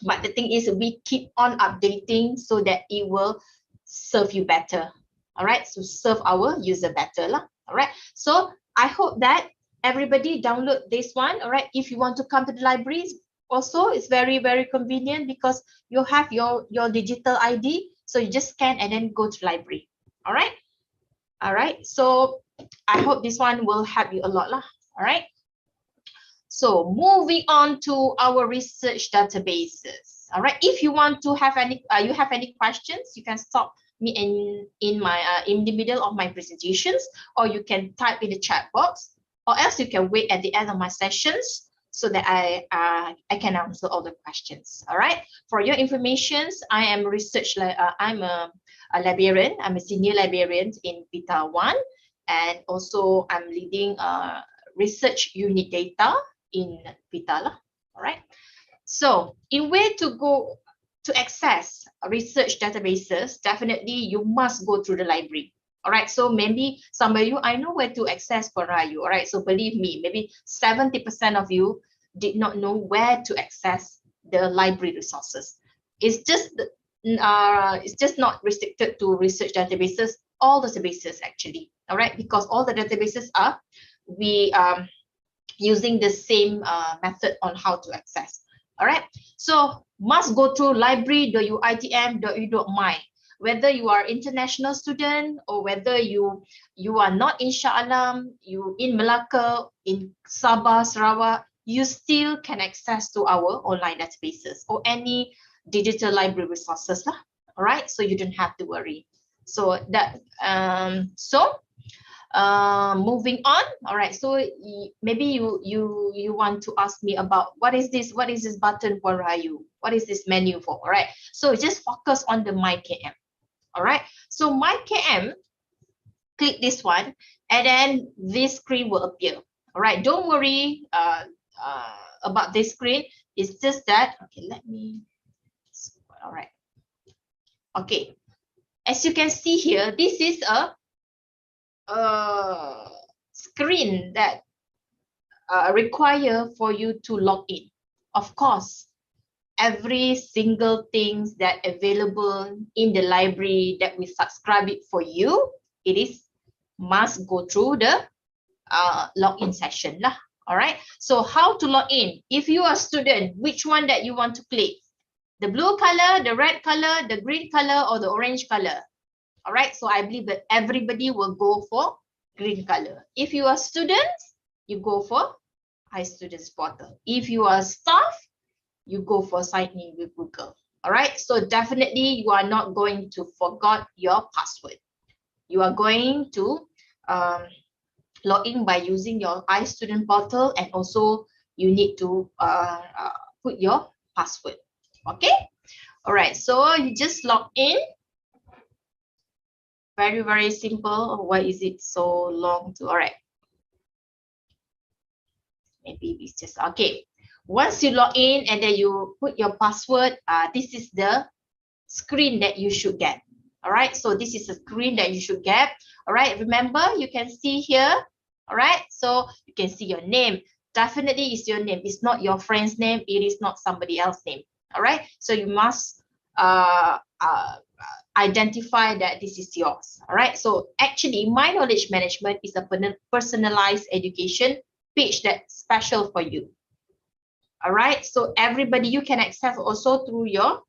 but the thing is we keep on updating so that it will serve you better. All right, so serve our user better lah. All right, so I hope that everybody download this one. All right, if you want to come to the libraries, also it's very convenient because you have your digital ID, so you just scan and then go to library. All right, so I hope this one will help you a lot lah. All right, so moving on to our research databases. All right, if you want to have any questions, you can stop me in the middle of my presentations, or you can type in the chat box, or else you can wait at the end of my sessions so that I can answer all the questions. All right, for your informations, I am I'm a librarian. I'm a senior librarian in PITA 1, and also I'm leading research unit data in PITA. All right, so in where to go to access research databases, definitely you must go through the library. All right, so maybe some of you, I know where to access for you. All right, so believe me, maybe 70% of you did not know where to access the library resources. It's just not restricted to research databases, all databases actually. All right, because all the databases are using the same method on how to access. All right, so must go through library.uitm.edu.my. Whether you are international student or whether you are not in Shah Alam, you in Melaka, in Sabah, Sarawak, you still can access to our online databases or any digital library resources lah. All right, so you don't have to worry. So that moving on. All right, so maybe you want to ask me about what is this button for Rayu, what is this menu for? All right, so just focus on the MyKM. All right, so MyKM, click this one and then this screen will appear. All right, don't worry about this screen. It's just that, okay, let me, all right, okay, as you can see here, this is a screen that require for you to log in. Of course, every single things that available in the library that we subscribe it for you, it is must go through the login session lah. All right, so how to log in? If you are a student, which one that you want to click? The blue color, the red color, the green color, or the orange color? All right, so I believe that everybody will go for green color. If you are students, you go for iStudents portal. If you are staff, you go for sign in with Google. All right, so definitely you are not going to forget your password. You are going to log in by using your iStudent portal, and also you need to put your password. Okay, all right, so you just log in. Very simple. Why is it so long to? All right, maybe it's just okay. Once you log in and then you put your password, this is the screen that you should get. All right, so this is a screen that you should get. All right, remember, you can see here. All right, so you can see your name. Definitely is your name. It's not your friend's name. It is not somebody else's name. All right, so you must identify that this is yours. All right, so actually My Knowledge Management is a personalized education page that's special for you. All right, so everybody, you can access also through your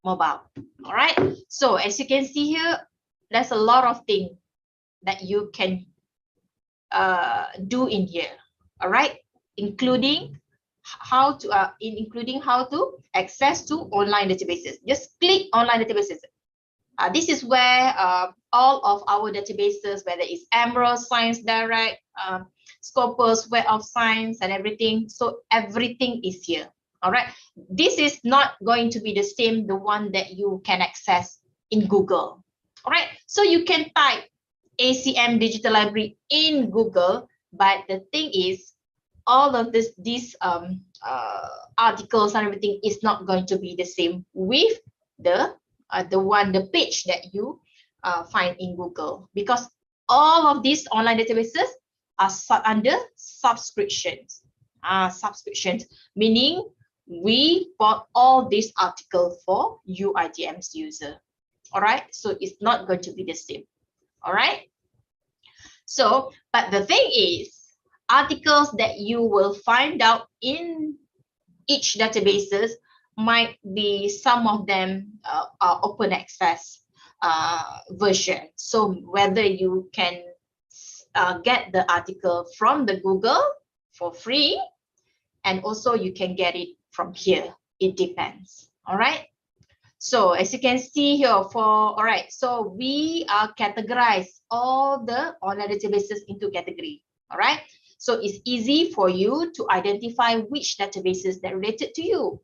mobile. All right, so as you can see here, there's a lot of things that you can do in here. All right, including how to access to online databases. Just click online databases. This is where all of our databases, whether it's Emerald, Science Direct, Scopus, Web of Science, and everything. So everything is here. All right, this is not going to be the same, the one that you can access in Google. All right, so you can type ACM Digital Library in Google, but the thing is, all of these articles and everything is not going to be the same with the page that you find in Google, because all of these online databases are under subscriptions. Subscriptions meaning we bought all these articles for UITM's user. All right, so it's not going to be the same. All right. So, but the thing is, articles that you will find out in each databases might be, some of them are open access version. So whether you can get the article from the Google for free, and also you can get it from here. It depends. All right. So as you can see here, all right, so we are categorized all the online databases into category. All right. So it's easy for you to identify which databases that related to you.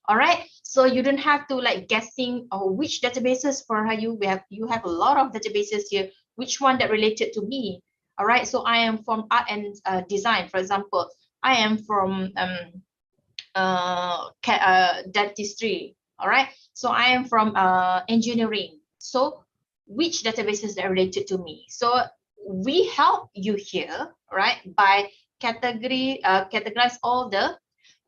All right. So you don't have to like guessing, oh, which databases for you. You have a lot of databases here. Which one that related to me? All right. So I am from art and design, for example. I am from dentistry. All right. So I am from engineering. So which databases are related to me? So we help you here, right, by categorize all the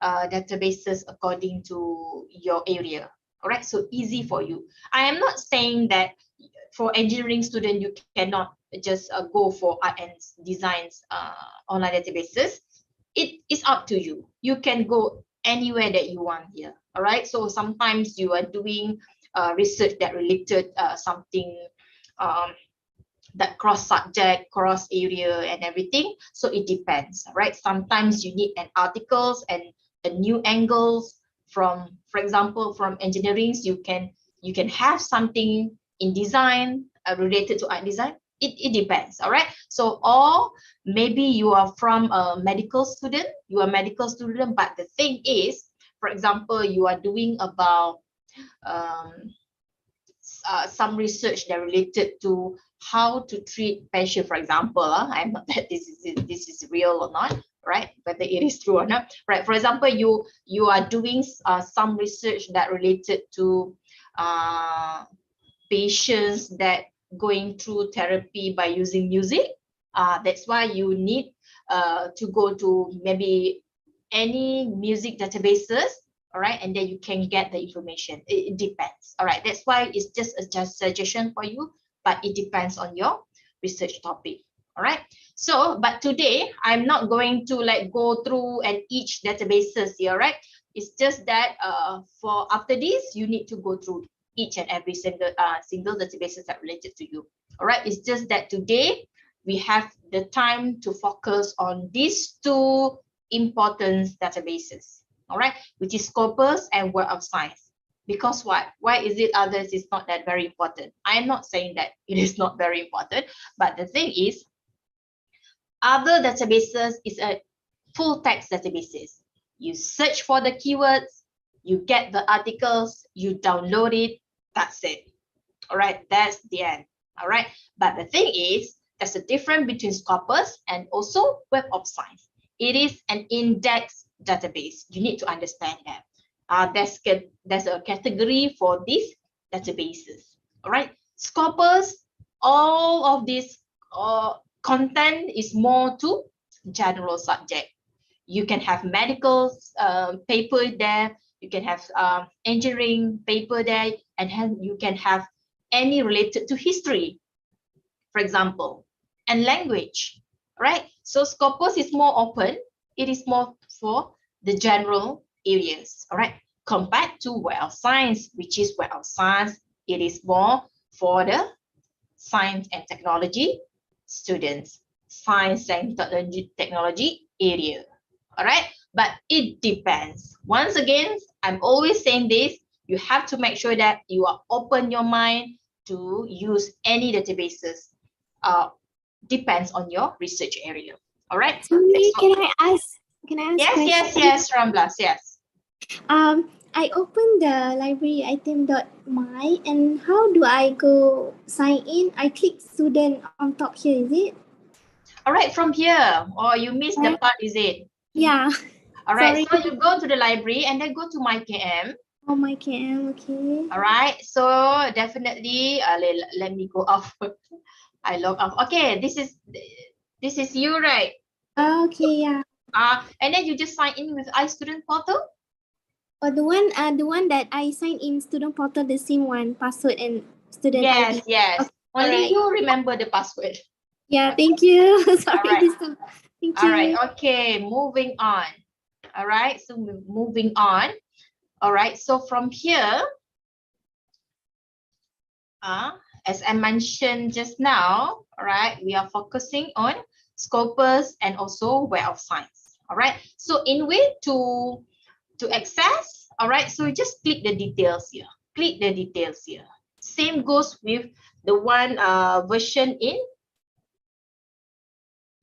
databases according to your area. All right. So easy for you. I am not saying that for engineering student you cannot just go for art and designs online databases. It is up to you. You can go anywhere that you want here. All right. So sometimes you are doing research that related something that cross subject, cross area and everything. So it depends. All right. Sometimes you need an articles and a new angles from, for example, from engineering, you can have something in design related to art design. It depends. All right. So, or maybe you are from a medical student, but the thing is, for example, you are doing about some research that related to how to treat patient, for example. I'm not that this is real or not, right? Whether it is true or not, right? For example, you are doing some research that related to patients that going through therapy by using music. That's why you need to go to maybe any music databases. All right, and then you can get the information. It depends. All right, that's why it's just a suggestion for you, but it depends on your research topic. All right. So, but today I'm not going to like go through and each databases here, right? It's just that for after this, you need to go through each and every single databases that related to you. All right. It's just that today we have the time to focus on these two important databases. All right, which is Scopus and Web of Science. Because what? Why is it others is not that very important? I'm not saying that it is not very important, but the thing is, other databases is a full text databases. You search for the keywords, you get the articles, you download it, that's it. All right, that's the end. All right, but the thing is, there's a difference between Scopus and also Web of Science. It is an index database. You need to understand that. There's a category for these databases. All right, Scopus, all of this content is more to general subject. You can have medical paper there. You can have engineering paper there, and you can have any related to history, for example, and language, right? So Scopus is more open. It is more for the general areas, all right? Compared to Web of Science, which is Web of Science, it is more for the science and technology students, science and technology area, all right? But it depends. Once again, I'm always saying this, you have to make sure that you are open your mind to use any databases. Depends on your research area. All right. Sorry, can I ask? Yes, Ramblas, yes. I opened the library item.my and how do I go sign in? I click student on top here, is it? All right, from here, or you missed the part, is it? Yeah. All right, Sorry. so you go to the library and then go to my KM. Oh, my KM, okay. All right, so definitely, let me go off. I log off. Okay, this is you, right? Okay, yeah. And then you just sign in with iStudent portal. Oh, the one that I signed in student portal, the same one, password and student Yes, ID. yes. Okay, Only alright. you remember the password. Yeah, thank you. Sorry, Alright. Thank All right. you. Okay. Moving on. All right. So moving on. All right. So from here, as I mentioned just now, all right, we are focusing on Scopus and also Web of Science. All right. So in way to access, all right, so just click the details here. Click the details here. Same goes with the one version in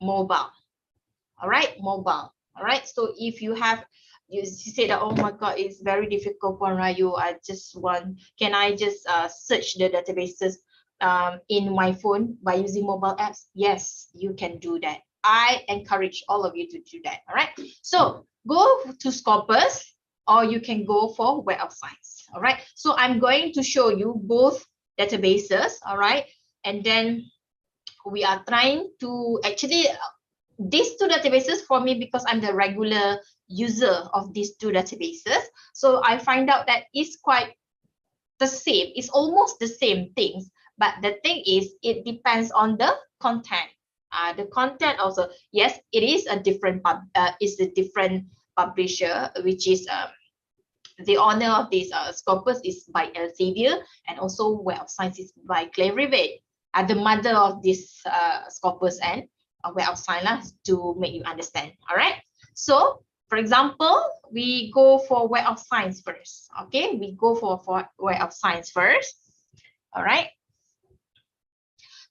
mobile. All right, mobile. All right. So if you have, you say that, oh my God, it's very difficult for Rayu. I just want, can I just search the databases in my phone by using mobile apps? Yes, you can do that. I encourage all of you to do that. All right. So go to Scopus, or you can go for Web of Science. All right. So I'm going to show you both databases. All right. And then we are trying to actually, these two databases for me, because I'm the regular user of these two databases, so I find out that it's quite the same. It's almost the same things, but the thing is, it depends on the content. The content also, yes, it is a different publisher, which is the owner of this Scopus is by Elsevier, and also Web of Science is by Claire Rivet, the mother of this Scopus and Web of Science, to make you understand. All right. So, for example, we go for Web of Science first. Okay, we go for Web of Science first. All right.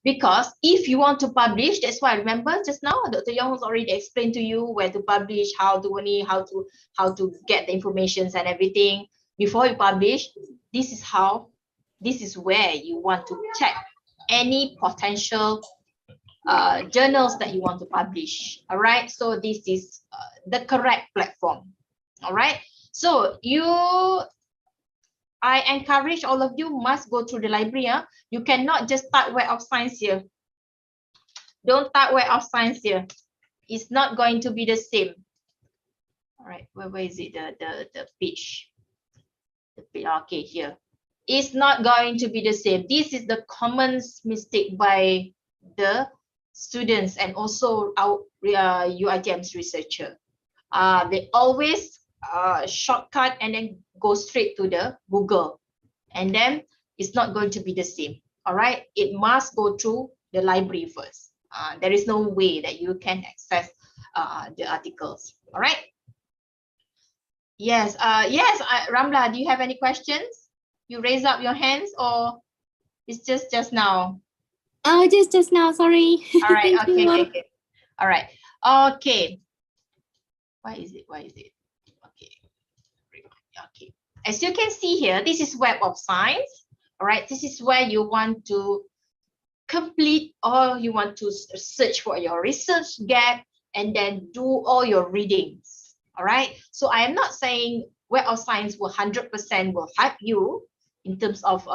Because if you want to publish, that's why, remember just now Dr. Young has already explained to you where to publish, how to get the informations and everything. Before you publish, this is where you want to check any potential journals that you want to publish. All right, so this is the correct platform. All right, so I encourage all of you must go through the library. You cannot just start Web of Science here. Don't start Web of Science here. It's not going to be the same. All right, where is it? The page. Okay, here. It's not going to be the same. This is the common mistake by the students and also our UITM's researcher. They always shortcut and then go straight to the Google, and then it's not going to be the same. All right, it must go through the library first. There is no way that you can access the articles. All right. Yes. Yes. Ramla, do you have any questions? You raise up your hands, or it's just now? Oh, just now. Sorry. All right. Thank Okay. you. Okay. All right. Okay. Why is it? Okay. Okay. As you can see here, this is Web of Science. All right. This is where you want to complete, or you want to search for your research gap and then do all your readings. All right. So I am not saying Web of Science will 100% will help you in terms of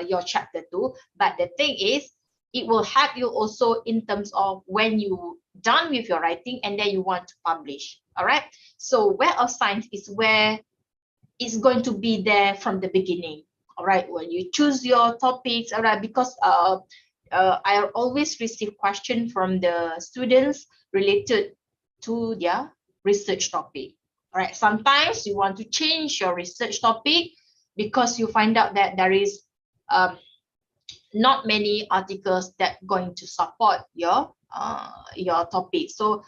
your chapter 2, but the thing is, it will help you also in terms of when you done with your writing and then you want to publish. All right. So Web of Science is where it's going to be there from the beginning. All right. When you choose your topics, all right, because I always receive questions from the students related to their research topic. All right. Sometimes you want to change your research topic because you find out that there is not many articles that going to support your topic. So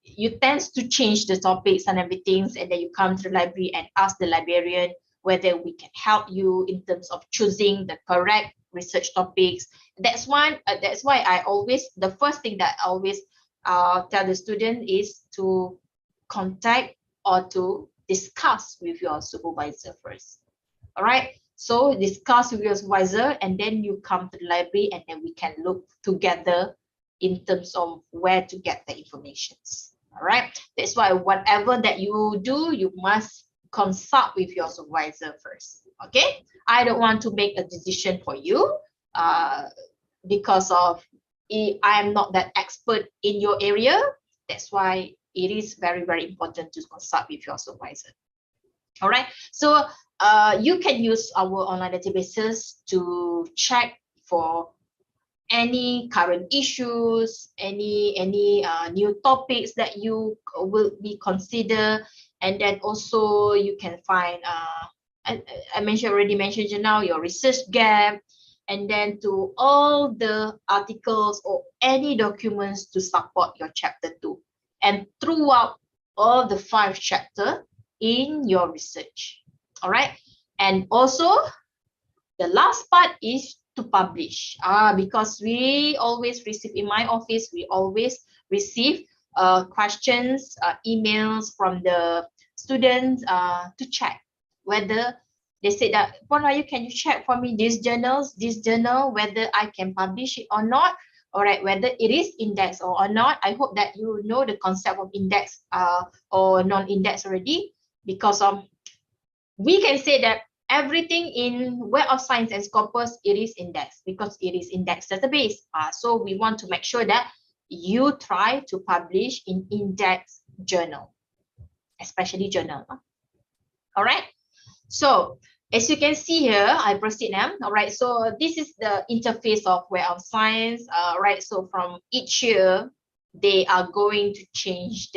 you tend to change the topics and everything, and then you come to the library and ask the librarian whether we can help you in terms of choosing the correct research topics. That's why I always, the first thing that I always tell the student is to contact or to discuss with your supervisor first. All right, so discuss with your supervisor and then you come to the library and then we can look together in terms of where to get the information. All right, that's why whatever that you do, you must consult with your supervisor first. Okay, I don't want to make a decision for you because of I am not that expert in your area. That's why it is very, very important to consult with your supervisor. All right, so you can use our online databases to check for any current issues, any new topics that you will be consider, and then also you can find I already mentioned just now your research gap, and then to all the articles or any documents to support your chapter 2, and throughout all the 5 chapter in your research. All right, and also the last part is to publish, because we always receive in my office, we always receive questions, emails from the students to check whether they said that, Puan Rayu, can you check for me this journal, whether I can publish it or not? All right, whether it is indexed or not. I hope that you know the concept of index or non-index already, because we can say that everything in Web of Science and Scopus, it is indexed because it is indexed database. So we want to make sure that you try to publish in index journal, especially journal. All right. So as you can see here, I proceed now. All right. So this is the interface of Web of Science. Right. So from each year, they are going to change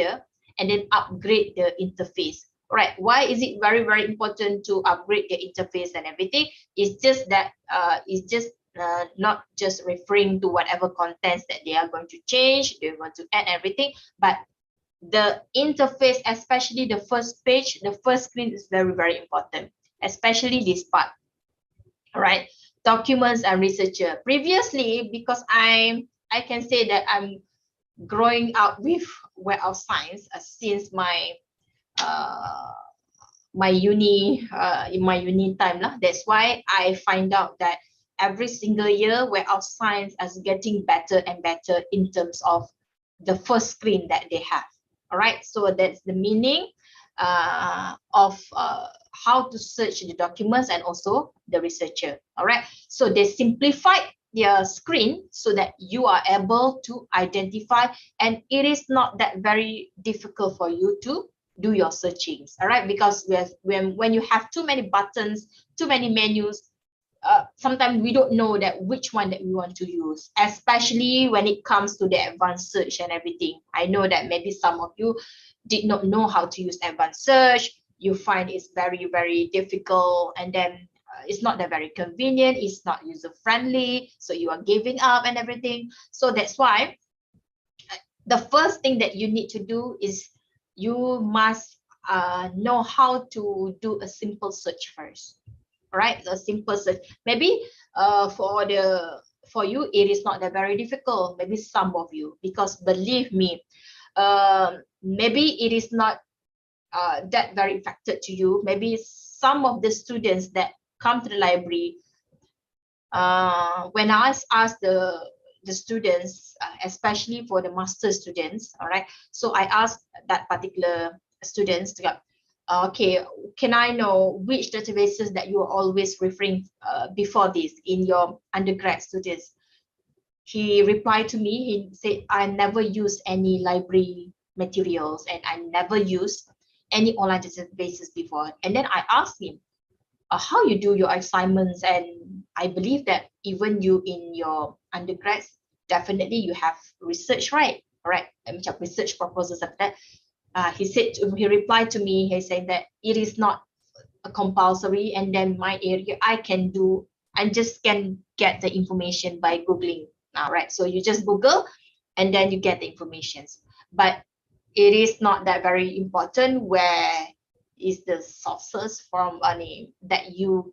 and then upgrade the interface. Right, why is it very, very important to upgrade the interface and everything? It's just that not just referring to whatever contents that they are going to change, they want to add everything, but the interface, especially the first page, the first screen, is very, very important, especially this part. All right, documents and researcher. Previously, because I can say that I'm growing up with Web of Science since my uni in my uni time lah. That's why I find out that every single year Web of Science is getting better and better in terms of the first screen that they have. All right, so that's the meaning of how to search the documents and also the researcher. All right, so they simplified their screen so that you are able to identify, and it is not that very difficult for you to do your searchings. All right, because when you have too many buttons, too many menus, sometimes we don't know that which one that we want to use, especially when it comes to the advanced search and everything. I know that maybe some of you did not know how to use advanced search. You find it's very, very difficult, and then it's not that very convenient, it's not user friendly, so you are giving up and everything. So that's why the first thing that you need to do is you must know how to do a simple search first. All right, a simple search. Maybe for you it is not that very difficult, maybe some of you, because believe me, maybe it is not that very affected to you. Maybe some of the students that come to the library, when I ask the students, especially for the master students, all right, so I asked that particular students to go, okay, can I know which databases that you are always referring before this in your undergrad students? He replied to me, he said, I never use any library materials and I never use any online databases before. And then I asked him, how you do your assignments, and I believe that even you in your undergrads, definitely you have research, right? All right, macam research proposals like that. He replied to me, he said that it is not a compulsory, and then my area I just can get the information by Googling. All right, so you just Google and then you get the informations, but it is not that very important where is the sources from that you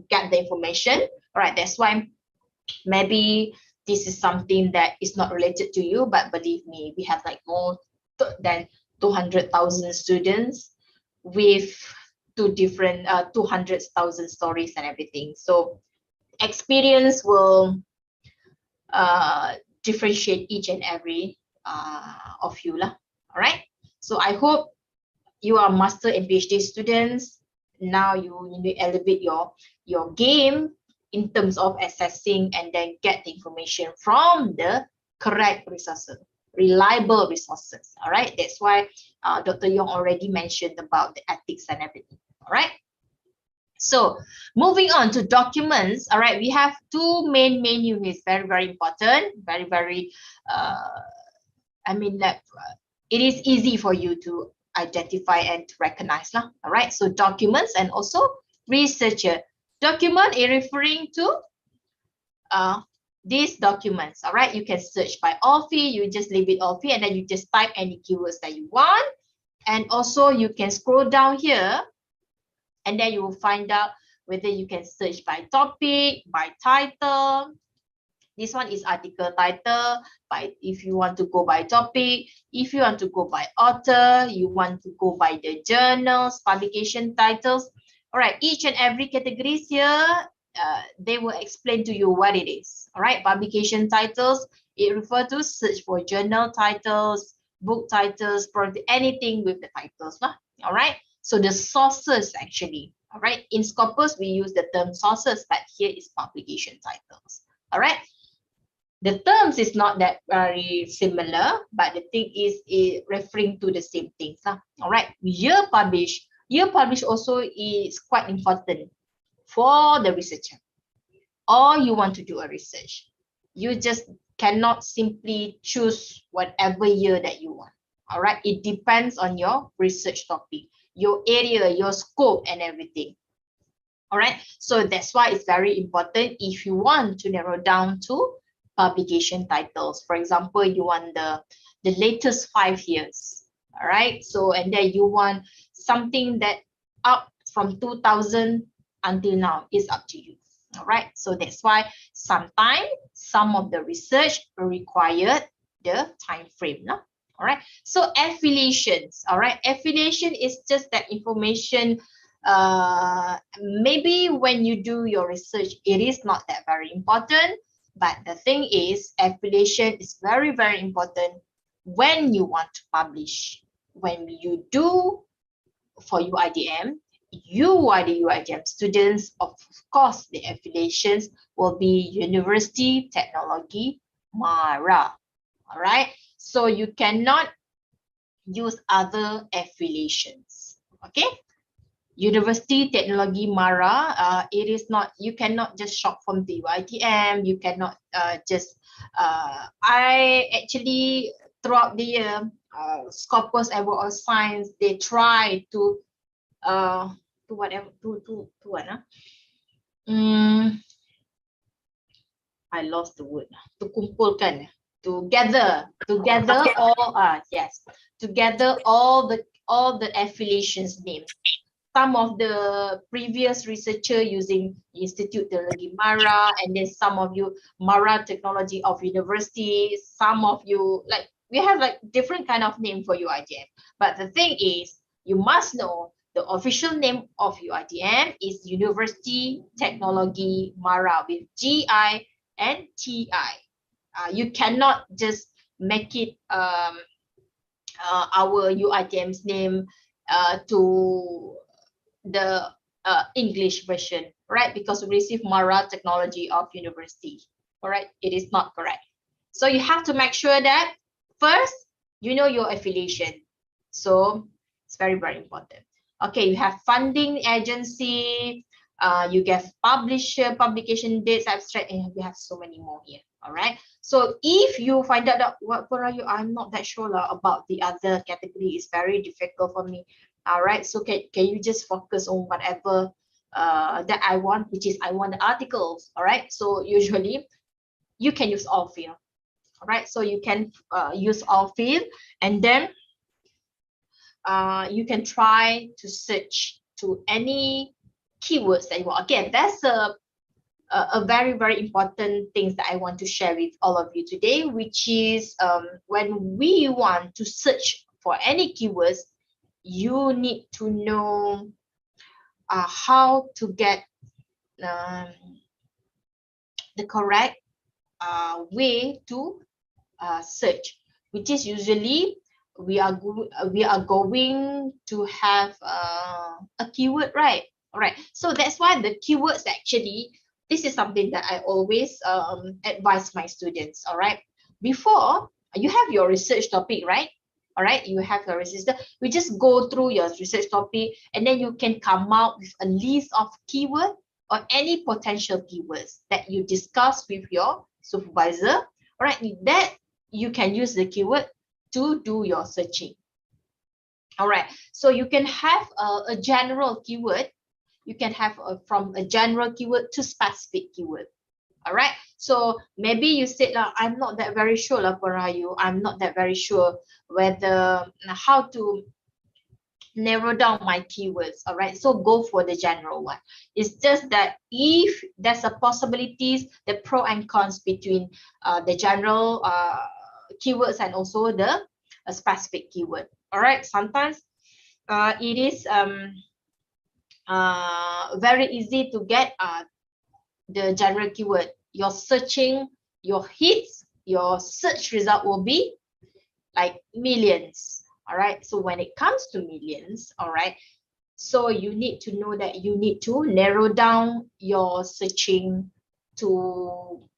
get the information. All right, that's why maybe this is something that is not related to you, but believe me, we have like more than 200,000 students with 200,000 stories and everything. So experience will differentiate each and every of you lah. All right, so I hope you are master and PhD students. Now you need to elevate your game in terms of assessing and then get the information from the correct resources, reliable resources. All right, that's why Dr. Yong already mentioned about the ethics and everything. All right, So moving on to documents. All right, we have two main units, very important, very I mean that it is easy for you to identify and to recognize lah. All right, so documents and also researcher. Document is referring to these documents. All right, you can search by OFI, you just leave it OFI, and then you just type any keywords that you want. And also you can scroll down here, and then you will find out whether you can search by topic, by title. This one is article title. By if you want to go by topic, if you want to go by author, you want to go by the journals, publication titles. All right, each and every categories here, they will explain to you what it is. All right, publication titles, it refers to search for journal titles, book titles, probably anything with the titles lah. All right, so the sources actually. All right, in Scopus we use the term sources, but here is publication titles. All right, the terms is not that very similar, but the thing is referring to the same things lah. All right, year published also is quite important for the researcher, or you want to do a research. You just cannot simply choose whatever year that you want. All right, it depends on your research topic, your area, your scope and everything. All right, so that's why it's very important if you want to narrow down to publication titles. For example, you want the latest 5 years. All right, so and then you want something that up from 2000 until now, is up to you. All right, so that's why sometimes some of the research required the time frame. No? All right, so affiliations. All right, affiliation is just that information. Maybe when you do your research, it is not that very important, but the thing is affiliation is very important when you want to publish. When you do for UIDM, you are the UIDM students, of course the affiliations will be University Technology Mara. All right, so you cannot use other affiliations. Okay, University Technology Mara, it is not, you cannot just shop from the UITM, you cannot just I actually throughout the year, Scopus Award of Science, they try to whatever to what I lost the word, to kumpulkan, together all yes, together all the affiliations names. Some of the previous researcher using Institute Technology Mara, and then some of you Mara Technology of University, some of you like we have like different kind of name for UITM. But the thing is, you must know the official name of UITM is University Technology Mara with GI and TI. You cannot just make it our UITM's name to the English version, right? Because we receive Mara Technology of University. All right, it is not correct. So you have to make sure that first you know your affiliation. So it's very important. Okay, you have funding agency, you get publisher, publication dates, abstract, and we have so many more here. All right, so if you find out that what are you, I'm not that sure about the other category, it's very difficult for me. All right, so can you just focus on whatever that I want, which is I want the articles. All right, so usually you can use all field. All right, so you can use all field, and then you can try to search to any keywords that you want. Again, that's a very important things that I want to share with all of you today, which is when we want to search for any keywords, you need to know how to get the correct way to search, which is usually we are going to have a keyword, right? All right, so that's why the keywords actually, this is something that I always advise my students. All right, before you have your research topic, right? All right, you have your research. We just go through your research topic, and then you can come out with a list of keywords or any potential keywords that you discuss with your supervisor. All right, that you can use the keyword to do your searching. All right, so you can have a general keyword. You can have from a general keyword to specific keyword. All right, so maybe you said, I'm not that very sure, Parayu. I'm not that very sure whether how to narrow down my keywords. All right, so go for the general one. It's just that if there's a possibilities, the pro and cons between the general keywords and also the specific keyword. All right, sometimes it is very easy to get the general keyword. Your searching, your hits, your search result will be like millions. All right, so when it comes to millions, all right, so you need to know that you need to narrow down your searching to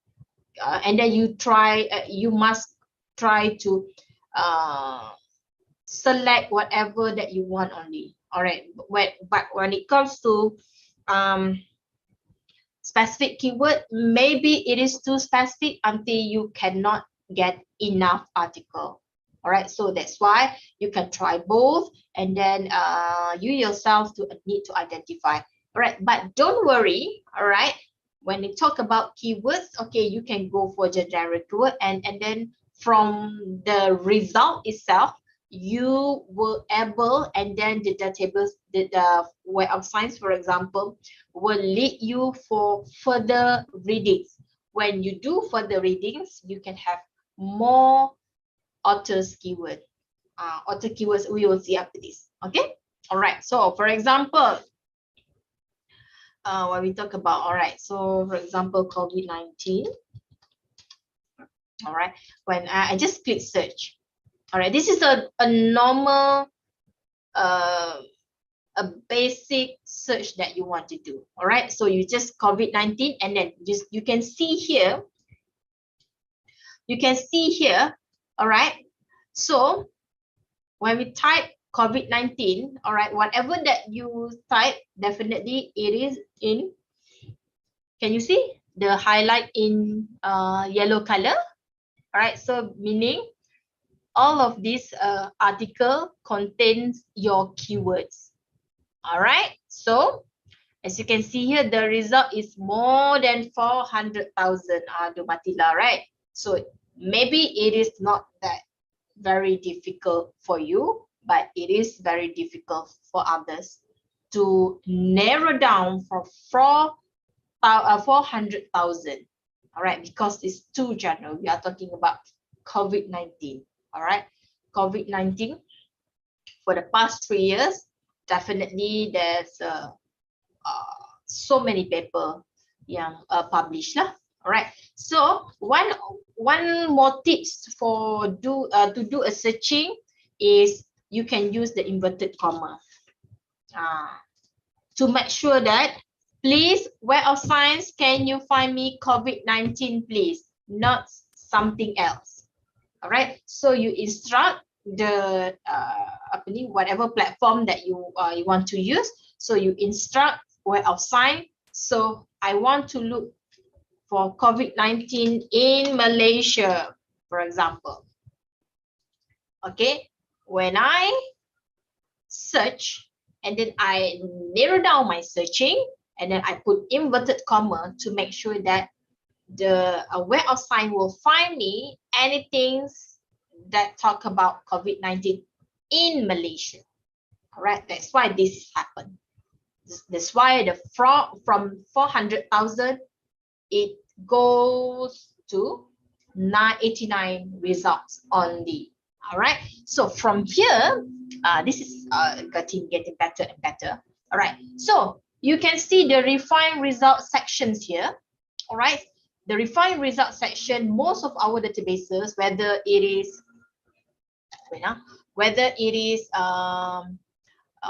and then you must try to select whatever that you want only. All right, but when it comes to specific keyword, maybe it is too specific until you cannot get enough article. All right, so that's why you can try both, and then you yourself need to identify. All right, but don't worry. All right, when you talk about keywords, okay, you can go for the generic keyword, and then from the result itself, you will able, and then the database, the Web of Science, for example, will lead you for further readings. When you do further readings, you can have more authors keyword. Author keywords we will see after this. Okay. All right. So for example, when we talk about, all right, so for example, COVID-19. All right. When I just click search. All right. This is a normal a basic search that you want to do. All right, so you just COVID-19, and then just you can see here, all right, so when we type COVID-19, all right, whatever that you type, definitely it is in, can you see the highlight in yellow color? All right, so meaning all of this article contains your keywords. All right, so as you can see here, the result is more than 400,000 Dumatila, right? So maybe it is not that very difficult for you, but it is very difficult for others to narrow down for 400,000. All right, because it's too general. We are talking about COVID-19. All right, COVID-19 for the past 3 years. Definitely there's so many paper yang published lah. All right, so one more tips for to do a searching is you can use the inverted comma to make sure that, please, Web of Science, can you find me COVID-19 please, not something else. All right, so you instruct the whatever platform that you want to use. So you instruct Web of Science. So I want to look for COVID-19 in Malaysia, for example. Okay, when I search and then I narrow down my searching, and then I put inverted comma to make sure that the Web of Science will find me anything that talk about COVID-19 in Malaysia. All right, that's why this happened. That's why the from 400,000 it goes to 989 results only. All right, so from here, this is getting better and better. All right, so you can see the refined result sections here. All right, the refined result section, most of our databases, whether it is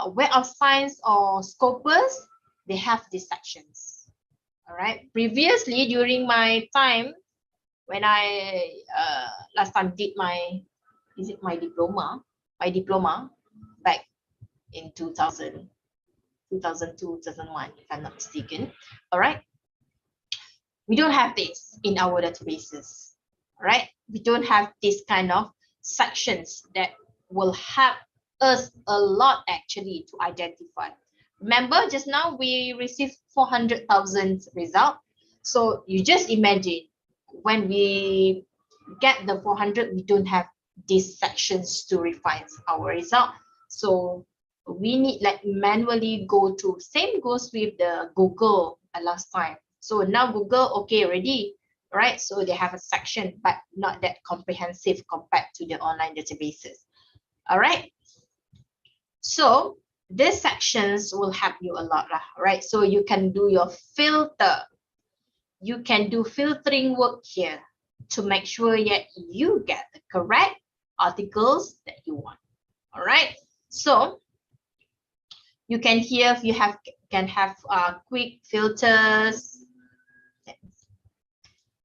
Web of Science or Scopus, they have these sections. All right, previously during my time when I last time did my diploma, my diploma back in 2000, 2002, 2001, if I'm not mistaken. All right. We don't have this in our databases. All right. We don't have this kind of sections that will help us a lot actually to identify. Remember just now we received 400,000 result. So you just imagine when we get the 400, we don't have these sections to refine our result. So we need like manually go to, same goes with the Google last time. So now Google, okay, ready, right? So they have a section, but not that comprehensive compared to the online databases. All right. So these sections will help you a lot, right? So you can do your filter. You can do filtering work here to make sure that you get the correct articles that you want. All right. So you can here you can have quick filters,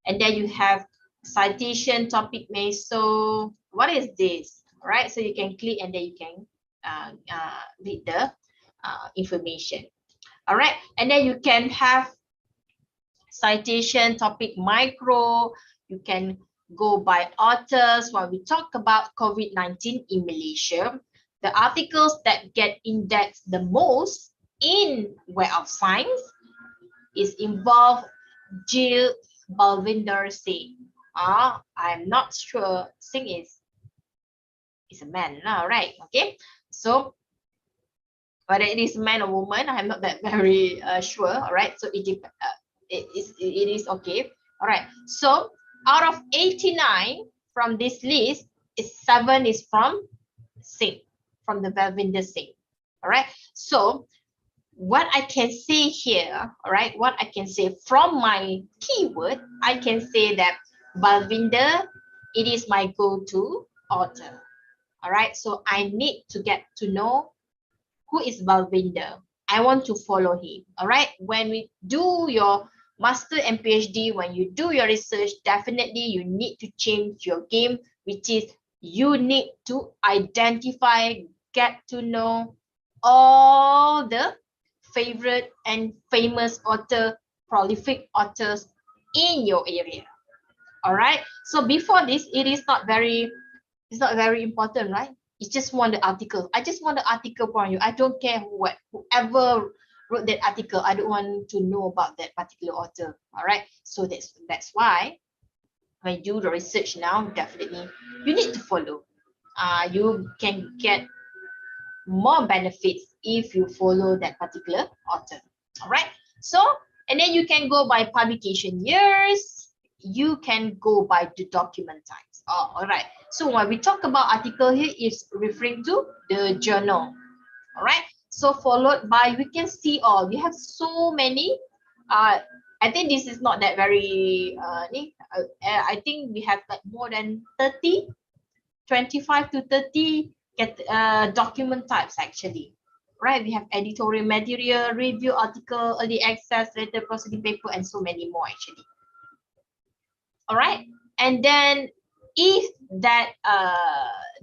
and then you have citation topic meso. What is this? All right. So you can click and then you can read the information. All right. And then you can have citation topic micro. You can go by authors. When we talk about COVID-19 in Malaysia, the articles that get indexed the most in Web of Science is involved Jill Balvinder Singh. I'm not sure Singh is a man, right? Okay, so whether it is man or woman, I'm not that very sure. All right, so it is okay. All right, so out of 89 from this list, 7 is from Singh, from the Balvinder Singh. All right, so what I can say here, all right, what I can say from my keyword, I can say that Balvinder, it is my go-to author. All right, so I need to get to know who is Balvinder. I want to follow him. All right, when we do your master and PhD, when you do your research, definitely you need to change your game, which is you need to identify, get to know all the favorite and famous author, prolific authors in your area. All right, so before this, it's not very important, right? You just want the article. I just want the article from you. I don't care whoever wrote that article. I don't want to know about that particular author. All right, so that's why when you do the research now, definitely you need to follow. You can get more benefits if you follow that particular author. All right, so and then you can go by publication years, you can go by the document types. All right, so when we talk about article here, is referring to the journal. All right, so followed by, we can see all, we have so many. I think this is not that very I think we have like more than 30, 25 to 30 document types actually, right? We have editorial material, review article, early access, letter, proceeding paper, and so many more actually. All right, and then if that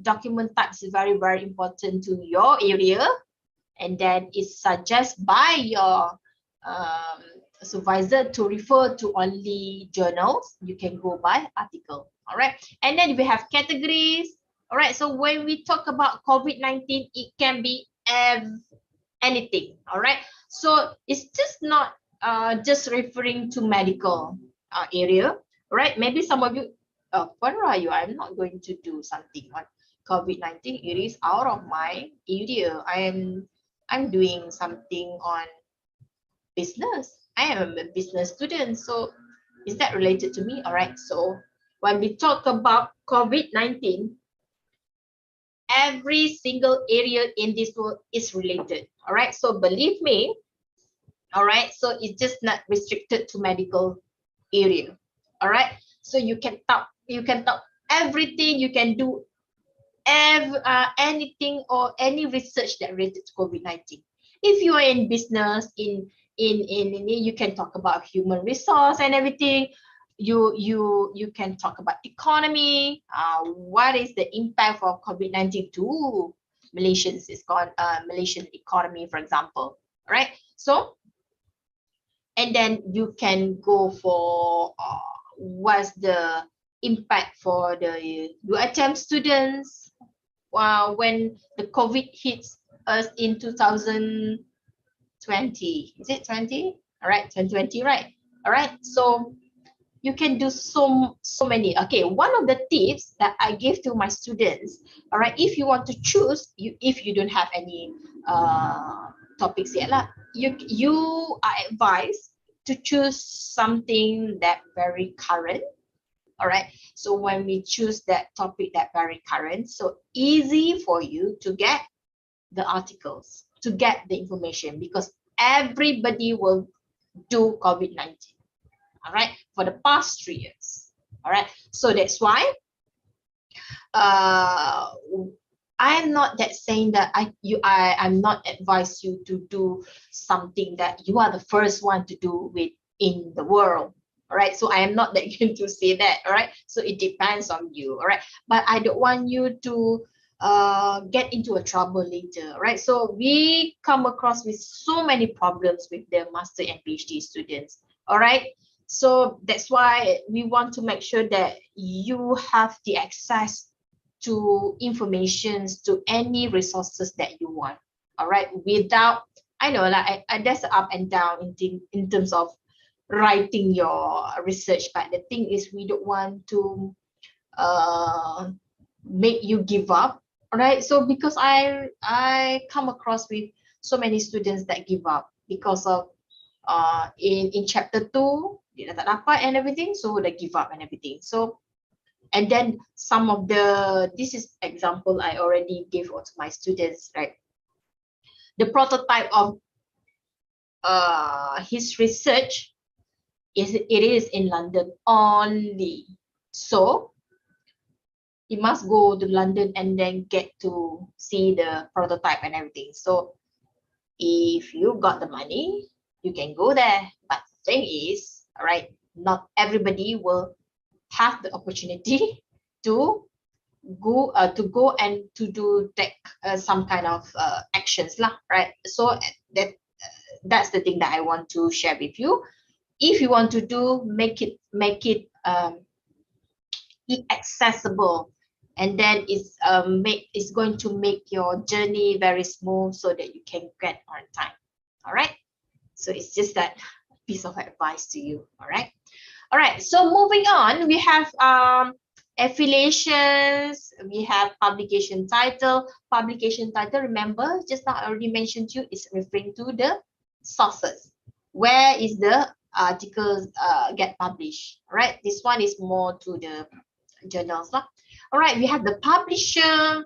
document types is very, very important to your area, and then it's suggested by your supervisor to refer to only journals, you can go by article. All right, and then we have categories. All right, so when we talk about COVID-19, it can be anything. All right, so it's just not just referring to medical area. Right, maybe some of you, where are you? I'm not going to do something on COVID-19. It is out of my area. I'm doing something on business. I am a business student, so is that related to me? All right, so when we talk about COVID-19, every single area in this world is related. All right, so believe me. All right, so it's just not restricted to medical area. All right, so you can talk everything, you can do anything or any research that related to COVID-19. If you are in business, in you can talk about human resource and everything. you can talk about economy. What is the impact of COVID-19 to Malaysians? It's called Malaysian economy, for example. Right. So, and then you can go for what's the impact for the UITM students when the COVID hits us in 2020. Is it 20? All right, 2020, right? All right. So you can do so many. Okay, one of the tips that I give to my students, all right, if you want to choose, if you don't have any topics yet lah, you are advised to choose something that very current. All right, so when we choose that topic that very current, so easy for you to get the articles, to get the information, because everybody will do COVID-19. All right, for the past 3 years. All right, so that's why I'm not that saying that I'm not advise you to do something that you are the first one to do with in the world. All right, so I am not that going to say that. All right, so it depends on you. All right, but I don't want you to get into a trouble later. Right, so we come across with so many problems with the master and PhD students. All right, so that's why we want to make sure that you have the access to informations, to any resources that you want. All right, without, I know like there's up and down in terms of writing your research, but the thing is we don't want to make you give up. All right, so because I come across with so many students that give up because of in chapter 2 dia dah tak dapat and everything, so they give up and everything. So, and then some of this is example I already gave to my students, right? The prototype of his research it is in London only, so he must go to London and then get to see the prototype and everything. So if you got the money, you can go there, but the thing is, all right, not everybody will have the opportunity to go and to do some kind of actions lah, right? So that's the thing that I want to share with you. If you want to do, make it accessible, and then it's going to make your journey very smooth so that you can get on time. All right, so it's just that piece of advice to you. All right, so moving on, we have affiliations, we have publication title. Remember, just now I already mentioned to you, is referring to the sources. Where is the articles get published? All right, this one is more to the journals. All right, we have the publisher,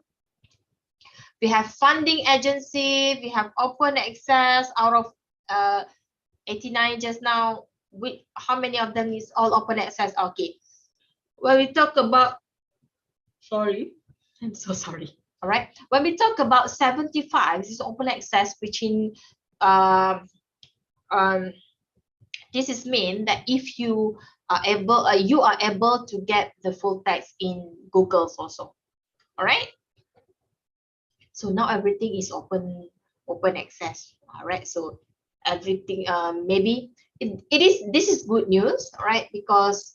we have funding agency, we have open access. Out of 89 just now, how many of them is all open access? Okay, when we talk about, sorry, I'm so sorry. All right, when we talk about 75, this is open access, which in this is mean that if you are able to get the full text in Google also. All right, so now everything is open access. All right, so everything maybe this is good news, right? Because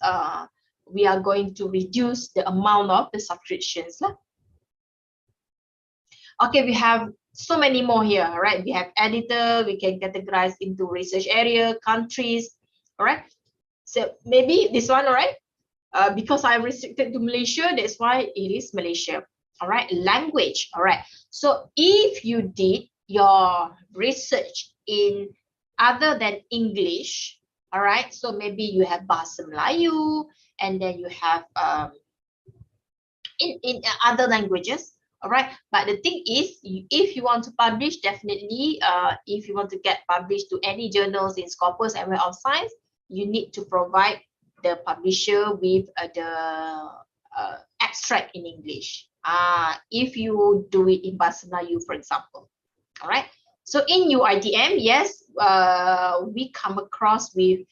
we are going to reduce the amount of the subscriptions lah. Okay, we have so many more here, right? We have editor, we can categorize into research area, countries. All right, so maybe this one, all right, because I restricted to Malaysia, that's why it is Malaysia. All right, language. All right, so if you did your research in other than English, all right, so maybe you have Bahasa Melayu, and then you have in other languages. All right, but the thing is, if you want to publish, definitely if you want to get published to any journals in Scopus and Web of Science, you need to provide the publisher with the abstract in English. If you do it in Bahasa Melayu, for example. All right, so in UITM, yes, we come across with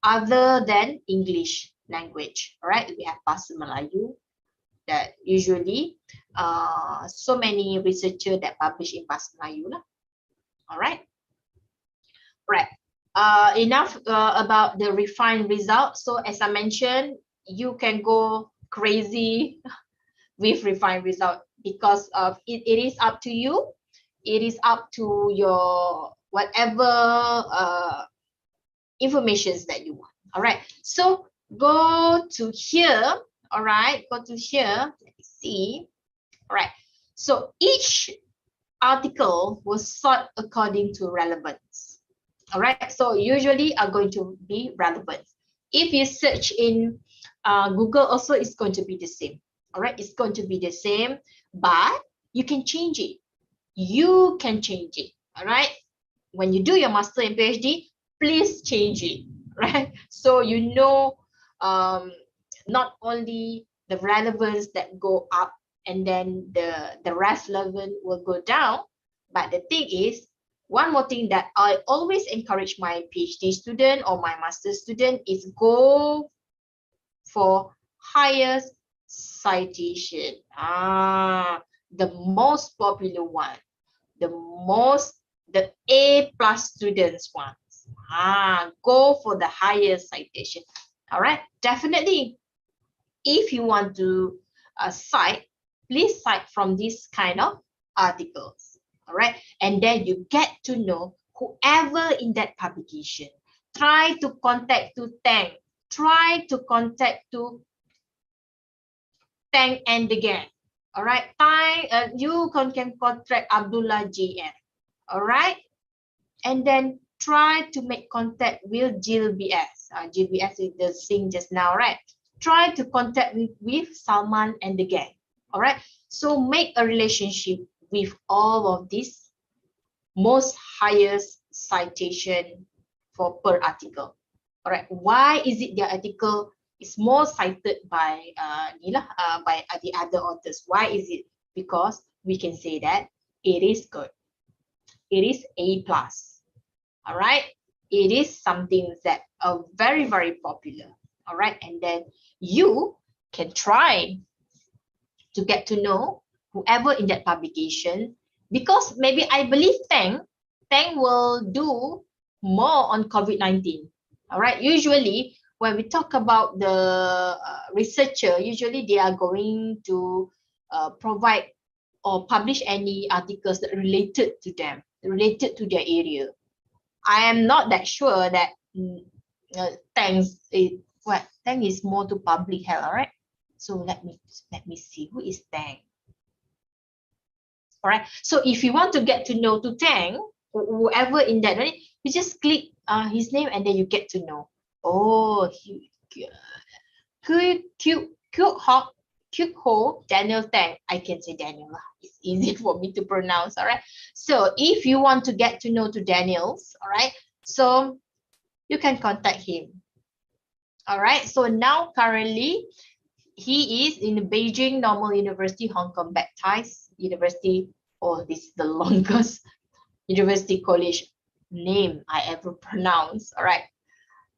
other than English language. All right, we have Bahasa Melayu that usually so many researchers that publish in Bahasa Melayu lah. All right. Right. Enough about the refined result. So as I mentioned, you can go crazy with refined result because of it is up to you. It is up to your whatever informations that you want. All right. So go to here. All right. Go to here. Let me see. All right. So each article was sort according to relevance. All right, so usually are going to be relevant. If you search in Google, also it's going to be the same. All right, it's going to be the same, but you can change it. You can change it. All right, when you do your master and PhD, please change it. Right, so you know not only the relevance that go up and then the rest level will go down, but the thing is, one more thing that I always encourage my PhD student or my master student is go for highest citation. The most popular one, the A+ students ones. Go for the highest citation. All right, definitely. If you want to cite, please cite from this kind of articles. All right, and then you get to know whoever in that publication. Try to contact to Tang. Try to contact to Tang and again. All right, you can contact Abdullah JM. All right, and then try to make contact with Jill BS. Jill BS is the thing just now, right? Try to contact with Salman and the gang. All right, so make a relationship with all of these most highest citation for per article. All right, why is it their article is more cited by the other authors? Why is it? Because we can say that it is good. It is A+. All right, it is something that are very, very popular. All right, and then you can try to get to know whoever in that publication, because maybe I believe Tang will do more on COVID-19. All right, usually when we talk about the researcher, usually they are going to provide or publish any articles that related to them, related to their area. I am not that sure that Tang is more to public health. All right, so let me see who is Tang. All right, so if you want to get to know to Tang, whoever in that, right, you just click his name and then you get to know. Oh, Ho Daniel Tang. I can say Daniel. It's easy for me to pronounce. All right, so if you want to get to know to Daniels, all right, so you can contact him. All right, so now currently he is in Beijing Normal University, Hong Kong Baptist University. Oh, this is the longest university college name I ever pronounced. All right,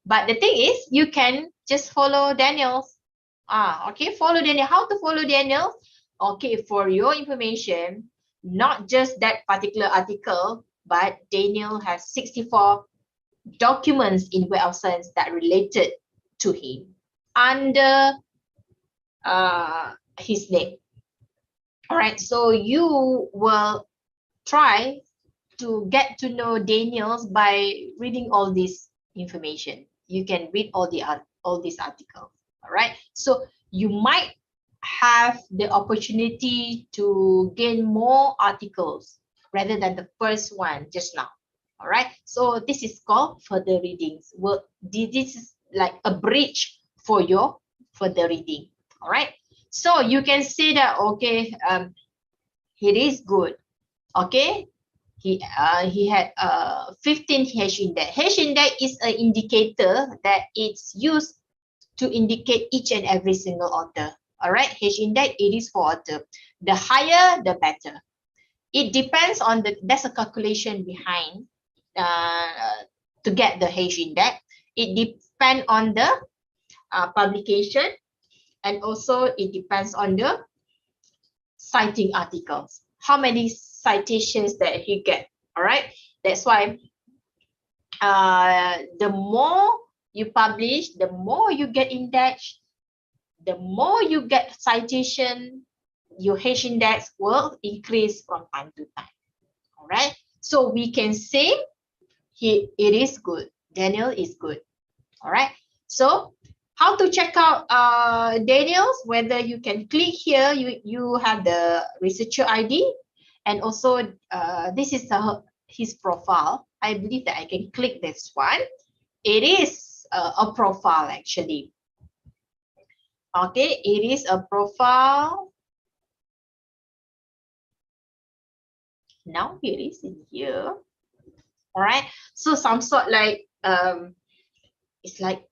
but the thing is, you can just follow Daniels. Okay, follow Daniel. How to follow Daniel? Okay, for your information, not just that particular article, but Daniel has 64 documents in Web of Science that related to him under his name. All right, so you will try to get to know Daniels by reading all this information. You can read all these articles. All right, so you might have the opportunity to gain more articles rather than the first one just now. All right, so this is called further readings. Well, this is like a bridge for your further reading. All right, so you can see that, okay, it is good. Okay, he had 15 H index. H index is an indicator that it's used to indicate each and every single author. All right, H index, it is for author. The higher, the better. It depends on there's a calculation behind to get the H index. It depends on the publication, and also it depends on the citing articles, how many citations that he get. All right, that's why the more you publish, the more you get index, the more you get citation, your H index will increase from time to time. All right, so we can say it is good. Daniel is good. All right, so how to check out Daniel's? Whether you can click here, you have the researcher ID, and also this is his profile. I believe that I can click this one. It is a profile actually. Okay, it is a profile. Now it is in here. All right, so some sort like it's like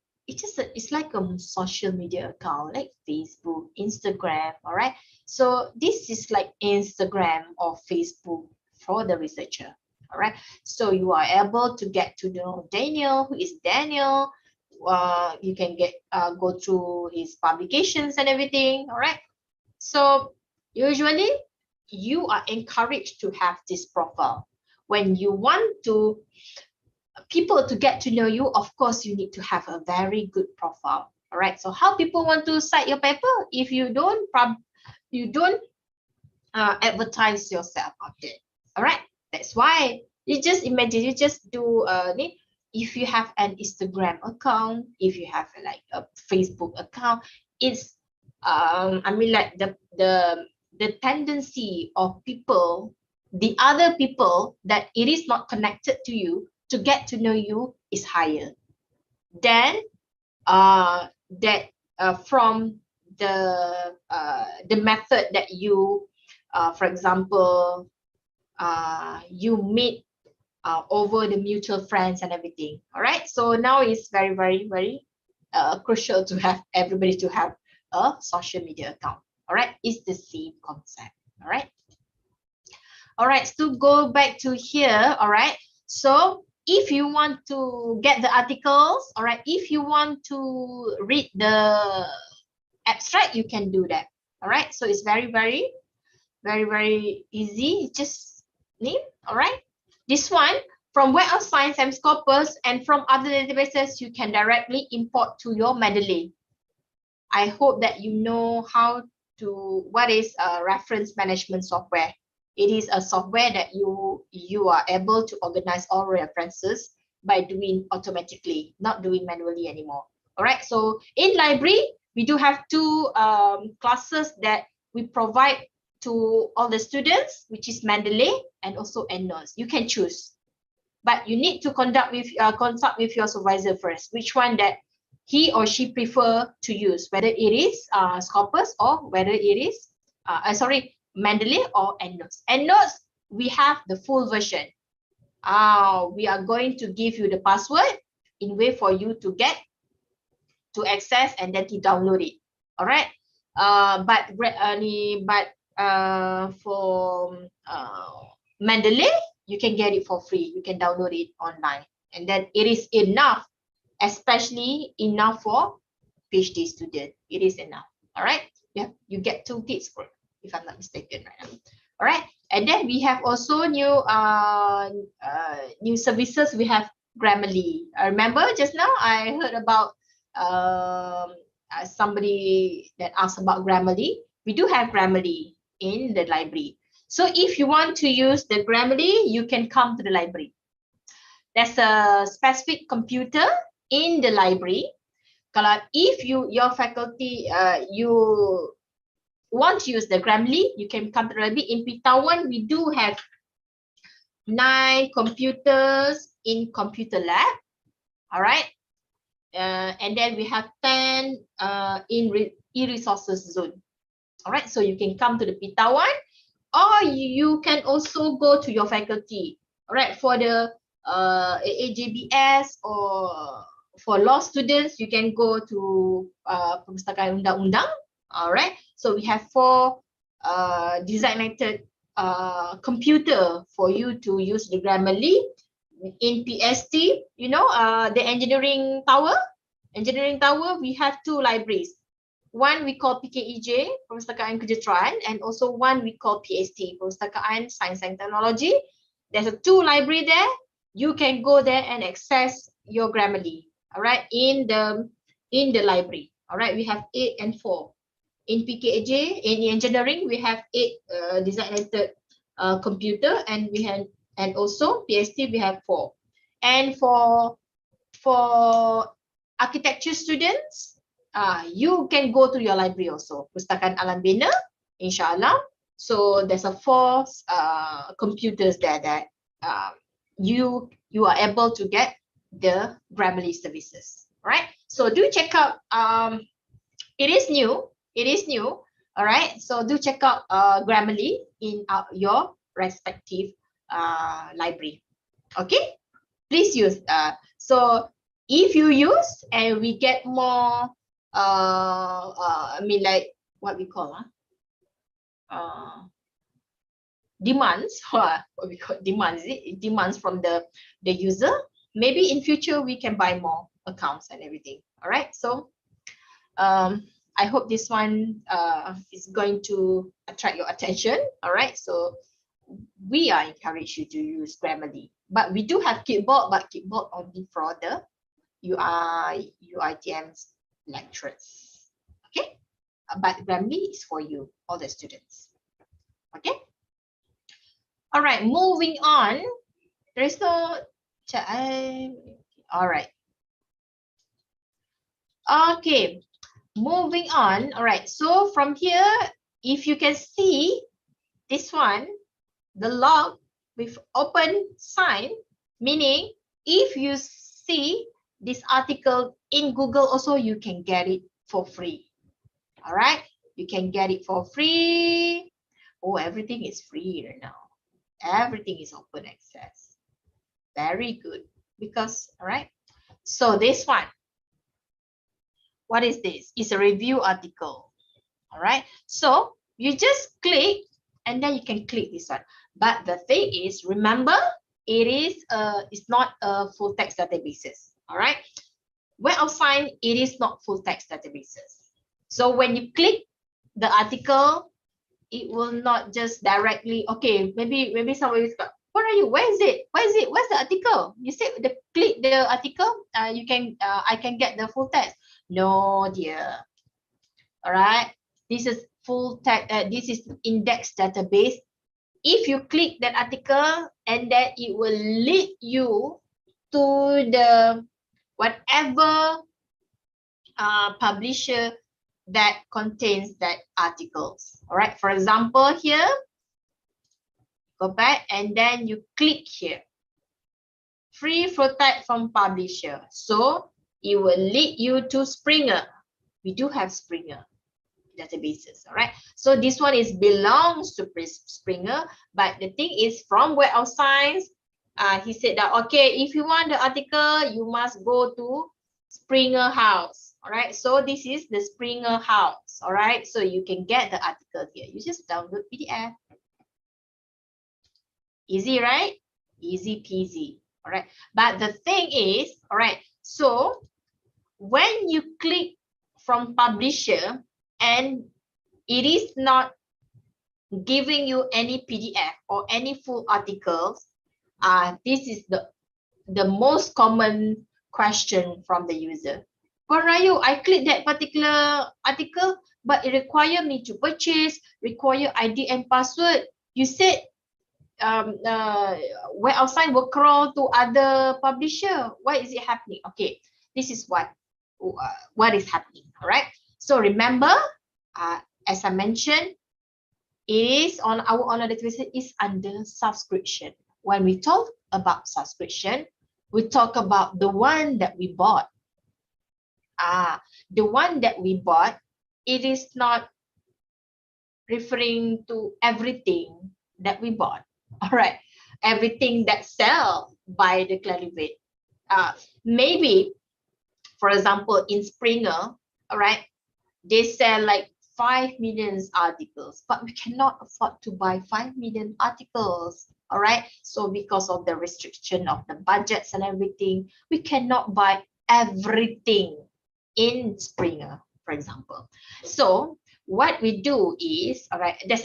a social media account like Facebook, Instagram. All right, so this is like Instagram or Facebook for the researcher. All right, so you are able to get to know Daniel. Who is Daniel? You can get go through his publications and everything. All right, so usually you are encouraged to have this profile. When you want to people to get to know you, of course you need to have a very good profile. All right, so how people want to cite your paper if you don't advertise yourself out there? All right, that's why you just imagine, you just do if you have an Instagram account, if you have like a Facebook account, it's I mean like the tendency of people, the other people that it is not connected to you, to get to know you is higher than from the method that you for example you meet over the mutual friends and everything. All right, so now it's very crucial to have everybody to have a social media account. All right, it's the same concept. All right, so go back to here. All right, so if you want to get the articles, all right, if you want to read the abstract, you can do that. All right, so it's very easy. Just need, all right, this one from Web of Science and Scopus, and from other databases you can directly import to your Mendeley. I hope that you know what is a reference management software. It is a software that you are able to organize all references by doing automatically, not doing manually anymore. All right, so in library we do have two classes that we provide to all the students, which is Mendeley and also EndNotes. You can choose, but you need to consult with your supervisor first, which one that he or she prefer to use, whether it is Scopus or whether it is Mendeley or EndNotes. EndNotes, we have the full version. We are going to give you the password in way for you to get to access and then to download it. All right, but for Mendeley, you can get it for free. You can download it online, and then it is enough, especially enough for PhD student. It is enough. All right, you get 2 kids for it, if I'm not mistaken right now. All right, and then we have also new services. We have Grammarly. I remember just now I heard about somebody that asked about Grammarly. We do have Grammarly in the library. So if you want to use the Grammarly, you can come to the library. There's a specific computer in the library. Kalau if your faculty you want to use the Grammarly, you can come to the library. In Pitawan, we do have 9 computers in computer lab. All right, and then we have 10 in e-resources zone. All right, so you can come to the Pitawan, or you can also go to your faculty. All right, for the AJBS or for law students, you can go to Perpustakaan Undang-Undang. All right, so we have 4 designated computer for you to use the Grammarly. In PST, you know, the engineering tower, Engineering Tower, we have 2 libraries. One we call PKEJ, Perpustakaan Kejayaan, and also one we call PST, Perpustakaan Science and Technology. There's a 2 library there. You can go there and access your Grammarly, all right, in the library. All right, we have 8 and 4. In PKEJ, in engineering, we have 8 designated computer, and we have, and also PST we have 4. And for architecture students, you can go to your library also, Pustakaan Alam Bina, inshallah. So there's a 4 computers there that you are able to get the Grammarly services. All right. So do check out. It is new. It is new. All right. So do check out Grammarly in your respective library. Okay. Please use. So if you use and we get more, I mean, like what we call demands, what we call demands, demands from the user. Maybe in future we can buy more accounts and everything. All right. So I hope this one is going to attract your attention. All right. So we are encouraged you to use Grammarly, but we do have keyboard, but keyboard only for the UITM's lecturers. Okay. But Grammarly is for you, all the students. Okay. All right, moving on. There is no all right. Okay, moving on. All right, so from here, if you can see this one, the log with open sign, meaning if you see this article in Google also, you can get it for free. All right, you can get it for free. Oh, everything is free right now. Everything is open access. Very good. Because, all right. So this one, what is this? It's a review article. All right. So you just click and then you can click this one. But the thing is, remember, it's not a full text databases. All right. Web of Science, it is not full text databases. So when you click the article, it will not just directly, okay, maybe somebody's got, where are you? Where is it? Where's the article? You say click the article, you can I can get the full text. No, dear. All right. This is full text, this is index database. If you click that article, and then it will lead you to the whatever publisher that contains that articles. All right. For example, here, go back and then you click here. Free protect from publisher. So it will lead you to Springer. We do have Springer databases. All right. So this one is belongs to Springer, but the thing is from Web of Science, he said that, okay, if you want the article, you must go to Springer House. All right, so this is the Springer House. All right, so you can get the article here. You just download PDF. Easy, right? Easy peasy. All right, but the thing is, all right, so when you click from publisher and it is not giving you any PDF or any full articles, this is the most common question from the user. But Rayu, I click that particular article, but it requires me to purchase, require ID and password. You said Web of Science will crawl to other publisher. Why is it happening? Okay, this is what is happening. All right. So remember, as I mentioned, it is on our online database is under subscription. When we talk about subscription, we talk about the one that we bought. The one that we bought, it is not referring to everything that we bought. All right, everything that sell by the Clarivate. Maybe, for example, in Springer, all right, they sell like 5 million articles, but we cannot afford to buy 5 million articles. All right, so because of the restriction of the budgets and everything, we cannot buy everything in Springer, for example. So what we do is, all right, there's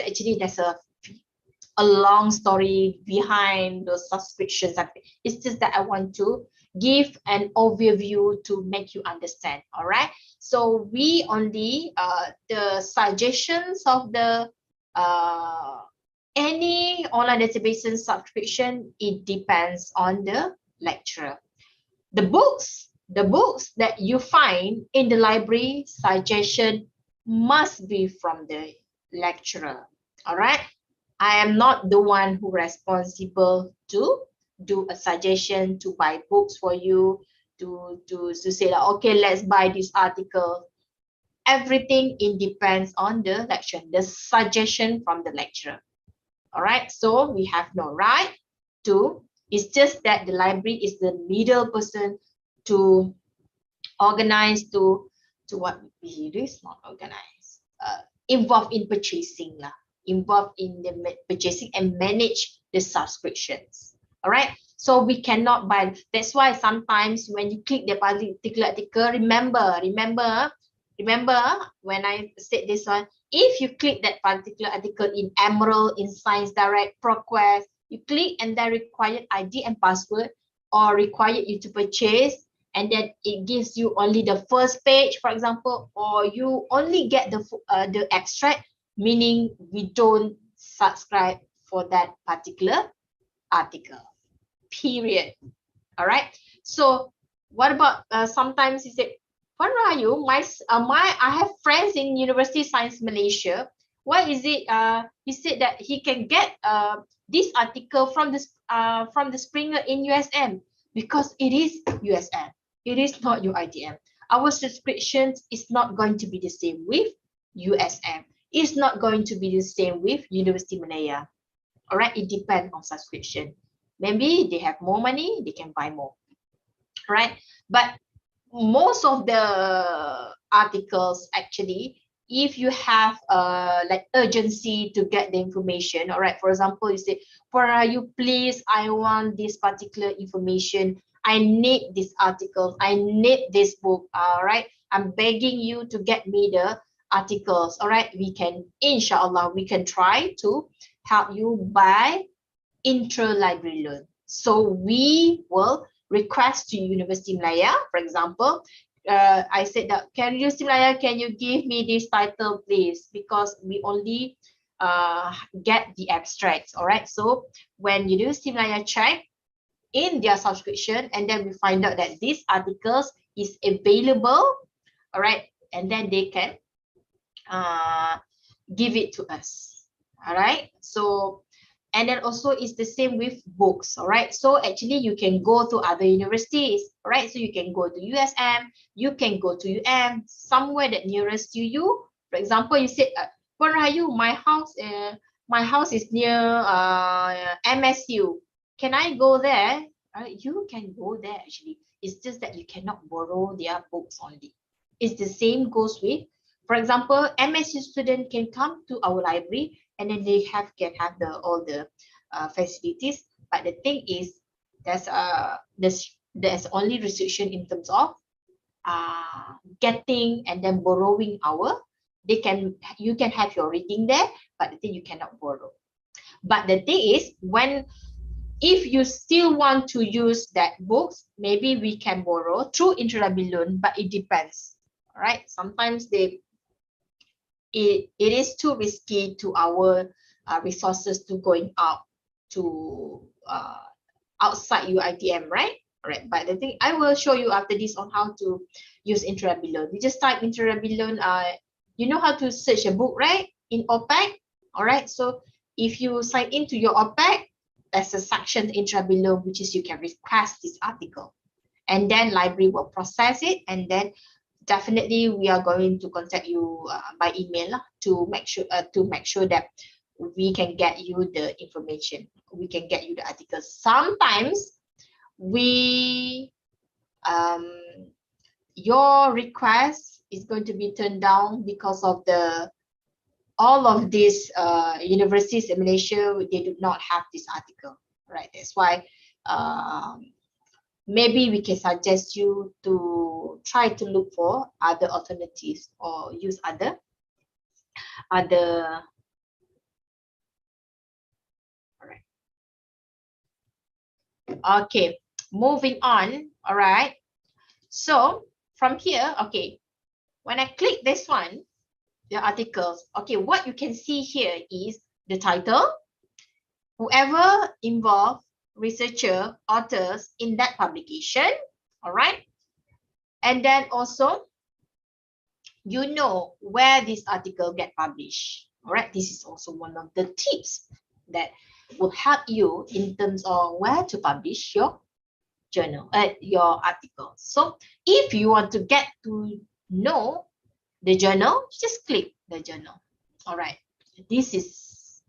a long story behind those subscriptions. It's just that I want to give an overview to make you understand. All right. So we only the suggestions of the any online database subscription, it depends on the lecturer. The books that you find in the library suggestion must be from the lecturer. All right. I am not the one who responsible to do a suggestion to buy books for you, to say that, okay, let's buy this article. Everything it depends on the lecturer, the suggestion from the lecturer. All right, so we have no right to, it's just that the library is the middle person to organize, to what it is not organized, involved in purchasing lah, involved in the purchasing and manage the subscriptions. All right, so we cannot buy. That's why sometimes when you click the particular article, remember when I said this one, if you click that particular article in Emerald, in Science Direct, ProQuest, you click and then required ID and password, or required you to purchase, and then it gives you only the first page, for example, or you only get the extract, meaning we don't subscribe for that particular article, period. All right. So what about sometimes you say, what are you? I have friends in University Science Malaysia. Why is it? He said that he can get this article from the Springer in USM, because it is USM. It is not UITM. Our subscriptions is not going to be the same with USM. It's not going to be the same with University Malaya. All right, it depends on subscription. Maybe they have more money, they can buy more. Right, but most of the articles actually, if you have like urgency to get the information, all right, for example, you say, for you please, I want this particular information, I need this article, I need this book, all right, I'm begging you to get me the articles. All right, we can, inshallah, we can try to help you by intra-library loan. So we will request to University Malaya, for example, I said that, can University Malaya, can you give me this title, please? Because we only get the abstracts. All right. So when University Malaya check in their subscription, and then we find out that these articles is available, all right, and then they can give it to us. All right. So, and then also it's the same with books. All right, so actually you can go to other universities. All right, so you can go to USM, you can go to UM, somewhere that nearest to you. For example, you said, where are you? My house is near MSU. Can I go there? You can go there actually. It's just that you cannot borrow their books only. It's the same goes with, for example, MSU student can come to our library, and then they can have all the facilities. But the thing is, there's only restriction in terms of getting and then borrowing our. You can have your reading there, but the thing, you cannot borrow. But the thing is, if you still want to use that books, maybe we can borrow through interlibrary loan, but it depends. All right, sometimes it is too risky to our resources to going out to outside UITM, right? All right, but the thing, I will show you after this on how to use interlibrary loan. You just type interlibrary loan. You know how to search a book, right? In OPEC. All right, so if you sign into your OPEC, there's a section interlibrary loan, which is you can request this article, and then library will process it, and then definitely we are going to contact you by email to make sure that we can get you the information, we can get you the articles. Sometimes your request is going to be turned down because of all of these universities in Malaysia, they do not have this article, right? That's why maybe we can suggest you to try to look for other alternatives or use other all right. Okay, moving on. All right, so from here, okay, when I click this one, the articles, okay, what you can see here is the title, whoever involved, researcher, authors in that publication. All right, and then also you know where this article get published. All right, this is also one of the tips that will help you in terms of where to publish your journal, your article. So if you want to get to know the journal, just click the journal. All right, this is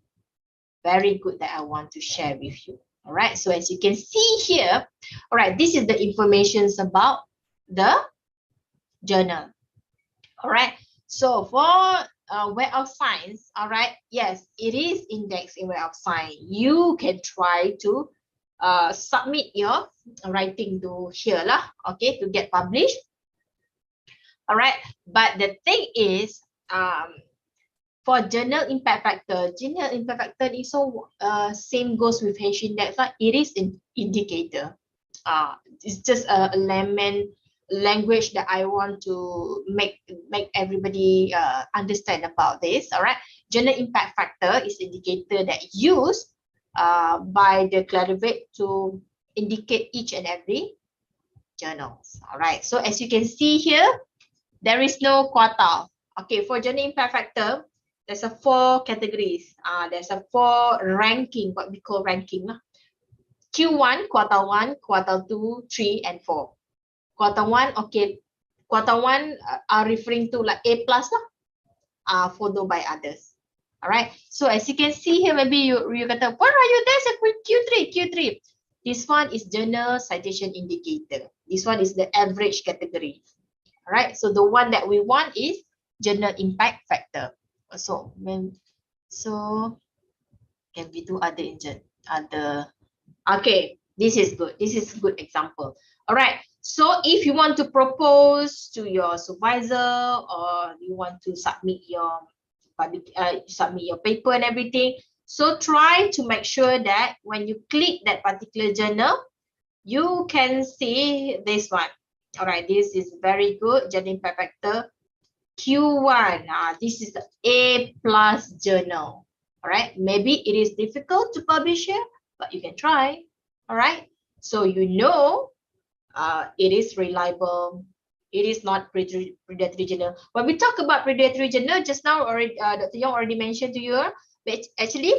very good that I want to share with you. All right, so as you can see here, all right, this is the information about the journal. All right, so for Web of Science, all right, yes, it is indexed in Web of Science. You can try to submit your writing to here lah, okay, to get published. All right, but the thing is, for journal impact factor is so same goes with H index. It is an indicator. It's just a layman language that I want to make everybody understand about this. All right, journal impact factor is indicator that used by the Clarivate to indicate each and every journals. All right, so as you can see here, there is no quartile. Okay, for journal impact factor, there's a 4 categories. There's a 4 ranking, what we call ranking. Q1, quartile 1, quartile 2, 3, and 4. Quartile 1, okay, quartile 1 are referring to like A plus lah, followed by others. All right, so as you can see here, maybe you kata, what are you there? Q3. This one is journal citation indicator. This one is the average category. All right, so the one that we want is journal impact factor. So can we do other? Okay, this is good. This is a good example. All right, so if you want to propose to your supervisor or you want to submit your paper and everything, so try to make sure that when you click that particular journal, you can see this one. All right, this is very good. Journal impact factor Q1. This is the A plus journal. All right, maybe it is difficult to publish here, but you can try. All right, so you know it is reliable. It is not predatory journal. When we talk about predatory journal, just now already Dr. Yong already mentioned to you, but actually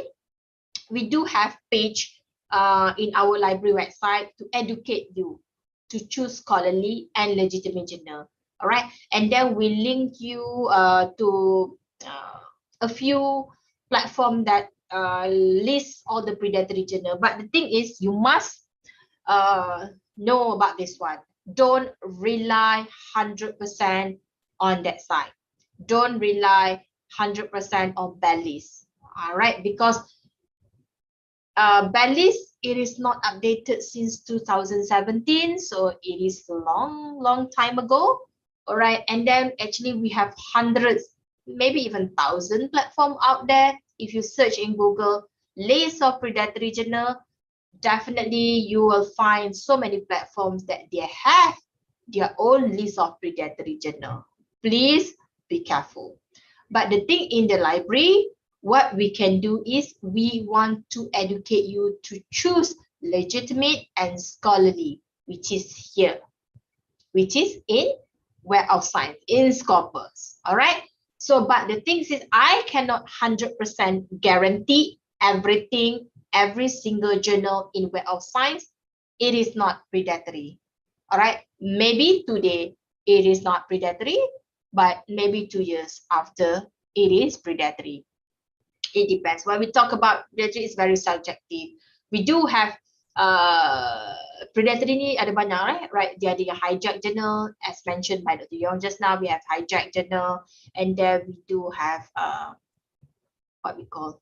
we do have page in our library website to educate you to choose scholarly and legitimate journal. All right, and then we link you to a few platform that lists all the predatory journal. But the thing is, you must know about this one. Don't rely 100% on that site. Don't rely 100% on IPSis. All right, because IPSis, it is not updated since 2017, so it is a long time ago. All right, and then actually we have hundreds, maybe even 1,000 platform out there. If you search in Google list of predatory journal, definitely you will find so many platforms that they have their own list of predatory journal. Please be careful. But the thing in the library, what we can do is we want to educate you to choose legitimate and scholarly, which is here, which is in Web of Science, in Scopus. All right, so but the thing is, I cannot 100% guarantee everything, every single journal in Web of Science, it is not predatory. All right, maybe today it is not predatory, but maybe 2 years after it is predatory. It depends. When we talk about predatory, it's very subjective. We do have predatory ni ada banyak, right? Dia ada hijack journal, as mentioned by Dr. Yong just now. We have hijack journal, and then we do have what we call,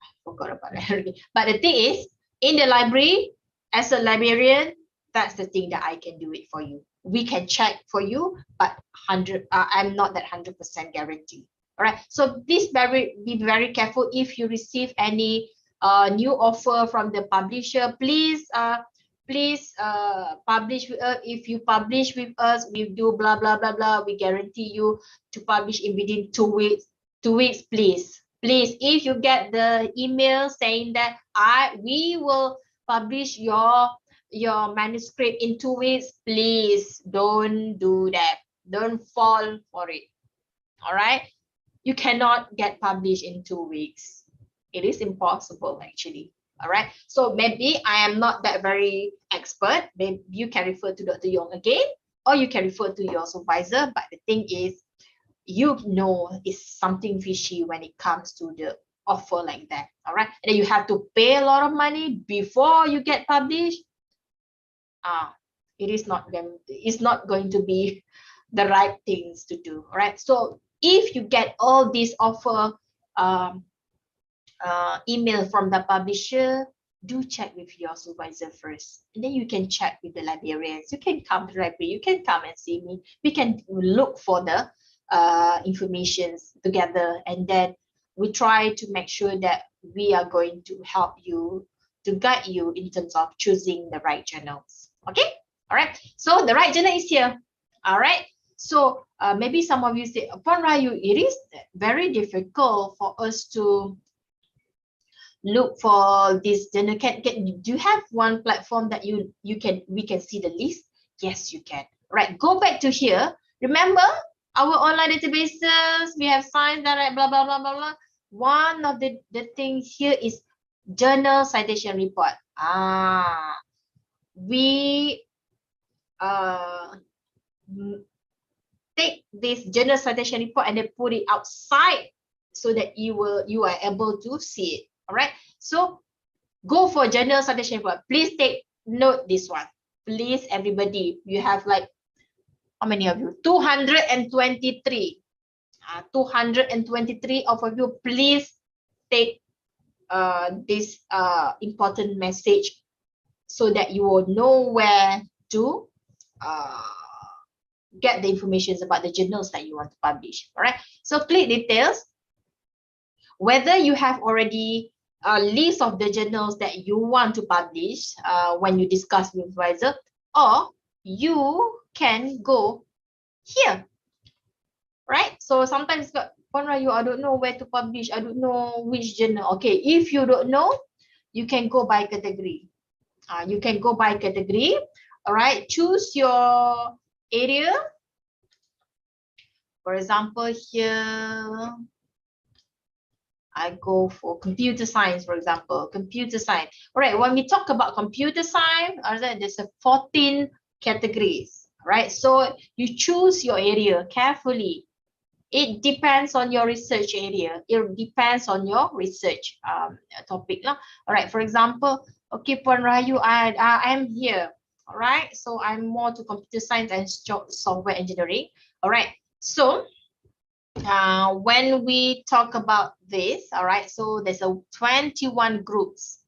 I forgot about that already. But the thing is, in the library, as a librarian, that's the thing that I can do it for you. We can check for you, but I'm not that 100% guarantee. All right. So please be very careful if you receive any new offer from the publisher. Please publish with us. If you publish with us, we do blah blah blah blah. We guarantee you to publish in within 2 weeks. 2 weeks, please. Please, if you get the email saying that we will publish your manuscript in 2 weeks, please don't do that. Don't fall for it. All right. You cannot get published in 2 weeks. It is impossible, actually. All right. So maybe I am not that very expert. Maybe you can refer to Dr. Yong again, or you can refer to your supervisor. But the thing is, you know, it's something fishy when it comes to the offer like that. All right. And then you have to pay a lot of money before you get published. It's not going to be the right things to do. All right. So if you get all these offer email from the publisher, do check with your supervisor first, and then you can check with the librarians. You can come to the library, you can come and see me. We can look for the informations together, and then we try to make sure that we are going to help you, to guide you in terms of choosing the right journals. Okay. All right. So the right journal is here. All right. So maybe some of you say, Puan Rahayu, it is very difficult for us to look for this journal. Do you have one platform that we can see the list? Yes, you can. Right. Go back to here. Remember our online databases. We have Science Direct, blah blah blah blah blah. One of the things here is journal citation report. We take this journal citation report and then put it outside so that you are able to see it. All right. So go for journal citation report. Please take note this one. Please, everybody. You have like, how many of you? 223. 223 of you. Please take this important message so that you will know where to get the information about the journals that you want to publish. All right. So click details. Whether you have already a list of the journals that you want to publish when you discuss with supervisor, or you can go here. Right. So sometimes, Puan Rahayu, I don't know where to publish. I don't know which journal. Okay. If you don't know, you can go by category. You can go by category. All right. Choose your area. For example, here I go for computer science, for example, computer science. All right. When we talk about computer science, there's 14 categories. All right. So you choose your area carefully. It depends on your research area. It depends on your research topic. All right. For example, okay, Puan Rahayu, I am here. All right. So I'm more to computer science and software engineering. All right. So when we talk about this, all right, so there's 21 groups.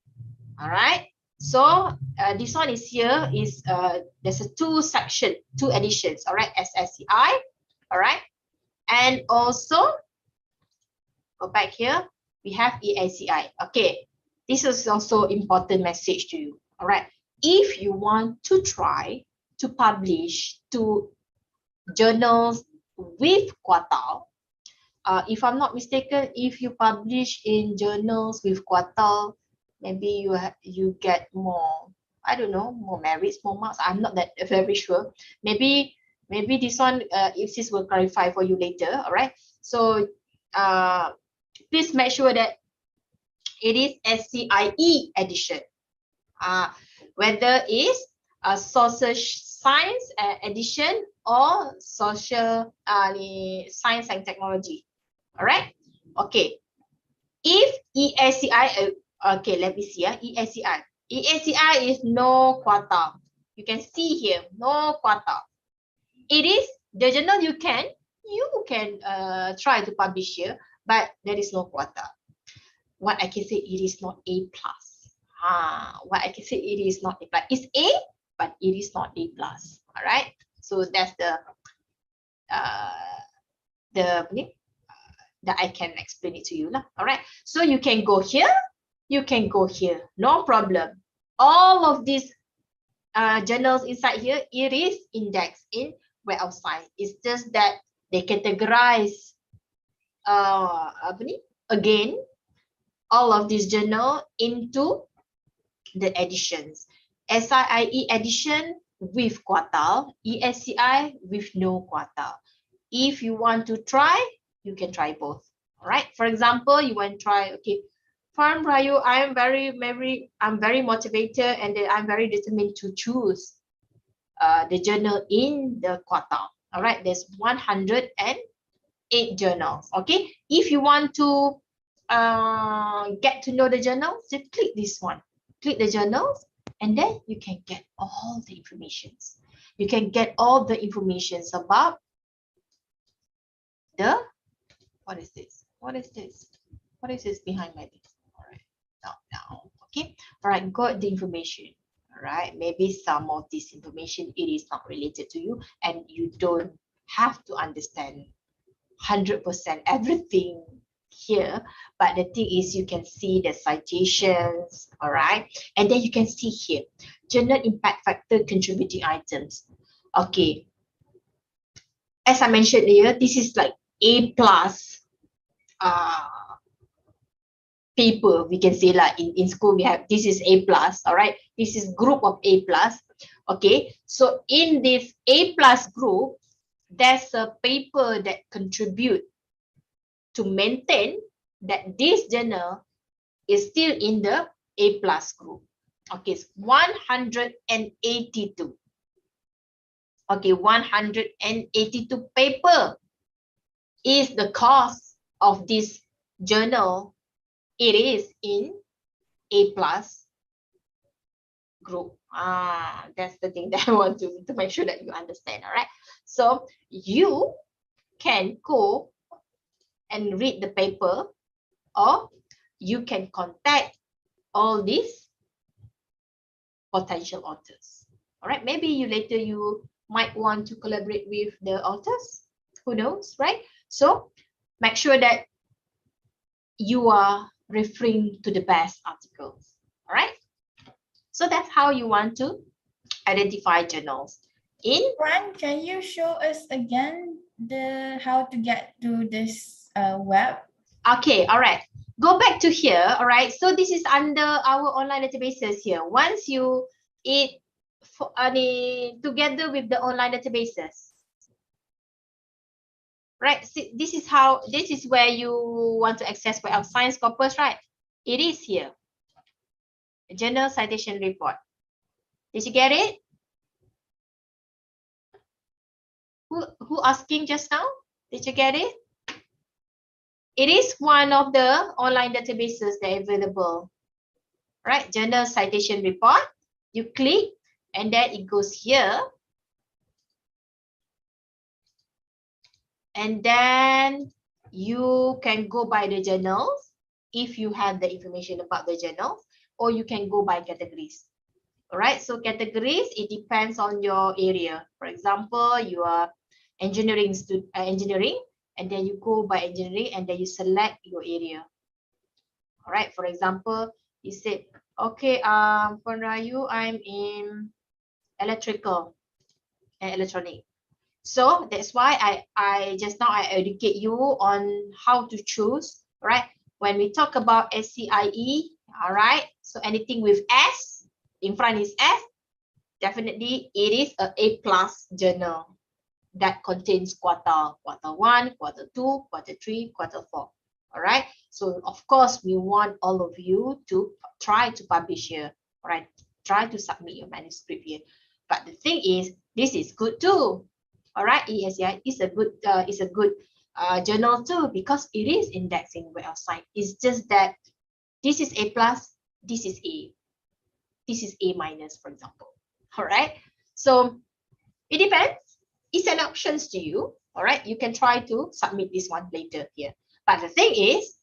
All right. So this one is here is there's 2 section, 2 editions. All right. SSCI. All right. And also, go back here, we have EACI. Okay, this is also important message to you. All right, if you want to try to publish to journals with quartile, if I'm not mistaken, if you publish in journals with quartile, maybe you get more, I don't know, more merits, more marks. I'm not that very sure. Maybe this one, IPSis will clarify for you later. All right. So please make sure that it is SCIE edition. Whether it's a social science edition or social science and technology. All right. Okay. If EACI, okay, let me see. EACI. EACI is no quartile. You can see here, no quartile. It is the journal you can try to publish here, but there is no quartile. What I can say, it is not A+. what I can say, it is not A plus. It's A, but it is not A plus. All right. So that's the that I can explain it to you lah. All right. So you can go here, you can go here, no problem. All of these journals inside here, it is indexed in Web of Science. It's just that they categorize again all of these journal into the editions. SIIE edition with quartile, ESCI with no quartile. If you want to try, you can try both. All right. For example, you want to try, okay, Farm Rayu, I'm very motivated, and then I'm very determined to choose the journal in the quartile. All right, there's 108 journals. Okay, if you want to get to know the journals, just click this one. Click the journals, and then you can get all the informations. You can get all the informations about the, what is this? What is this? What is this behind my name? All right, now, okay. All right, got the information. All right, maybe some of this information, it is not related to you, and you don't have to understand 100% everything here, but the thing is, you can see the citations. All right, and then you can see here journal impact factor contributing items. Okay, as I mentioned earlier, this is like A plus paper, we can say like in school we have, this is A plus. All right, this is group of A plus. Okay, so in this A plus group, there's a paper that contribute to maintain that this journal is still in the A plus group. Okay, it's 182. Okay, 182 paper is the cost of this journal. It is in A plus group. That's the thing that I want to make sure that you understand. All right, so you can go and read the paper, or you can contact all these potential authors. All right, maybe you later you might want to collaborate with the authors, who knows, right? So make sure that you are referring to the best articles. All right, so that's how you want to identify journals. Fran, can you show us again the how to get to this web? Okay, all right, go back to here. All right, so this is under our online databases here. Once you together with the online databases, right? See, this is where you want to access Web of Science corpus, right? It is here, journal citation report. Did you get it? Who asking just now? Did you get it? It is one of the online databases that are available, right? Journal citation report. You click, and then it goes here, and then you can go by the journals if you have the information about the journals, or you can go by categories. All right, so categories, it depends on your area. For example, you are engineering, and then you go by engineering, and then you select your area. All right, for example, you said, okay, for Rayu, I'm in electrical and electronic. So that's why I just now I educate you on how to choose, right? When we talk about SCIE, all right, so anything with S, in front is S, definitely it is a A plus journal that contains quartile 1, quarter 2, quarter 3, quarter 4. All right, so of course we want all of you to try to publish here. All right, try to submit your manuscript here. But the thing is, this is good too. All right, ESCI is a good journal too, because it is indexing Web of Science. It's just that this is A plus, this is A, this is A minus, for example. All right, so it depends. It's an option to you. All right, you can try to submit this one later here. But the thing is,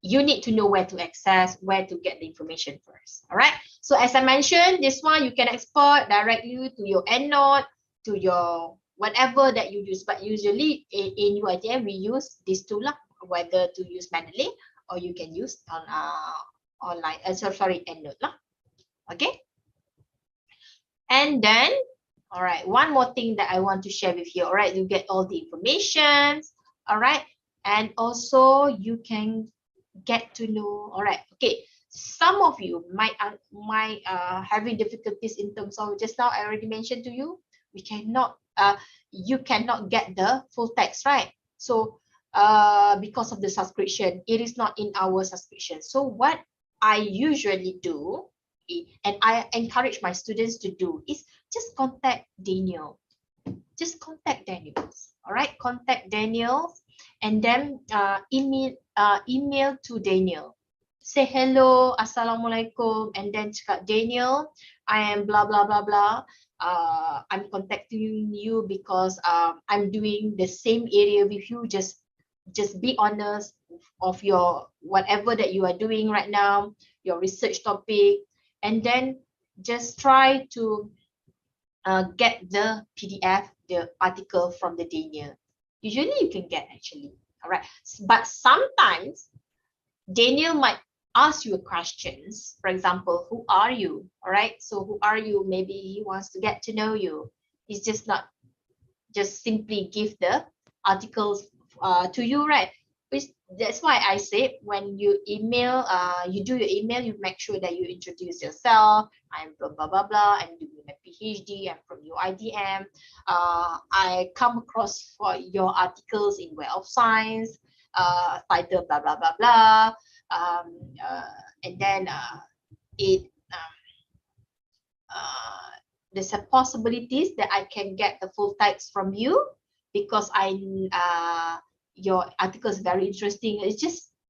you need to know where to access, where to get the information first. All right. So as I mentioned, this one you can export directly to your EndNote, to your whatever that you use. But usually in UiTM we use this tool, whether to use Mendeley or you can use on online. Sorry, EndNote lah. Okay. And then, all right, one more thing that I want to share with you. All right, you get all the information. All right, and also you can get to know. All right, okay. Some of you might having difficulties in terms of, just now I already mentioned to you, we cannot you cannot get the full text, right? So because of the subscription, it is not in our subscription. So what I usually do, and I encourage my students to do, is just contact Daniel. Just contact Daniel. All right, contact Daniel, and then email to Daniel. Say hello, assalamualaikum, and then cakap, Daniel, I am blah blah blah blah. I'm contacting you because I'm doing the same area with you. Just be honest of your whatever that you are doing right now, your research topic, and then just try to get the PDF, the article from the Daniel. Usually you can get actually, all right. But sometimes Daniel might ask you questions. For example, who are you? All right. So who are you? Maybe he wants to get to know you. He's just not just simply give the articles to you, right? That's why I say when you email, you do your email, you make sure that you introduce yourself. I'm from blah blah blah. I'm doing my PhD. I'm from UiTM. I come across for your articles in Web of Science, title blah blah blah blah, and then there's a possibilities that I can get the full text from you because your article is very interesting. It's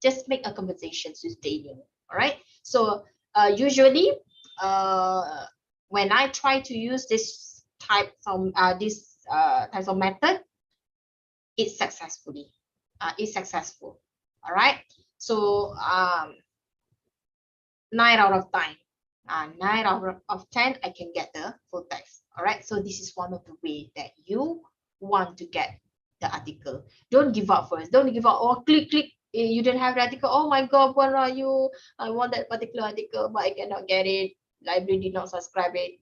just make a conversation with Daniel. All right. So usually when I try to use this type of types of method, it's successful. All right. So 9 out of 10. 9 out of 10, I can get the full text. All right. So this is one of the way that you want to get the article. Don't give up first. Don't give up. Oh, click. You don't have the article. Oh my God, where are you? I want that particular article, but I cannot get it. Library did not subscribe it.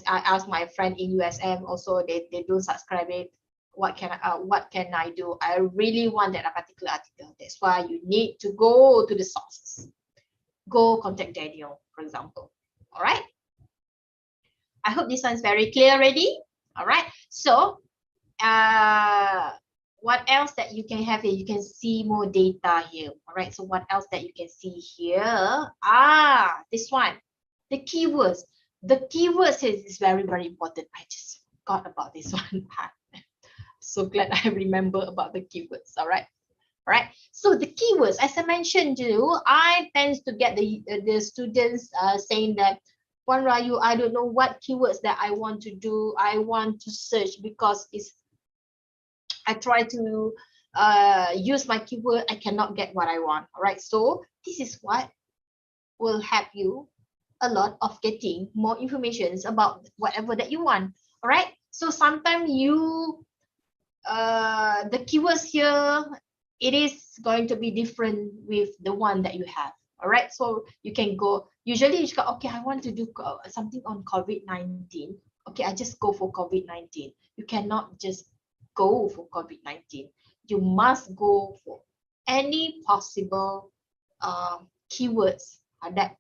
I asked my friend in USM also. They don't subscribe it. What can I do? I really want that particular article. That's why you need to go to the sources. Go contact Daniel, for example. All right. I hope this one is very clear already. All right. So what else that you can have here? You can see more data here. All right. So what else that you can see here? This one, the keywords. The keywords is very, very important. I just forgot about this one. So glad I remember about the keywords. All right. All right. So the keywords, as I mentioned to you, I tend to get the students saying that, Puan Rayu, I don't know what keywords that I want to do. I want to search because I try to use my keyword. I cannot get what I want. All right. So this is what will help you a lot of getting more information about whatever that you want. All right. So sometimes the keywords here, it is going to be different with the one that you have. All right. So you can go, usually you go, okay, I want to do something on COVID-19. Okay, I just go for COVID-19. You cannot just go for COVID-19. You must go for any possible keywords that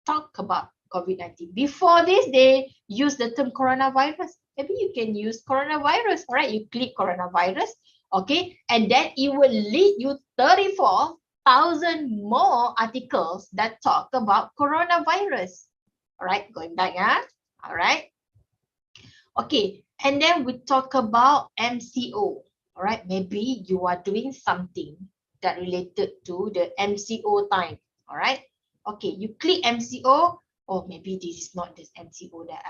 talk about COVID-19. Before this, they use the term coronavirus. Maybe you can use coronavirus. All right, you click coronavirus. Okay, and then it will lead you 34,000 more articles that talk about coronavirus. All right, going back. All right. Okay, and then we talk about MCO. All right, maybe you are doing something that related to the MCO time. All right. Okay, you click MCO. Oh, maybe this is not this MCO that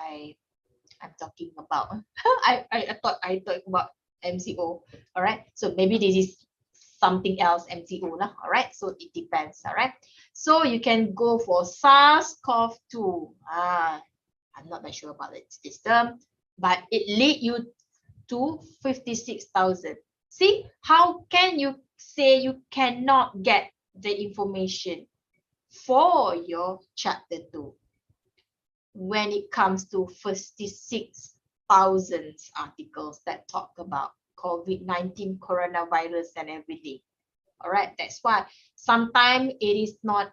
I'm talking about. I thought I talked about MCO. All right. So maybe this is something else MCO lah. All right, so it depends. All right, so you can go for SARS-CoV-2. I'm not very sure about this term, but it lead you to 56,000. See, how can you say you cannot get the information for your chapter 2 when it comes to 56,000 articles that talk about COVID-19, coronavirus, and everything? All right, that's why sometimes it is not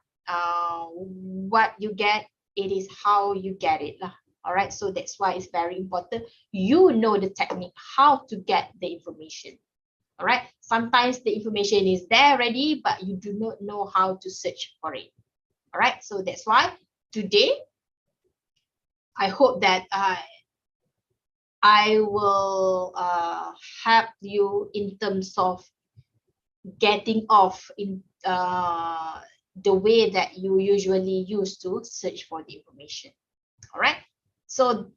what you get, it is how you get it lah. All right, so that's why it's very important you know the technique how to get the information. All right, sometimes the information is there already, but you do not know how to search for it. All right, so that's why today I hope that I will help you in terms of getting off in the way that you usually use to search for the information. All right, so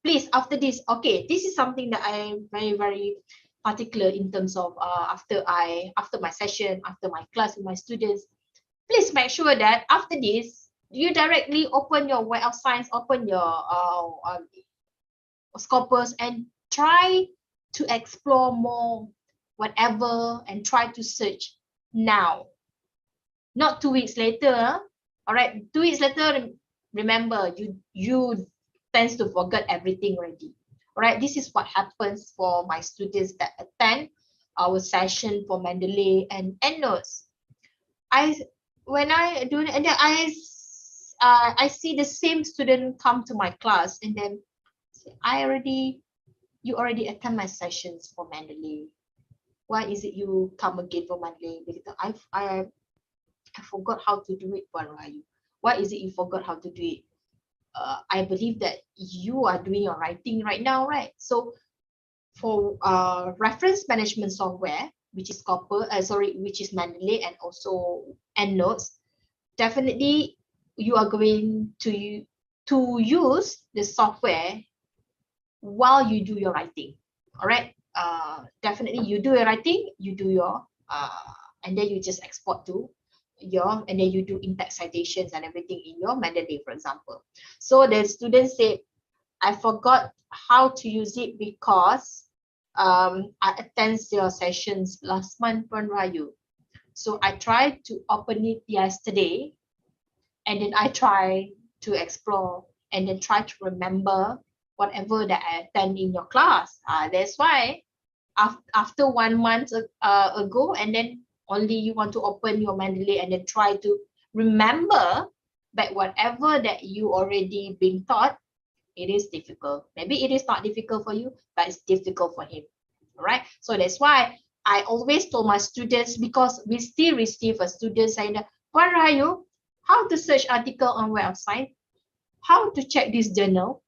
please, after this, okay, this is something that I am very particular in terms of after my session, after my class with my students, please make sure that after this you directly open your Web of Science, open your Scopus, and try to explore more whatever and try to search now, not 2 weeks later. All right, 2 weeks later, remember, you tends to forget everything already. All right, this is what happens for my students that attend our session for Mendeley and EndNotes. When I do it, and then I see the same student come to my class and then say, you already attend my sessions for Mendeley. Why is it you come again for Mendeley? Because I forgot how to do it, Rahayu. Why is it you forgot how to do it? I believe that you are doing your writing right now, right? So for reference management software, which is which is Mendeley and also EndNotes, definitely you are going to use the software while you do your writing. All right, definitely you do your writing, you do your and then you just export to your, and then you do in-text citations and everything in your Mendeley, for example. So the student said, I forgot how to use it because I attend your sessions last month, Puan Rahayu. So I tried to open it yesterday, and then I try to explore and then try to remember whatever that I attend in your class. That's why after 1 month ago, and then only you want to open your Mendeley and then try to remember that whatever that you already been taught, it is difficult. Maybe it is not difficult for you, but it's difficult for him. All right, so that's why I always told my students, because we still receive a student saying, Puan Rahayu, how to search article on Web of Science, how to check this journal,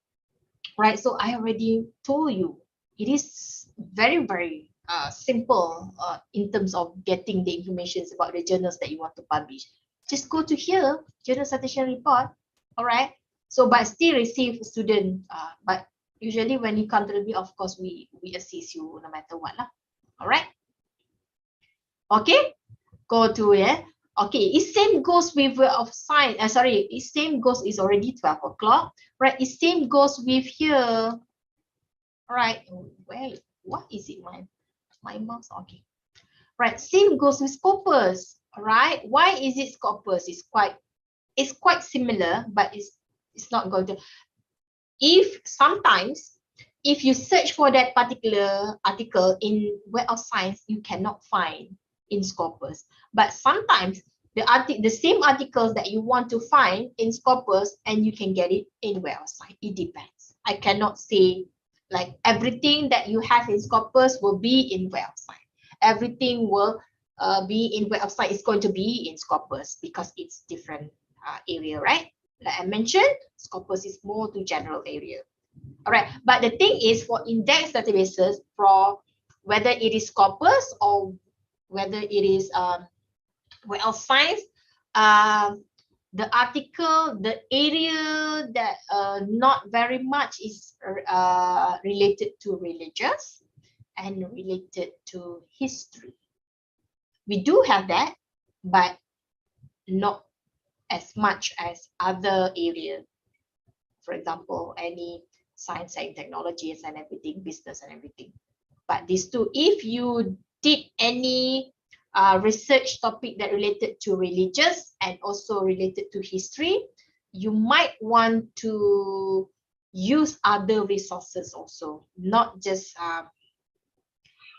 right? So I already told you, it is very simple in terms of getting the information about the journals that you want to publish. Just go to here, journal citation report. All right, so but still receive student, but usually when you come to the B, of course we assist you no matter what lah. All right, okay, go to okay, it same goes with Web of Science. It same goes, is already 12 o'clock, right? It same goes with here. All right, wait, what is it, my mouse? Okay, right, same goes with Scopus. All right, why is it Scopus? It's quite similar, but it's not going to. If sometimes if you search for that particular article in Web of Science, you cannot find in Scopus. But sometimes the same articles that you want to find in Scopus, and you can get it in Web of Science. It depends. I cannot say like everything that you have in Scopus will be in Web of Science. Everything will be in Web of Science is going to be in Scopus because it's different area, right? Like I mentioned, Scopus is more to general area. All right, but the thing is, for index databases, for whether it is Scopus or whether it is Web of Science, the article, the area that not very much is related to religious and related to history. We do have that, but not as much as other areas. For example, any science and technologies and everything, business and everything. But these two, if you did any research topic that related to religious and also related to history, you might want to use other resources also, not just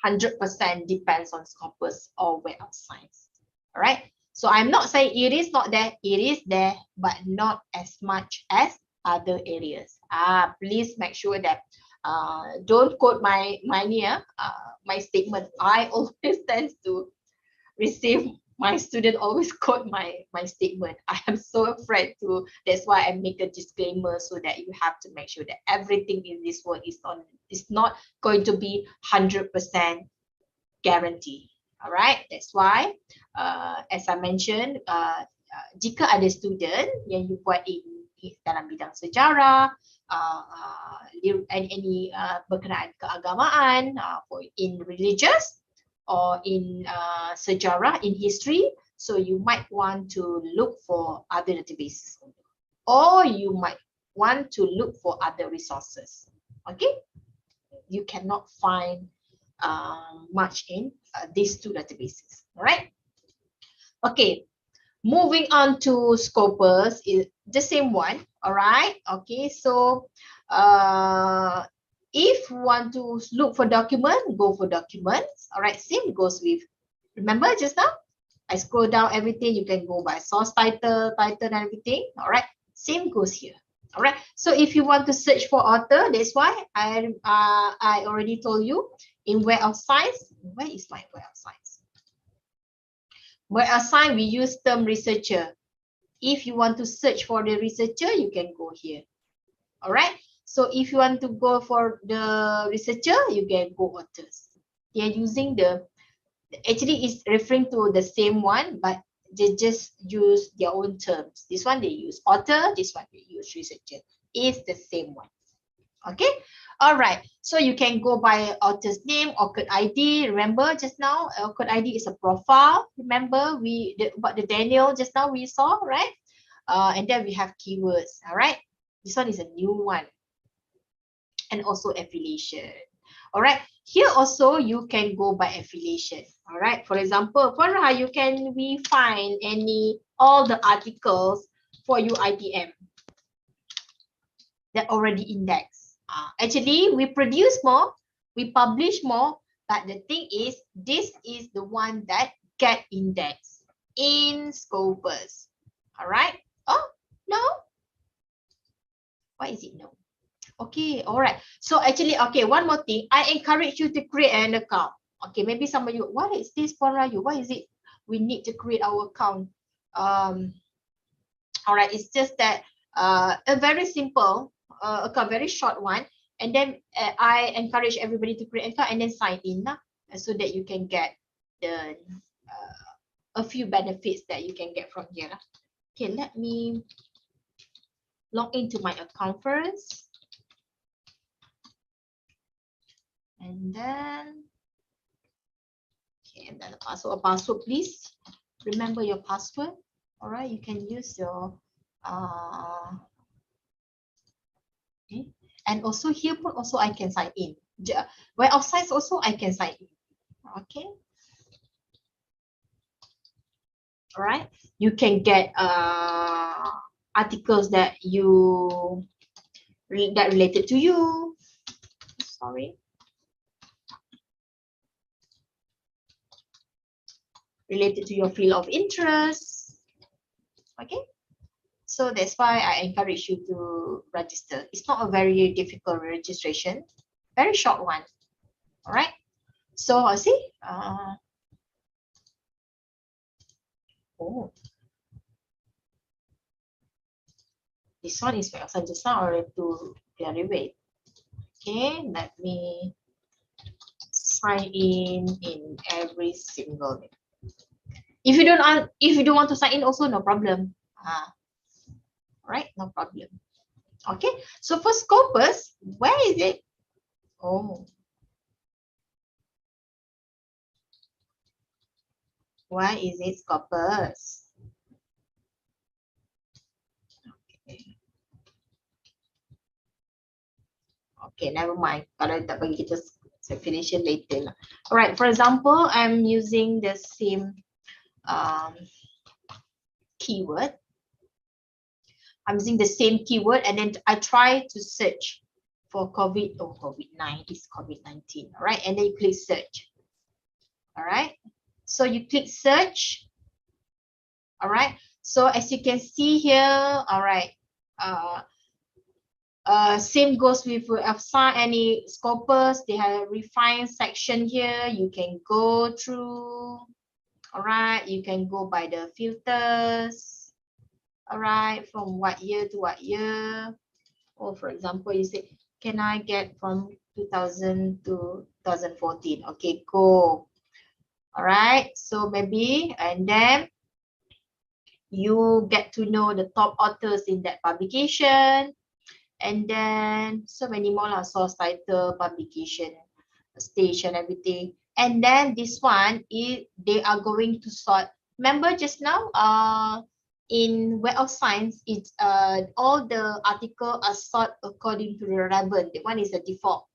100% depends on Scopus or Web of Science. All right. So I'm not saying it is not there, it is there, but not as much as other areas. Please make sure that don't quote my statement. I always tend to receive my student always quote my statement. I am so afraid to, that's why I make a disclaimer so that you have to make sure that everything in this world is not going to be 100% guarantee. All right, that's why as I mentioned, jika ada student yang you buat dalam bidang sejarah, any berkenaan keagamaan, in religious or in sejarah, in history, so you might want to look for other databases, or you might want to look for other resources. Okay, you cannot find much in these two databases. All right. Okay, moving on to Scopus, is the same one. All right. Okay, so if you want to look for document, go for documents. All right, same goes with, remember just now I scroll down everything, you can go by source title and everything. All right, same goes here. All right, so if you want to search for author, that's why I already told you in Web of Science. Where is my Web of Science? Web of Science, we use term researcher. If you want to search for the researcher, you can go here. All right, so if you want to go for the researcher, you can go authors. They are using the, actually it's referring to the same one, but they just use their own terms. This one they use author, this one they use researcher. It's the same one. Okay, all right, so you can go by author's name, OCUD ID. Remember just now, OCUD ID is a profile. Remember about the Daniel just now we saw, right? And then we have keywords. All right, this one is a new one, and also affiliation. All right, here also you can go by affiliation. All right, for example, for you can we find all the articles for UITM that already indexed. Actually, we produce more, we publish more, but the thing is, this is the one that get indexed in Scopus. All right. Oh no, why is it no? Okay, all right. So actually, okay, one more thing, I encourage you to create an account. Okay, maybe some of you, what is this for you? Why is it we need to create our account? All right, it's just that a very simple account, very short one, and then I encourage everybody to create an account and then sign in so that you can get the a few benefits that you can get from here. Okay, let me log into my account first. And then, okay, and then the password, please remember your password. All right, you can use your okay. And also here also I can sign in. Web of Science also I can sign in. Okay. All right, you can get articles that related to you. Sorry. Related to your field of interest. Okay, so that's why I encourage you to register. It's not a very difficult registration, very short one. All right, so I see. Oh, this one is where I just now already to derivate. Okay, let me sign in every single name. If you don't want to sign in, also no problem. Right, no problem. Okay, so for Scopus, where is it? Oh, Why is it Scopus? Okay, never mind. Kalau tak bagi kita definition later lah. Alright, for example, I'm using the same keyword. I'm using the same keyword and then I try to search for COVID-19, all right, and then you click search. All right, so you click search. All right, so as you can see here, all right, same goes with any Scopus. They have a refined section here. You can go through. All right, you can go by the filters. All right, from what year to what year? Or for example, you say, can I get from 2000 to 2014? Okay, go. All right, so maybe, and then you get to know the top authors in that publication. And then so many more source title, publication, station, everything. And then this one is they are going to sort. Remember just now, in Web of Science, it's all the article are sort according to the relevant. That one is the default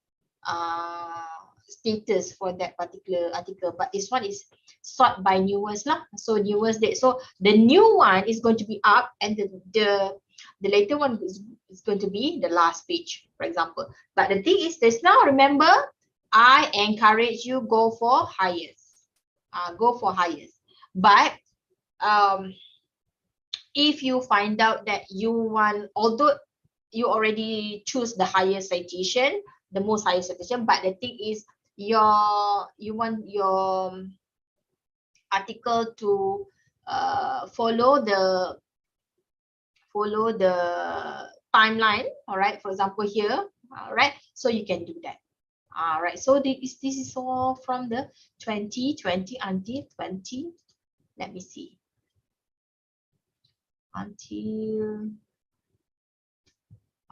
status for that particular article, but this one is sort by newest lah. So newest date. So the new one is going to be up, and the later one is going to be the last page, for example. But the thing is this now, remember, I encourage you go for highest. Go for highest. But if you find out that you want, although you already choose the highest citation, the most highest citation, but the thing is you want your article to follow the timeline, all right, for example here, all right, so you can do that. All right, so this is all from the 2020 until 20, let me see, until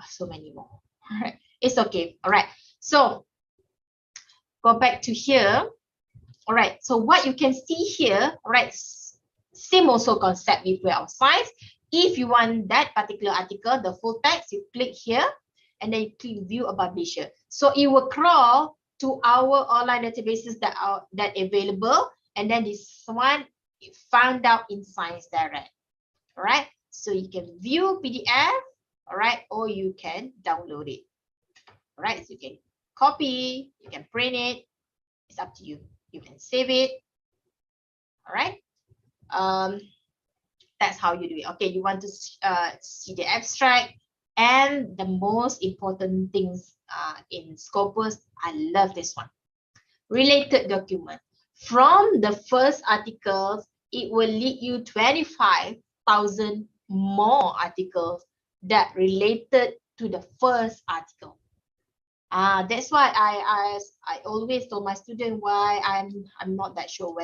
so many more. All right, it's okay. All right, so go back to here. All right, so what you can see here, all right, same also concept with Web of Science. If you want that particular article, the full text, you click here and then you click view a publisher. So it will crawl to our online databases that are available, and then this one you found out in Science Direct. All right, so you can view PDF, all right, or you can download it. All right, so you can copy, you can print it, it's up to you. You can save it. All right, that's how you do it. Okay, you want to see the abstract, and the most important things in Scopus, I love this one, related document. From the first articles, it will lead you 25,000 more articles that related to the first article. That's why I always told my student why I'm not that sure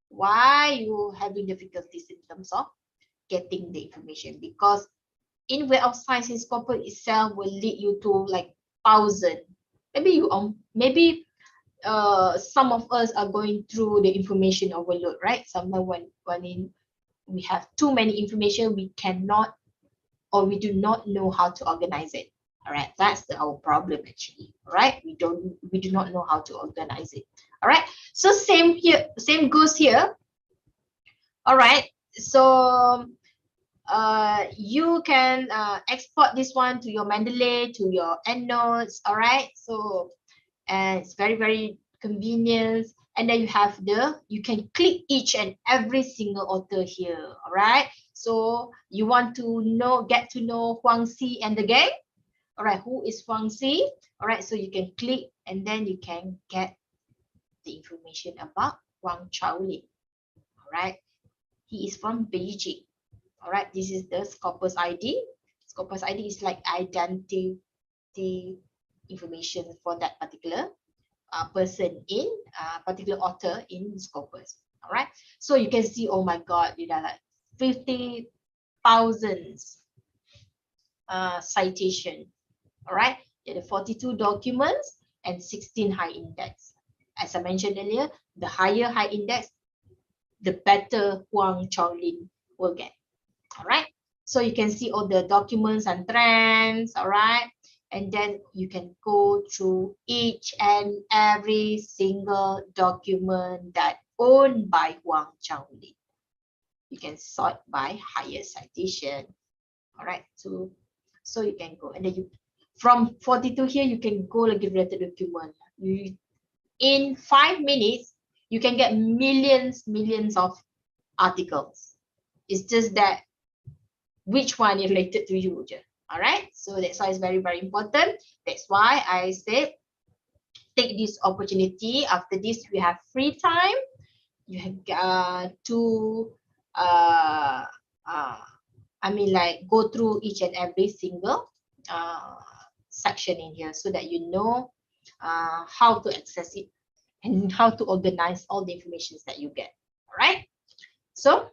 why you having difficulties in terms of getting the information, because in Web of Science in Scopus itself will lead you to like 1,000. Maybe some of us are going through the information overload, right? Sometimes when we have too many information, we cannot, or we do not know how to organize it. All right, that's our problem actually. All right, we do not know how to organize it. All right, so same here, same goes here. All right, so you can export this one to your Mendeley, to your EndNotes. All right, so and it's very convenient. And then you have you can click each and every single author here. All right, so you want to get to know Huang Xi and the gang. All right, who is Huang Xi? All right, so you can click and then you can get the information about Huang Chaolin. All right, he is from Beijing. All right, this is the Scopus ID. Scopus ID is like identity information for that particular person in particular author in Scopus. All right, so you can see, oh my God, you know, like 50,000 citation. All right, there are 42 documents and 16 high index. As I mentioned earlier, the higher high index, the better Huang Chaolin will get. All right. So you can see all the documents and trends. All right. And then you can go through each and every single document that owned by Huang Chaolin. You can sort by highest citation. All right. So you can go, and then you from 42 here you can go like related document. You in 5 minutes you can get millions of articles. It's just that which one is related to you. All right. So that's why it's very important. That's why I said take this opportunity. After this we have free time. You have to I mean like go through each and every single section in here so that you know how to access it and how to organize all the information that you get. All right. So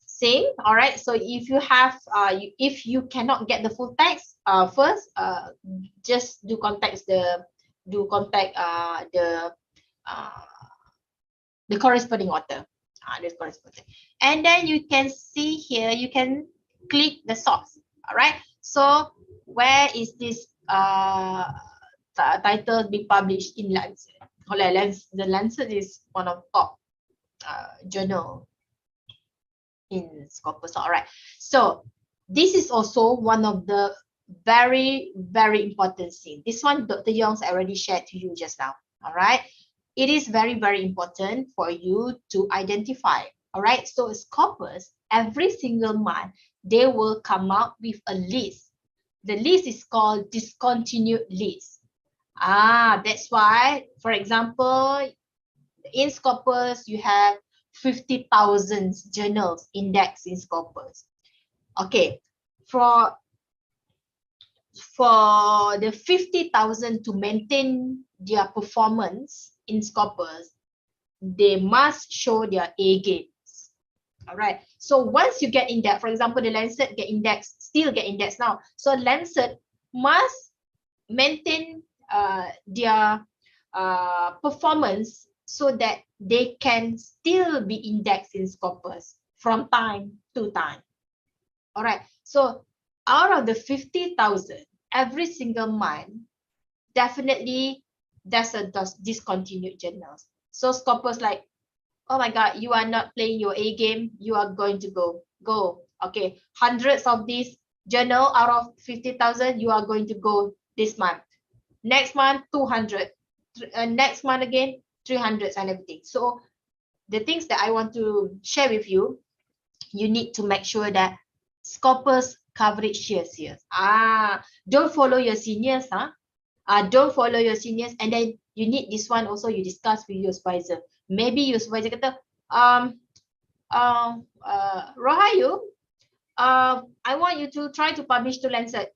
same. All right. So if you have if you cannot get the full text first, just do contact the corresponding author. The corresponding, and then you can see here you can click the source. All right. So where is this title be published in Lancet? The Lancet is one of top journal in Scopus. All right. So this is also one of the very important things. This one Dr. Yong's already shared to you just now. All right. It is very important for you to identify. All right. So Scopus every single month they will come out with a list. The list is called discontinued list. That's why, for example, in Scopus you have 50,000 journals indexed in Scopus. Okay, for the 50,000 to maintain their performance in Scopus, they must show their A games. All right. So once you get indexed, for example, the Lancet still get indexed now. So Lancet must maintain their performance so that they can still be indexed in Scopus from time to time. All right. So out of the 50,000, every single month, definitely there's a discontinued journals. So Scopus like, oh my God, you are not playing your A game. You are going to go. Okay, hundreds of these journal out of 50,000, you are going to go this month. Next month, 200. Next month again, 300 and everything. So the things that I want to share with you, you need to make sure that Scopus coverage shares here. Don't follow your seniors. Don't follow your seniors, and then you need this one also. You discuss with your supervisor. Maybe your supervisor kata, Rahayu, I want you to try to publish to Lancet.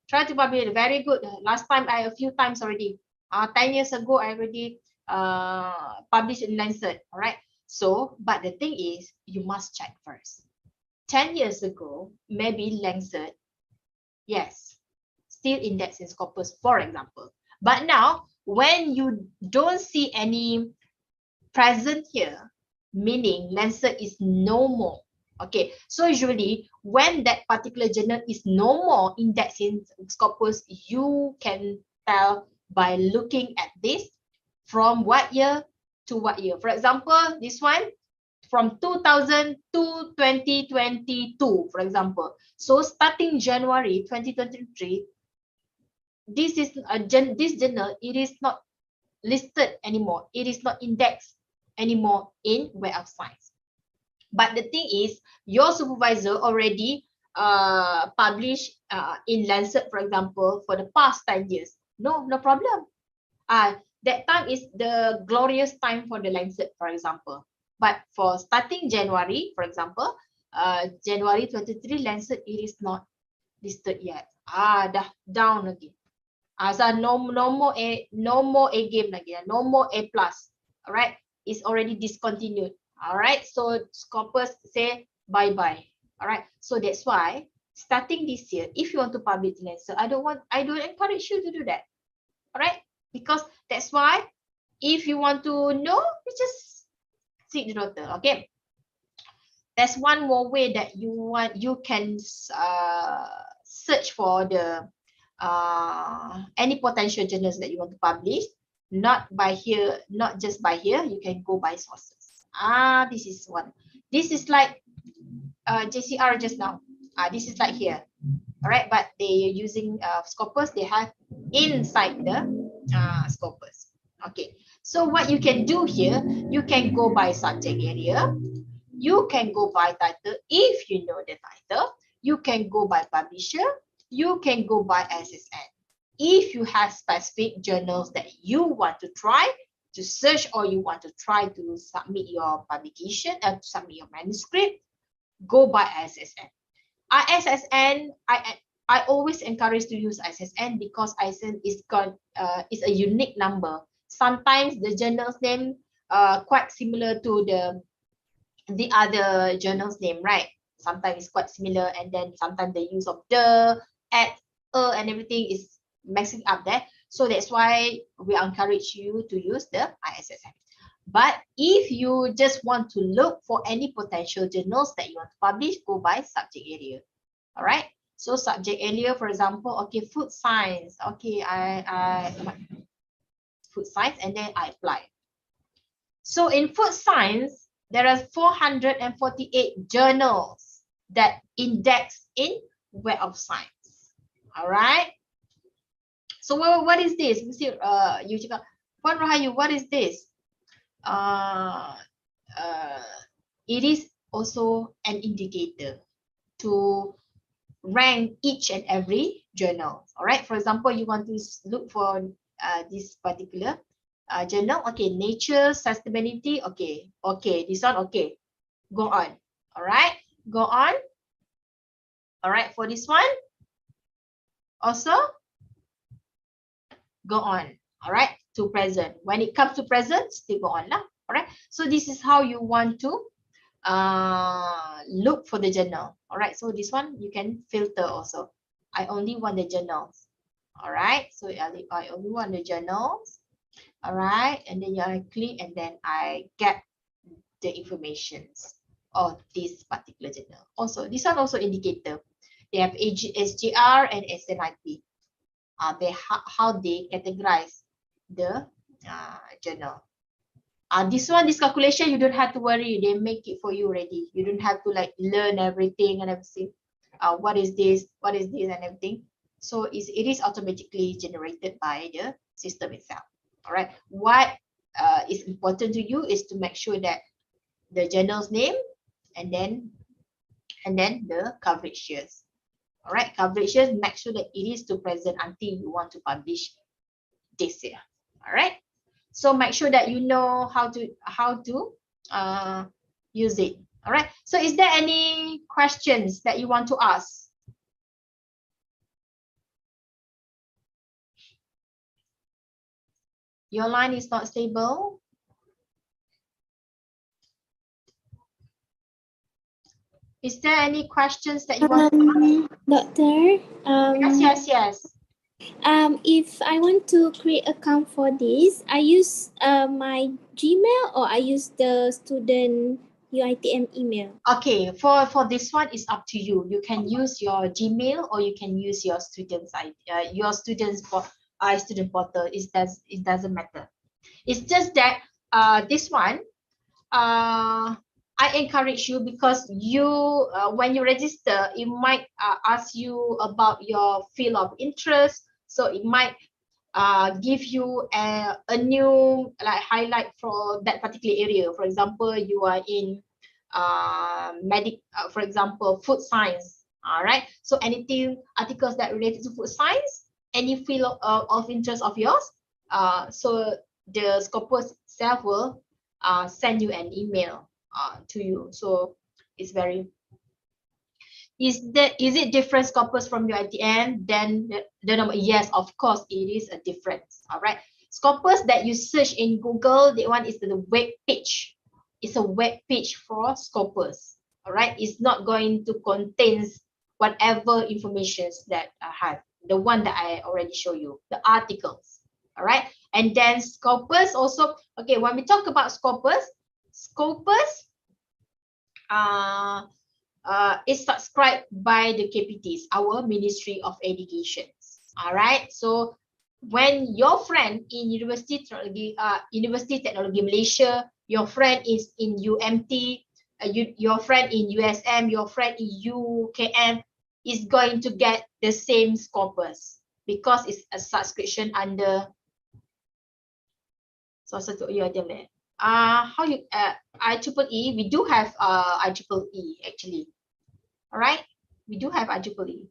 Try to publish. Very good. Last time a few times already. 10 years ago I already published in Lancet. All right. So, but the thing is, you must check first. 10 years ago, maybe Lancet, yes, still indexed in Scopus, for example. But now, when you don't see any present here, meaning Lancet is no more. Okay, so usually when that particular journal is no more indexed in Scopus, you can tell by looking at this from what year to what year. For example, this one from 2000 to 2022, for example. So starting January 2023, this journal, it is not listed anymore. It is not indexed anymore in Web of Science. But the thing is, your supervisor already published in Lancet, for example, for the past 10 years. No problem. That time is the glorious time for the Lancet, for example. But for starting January, for example, January 23 Lancet, it is not listed yet. Dah down again. So no more A game lagi, no more A plus. All right, it's already discontinued. All right, so Scopus say bye bye. All right, so that's why starting this year, if you want to publish Lancet, I don't encourage you to do that. All right, because that's why if you want to know, you just Seek the daughter. Okay. There's one more way that you can search for the any potential journals that you want to publish. Not just by here. You can go by sources. This is one. This is like JCR just now. This is like here. All right, but they are using Scopus. They have inside the Scopus. Okay. So what you can do here, you can go by subject area. You can go by title if you know the title. You can go by publisher. You can go by SSN. If you have specific journals that you want to try to search, or you want to try to submit your publication and submit your manuscript, go by SSN. ISSN, I always encourage to use ISSN because ISSN is a unique number. Sometimes the journal's name quite similar to the other journal's name, right? Sometimes it's quite similar, and then sometimes the use of the, at, and everything is messing up there. So that's why we encourage you to use the ISSN. But if you just want to look for any potential journals that you want to publish, go by subject area. All right. So subject area, for example, okay, food science. Okay, I food science, and then I apply. So in food science, there are 448 journals that index in Web of Science. All right. So what is this? You cakap, Puan Rahayu, what is this? It is also an indicator to rank each and every journal. All right. For example, you want to look for this particular journal. Okay, Nature, Sustainability. Okay, this one. Okay, go on. All right, go on. All right, for this one also go on. All right, to present. When it comes to present, still go on lah. All right. So this is how you want to look for the journal. All right. So this one you can filter also. I only want the journals. All right. So I only want the journals. All right. And then I click, and then I get the informations of this particular journal. Also, this one also indicator. They have SGR and SNIP. How they categorize the journal. This calculation, you don't have to worry. They make it for you already. You don't have to like learn everything and everything. What is this and everything. So it is automatically generated by the system itself. All right. What is important to you is to make sure that the journal's name and then the coverage years. All right, coverage years, make sure that it is to present until you want to publish this year. All right. So make sure that you know how to use it. All right. So is there any questions that you want to ask? Your line is not stable. Is there any questions that you want to ask? Doctor, Yes. If I want to create account for this, I use my Gmail or I use the student UITM email. Okay, for this one, it's up to you. You can use your Gmail or you can use your student student portal. It doesn't matter. It's just that this one, I encourage you because you when you register, it might ask you about your field of interest. So it might give you a new like highlight for that particular area. For example, you are in for example, food science. All right. So anything articles that related to food science, any field of interest of yours. So the Scopus itself will send you an email to you. So it's very. Is it different Scopus from your ITM? Then the number, yes, of course, it is a difference. All right. Scopus that you search in Google, the one is the web page. It's a web page for Scopus. All right. It's not going to contain whatever information that I have. The one that I already show you, the articles. All right. And then Scopus also, okay, when we talk about Scopus, Scopus is subscribed by the KPTs, our Ministry of Education. All right. So when your friend in University Technology Malaysia, your friend is in UMT, your friend in USM, your friend in UKM is going to get the same Scopus because it's a subscription under how you IEEE. We do have IEEE actually. All right, we do have IEEE.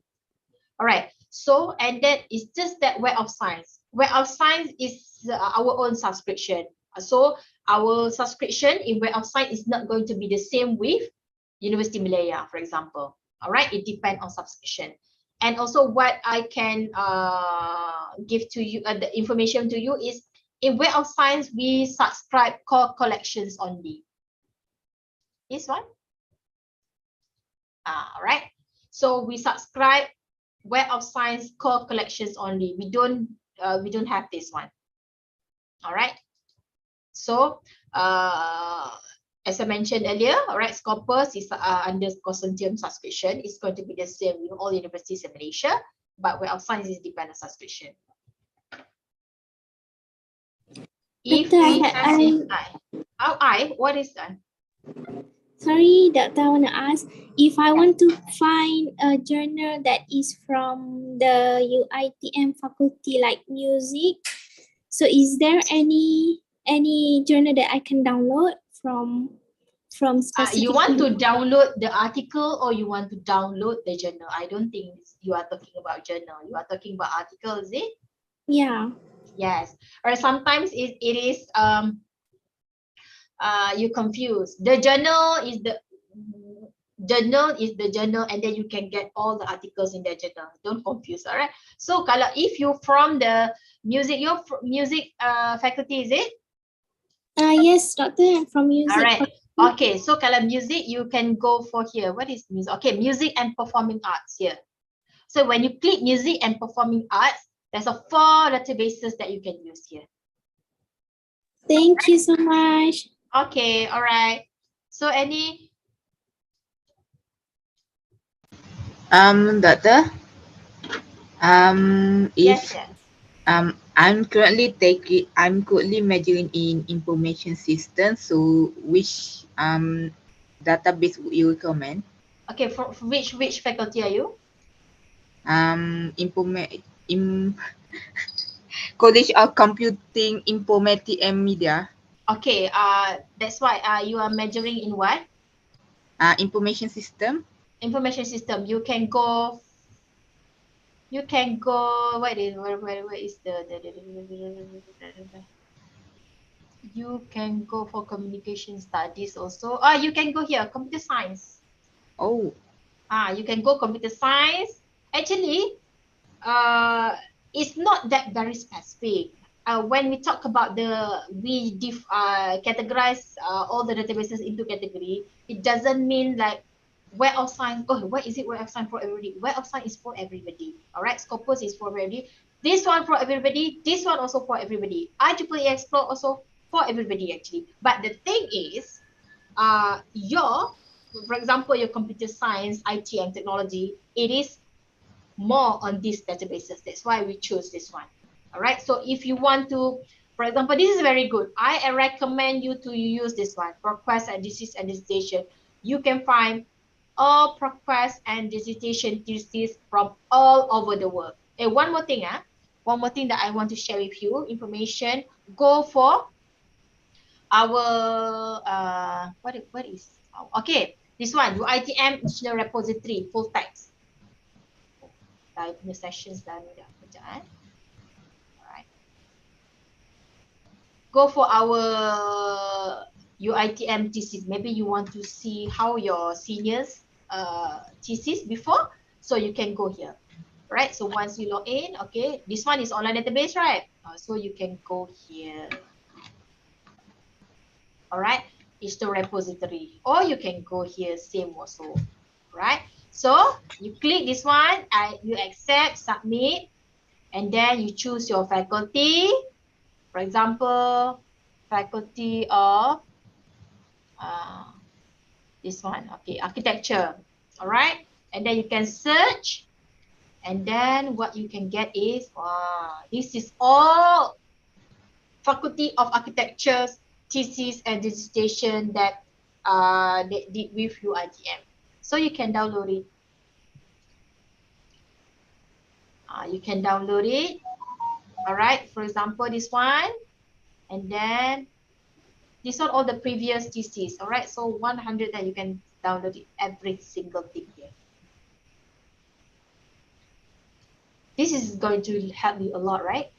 All right, so and then it's just that Web of Science. Web of Science is our own subscription. So our subscription in Web of Science is not going to be the same with University Malaya, for example. All right, it depends on subscription. And also what I can give to you, the information to you is in Web of Science, we subscribe core collections only. This one. All right. So we subscribe Web of Science core collections only. We don't have this one. All right. So as I mentioned earlier, all right, Scopus is under consortium subscription. It's going to be the same with all universities in Malaysia, but Web of Science is dependent subscription. If we have what is that? Sorry, Doctor, I want to ask, if I want to find a journal that is from the UITM faculty, like music, so is there any journal that I can download from specific? You want to download the article or you want to download the journal? I don't think you are talking about journal. You are talking about article, is it? Yeah. Yes. Or sometimes it is you confuse. The journal is the journal and then you can get all the articles in the journal. Don't confuse, all right? So kalau if you from the music, your music faculty, is it? Yes, Doctor, I'm from music. All right. Okay, so kalau music, you can go for here. What is music? Okay, music and performing arts here. So when you click music and performing arts, there's a 4 databases that you can use here. Thank you so much. Okay, all right. So any Doctor, if yes. I'm currently majoring in information systems, so which database would you recommend? Okay, for which faculty are you? College of Computing, Informatics and Media. Okay, that's why you are majoring in what? Information system. Information system. You can go where is the you can go for communication studies also. You can go here, computer science. Oh. You can go computer science. Actually, it's not that very specific. When we talk about we categorize all the databases into category, it doesn't mean like Web of Science. Oh, what is it? Web of Science for everybody. Web of Science is for everybody. All right, Scopus is for everybody. This one for everybody. This one also for everybody. IEEE Explore also for everybody actually. But the thing is, for example, your computer science, IT and technology, it is more on these databases. That's why we choose this one. All right. So if you want to, for example, this is very good. I recommend you to use this one, ProQuest and Disease and Dissertation. You can find all ProQuest and Dissertation theses from all over the world. And one more thing, one more thing that I want to share with you, information, go for our what is okay, this one, UITM National Repository, full text. Tayo punya sessions dah ni dah kerjaan. Alright. Go for our UITM thesis. Maybe you want to see how your seniors thesis before, so you can go here. Right, so once you log in, okay, this one is online database, right? So you can go here. All right, it's the repository, or you can go here, same also, right? So you click this one and you accept, submit, and then you choose your faculty. For example, Faculty of This one, okay, architecture. All right, and then you can search, and then what you can get is, this is all Faculty of Architecture's thesis and dissertation that they did with UITM. So you can download it. You can download it. All right, for example, this one, and then this one, all the previous thesis. All right, so 100 that you can download it, every single thing here. This is going to help you a lot, right?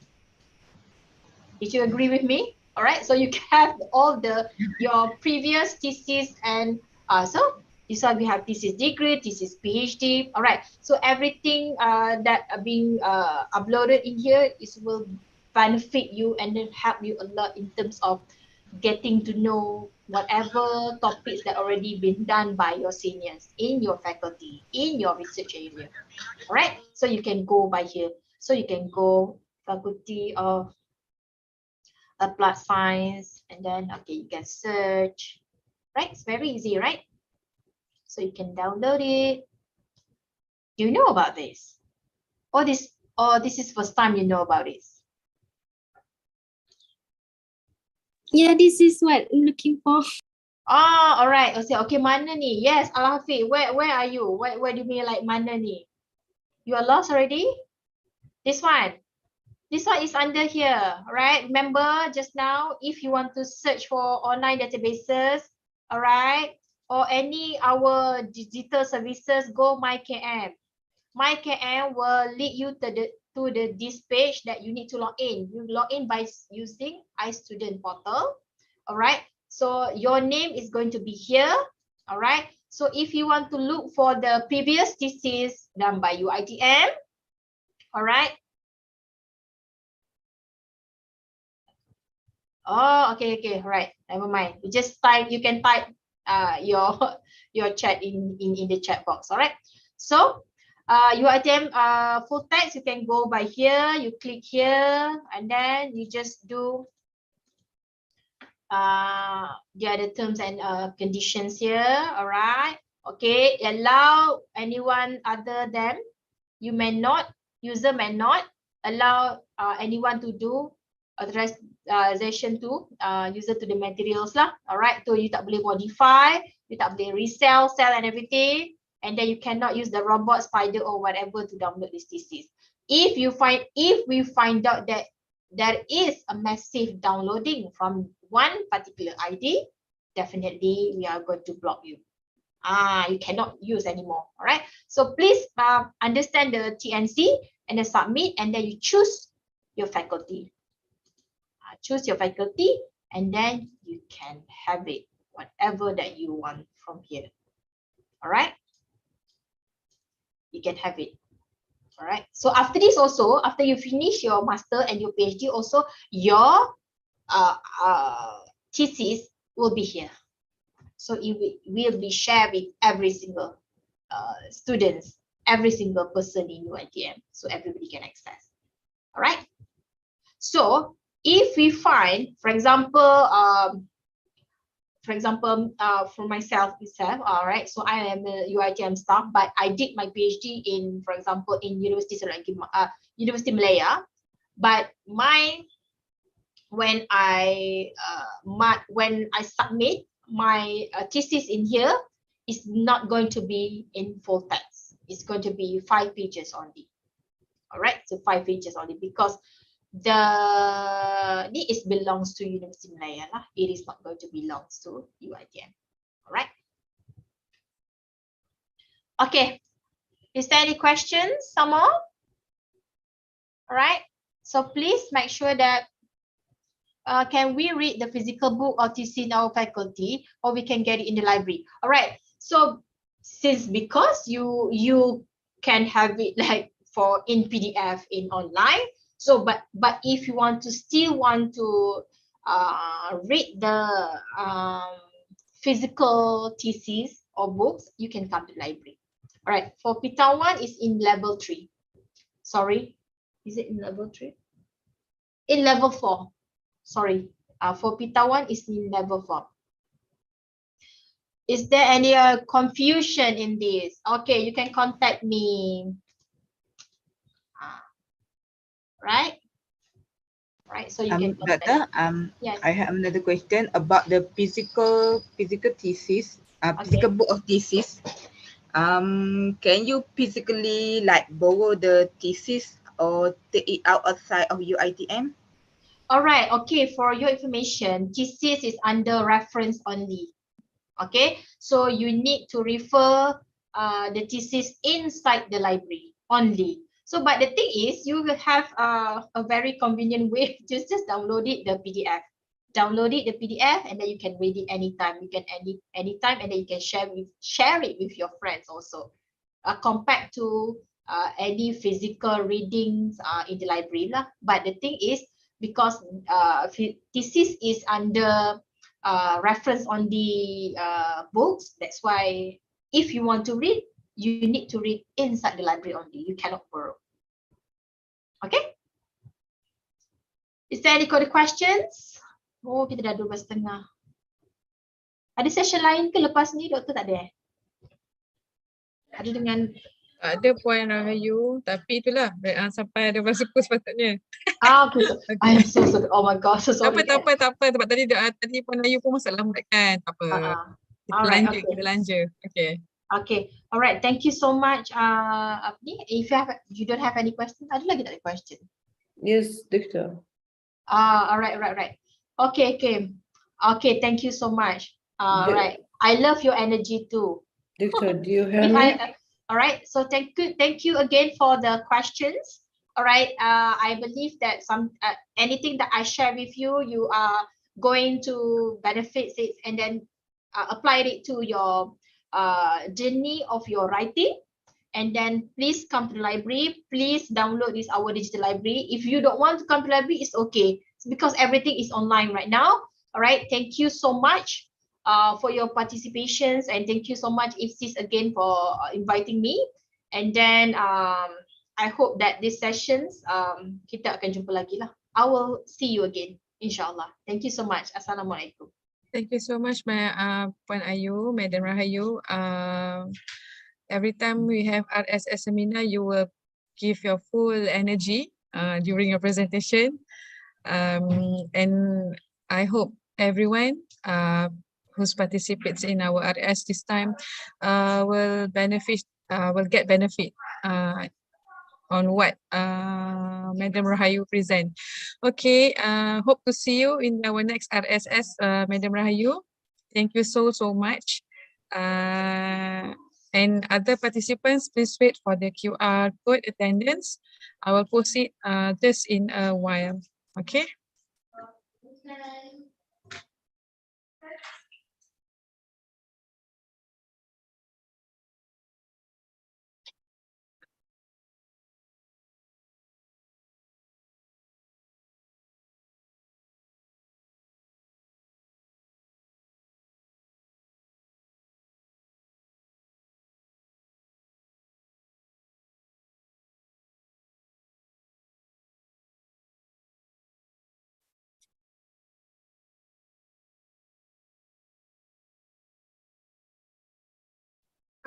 Did you agree with me? All right, so you have all your previous thesis, and so this one we have thesis degree, thesis PhD. All right, so everything that are being uploaded in here will benefit you and then help you a lot in terms of getting to know whatever topics that already been done by your seniors in your faculty, in your research area. All right, so you can go by here. So you can go Faculty of Applied Science, and then okay, you can search, right? It's very easy, right? So you can download it. Do you know about this? Or this is first time you know about this? Yeah, this is what I'm looking for. All right. Okay, mana ni? Yes, Al-Hafiz, where are you? Where do you mean like mana ni? You are lost already? This one. This one is under here, all right? Remember just now, if you want to search for online databases, all right, or any our digital services, go MyKM. MyKM will lead you to this page that you need to log in. You log in by using iStudent portal, all right? So your name is going to be here, all right? So if you want to look for the previous thesis done by UITM, all right? Oh, okay, right. Never mind. You just type. You can type your chat in the chat box. All right. So, UITM full text. You can go by here. You click here, and then you just do the other terms and conditions here. All right. Okay. Allow anyone other than you may not, user may not allow anyone to do authorization to user to the materials lah. Alright, so you tak boleh modify, you tak boleh resell, sell and everything, and then you cannot use the robot, spider or whatever to download this thesis. If we find out that there is a massive downloading from one particular ID, definitely we are going to block you. You cannot use anymore. All right, so please understand the TNC and then submit, and then you choose your faculty. Choose your faculty, and then you can have it, whatever that you want from here. All right, you can have it. All right, so after this also, after you finish your master and your PhD also, your thesis will be here. So it will be shared with every single students, every single person in UITM, so everybody can access. All right. So if we find, for example, for myself itself, all right. So I am a UITM staff, but I did my PhD in, for example, in University Malaya. But when I submit my thesis in here, it's not going to be in full text. It's going to be 5 pages only. All right, so 5 pages only, because this belongs to University Malaya lah. It is not going to belongs to UITM. All right. Okay. Is there any questions? Some more? All right. So please make sure that can we read the physical book or thesis in our faculty, or we can get it in the library. All right. So because you can have it like for in PDF in online. So but if you still want to read the physical thesis or books, you can come to the library. All right. For Pita 1 is in level 3. Sorry, is it in level 3? In level 4. Sorry, for Pita 1 is in level 4. Is there any confusion in this? Okay, you can contact me. Right? Right, so you can contact Doctor, me. Yes. I have another question about the physical thesis, physical book of thesis. Can you physically like borrow the thesis or take it out outside of UITM? All right, okay, for your information, thesis is under reference only. Okay, so you need to refer the thesis inside the library only. So, but the thing is, you will have a very convenient way to just download it, the PDF. Download it, the PDF, and then you can read it anytime. You can anytime, and then you can share it with your friends also. Compared to any physical readings in the library lah. But the thing is, because thesis is under reference on the books, that's why if you want to read, you need to read inside the library only. You cannot borrow. Okay? Is there any other questions? Oh, kita dah 12:30. Ada session lain ke lepas ni, doktor tak ada? Ada dengan ada Puan Rahayu, tapi itulah sampai ada masa suku sepatutnya. Okay. I am so sorry. Oh my god, so sorry. Tak apa. Sebab tadi Puan Rahayu pun masuk lambat kan. Tak apa. Kita lanjut. Okay. Okay. Alright. Thank you so much. If you don't have any questions, ada lagi tak ada question? Yes, doctor. Alright. Okay. Thank you so much. Right. I love your energy too. Doctor, do you hear me? All right. So thank you again for the questions. All right. I believe that anything that I share with you, you are going to benefit it and then apply it to your journey of your writing. And then please come to the library. Please download our digital library. If you don't want to come to the library, it's okay. It's because everything is online right now. All right. Thank you so much for your participations, and thank you so much IPSis again for inviting me. And then I hope that these sessions kita akan jumpa lagi lah. I will see you again, insyaAllah. Thank you so much. Assalamualaikum. Thank you so much, Puan Ayu, Madam Rahayu. Every time we have RSS seminar, you will give your full energy during your presentation. And I hope everyone who participates in our RS this time will get benefit on what Madam Rahayu present. Okay, hope to see you in our next RSS, Madam Rahayu. Thank you so much. And other participants, please wait for the QR code attendance. I will post it just in a while. Okay.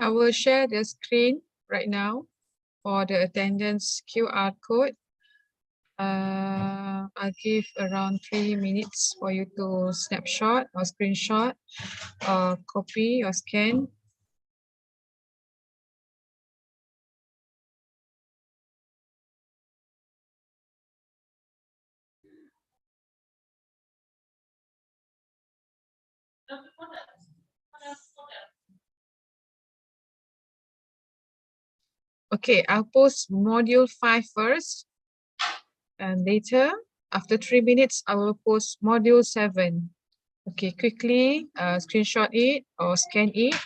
I will share the screen right now for the attendance QR code. I'll give around 3 minutes for you to snapshot or screenshot or copy or scan. Okay, I'll post module 5 first, and later, after 3 minutes, I will post module 7. Okay, quickly screenshot it or scan it.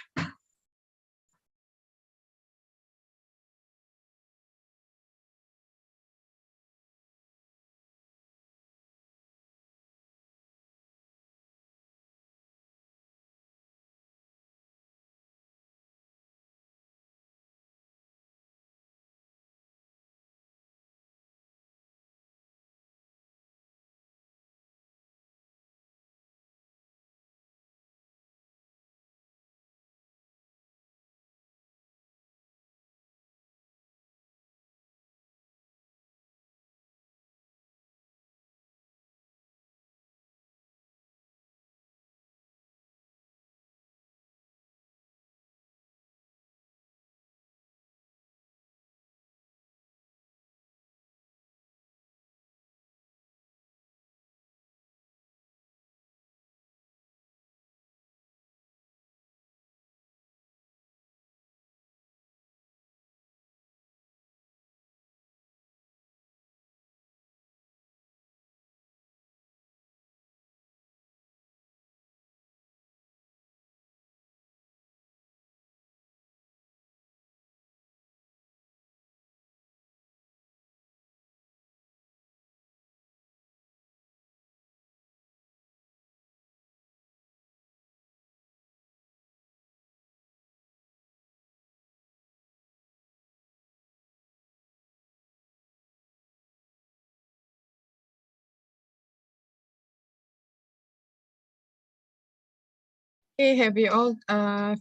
Okay, have you all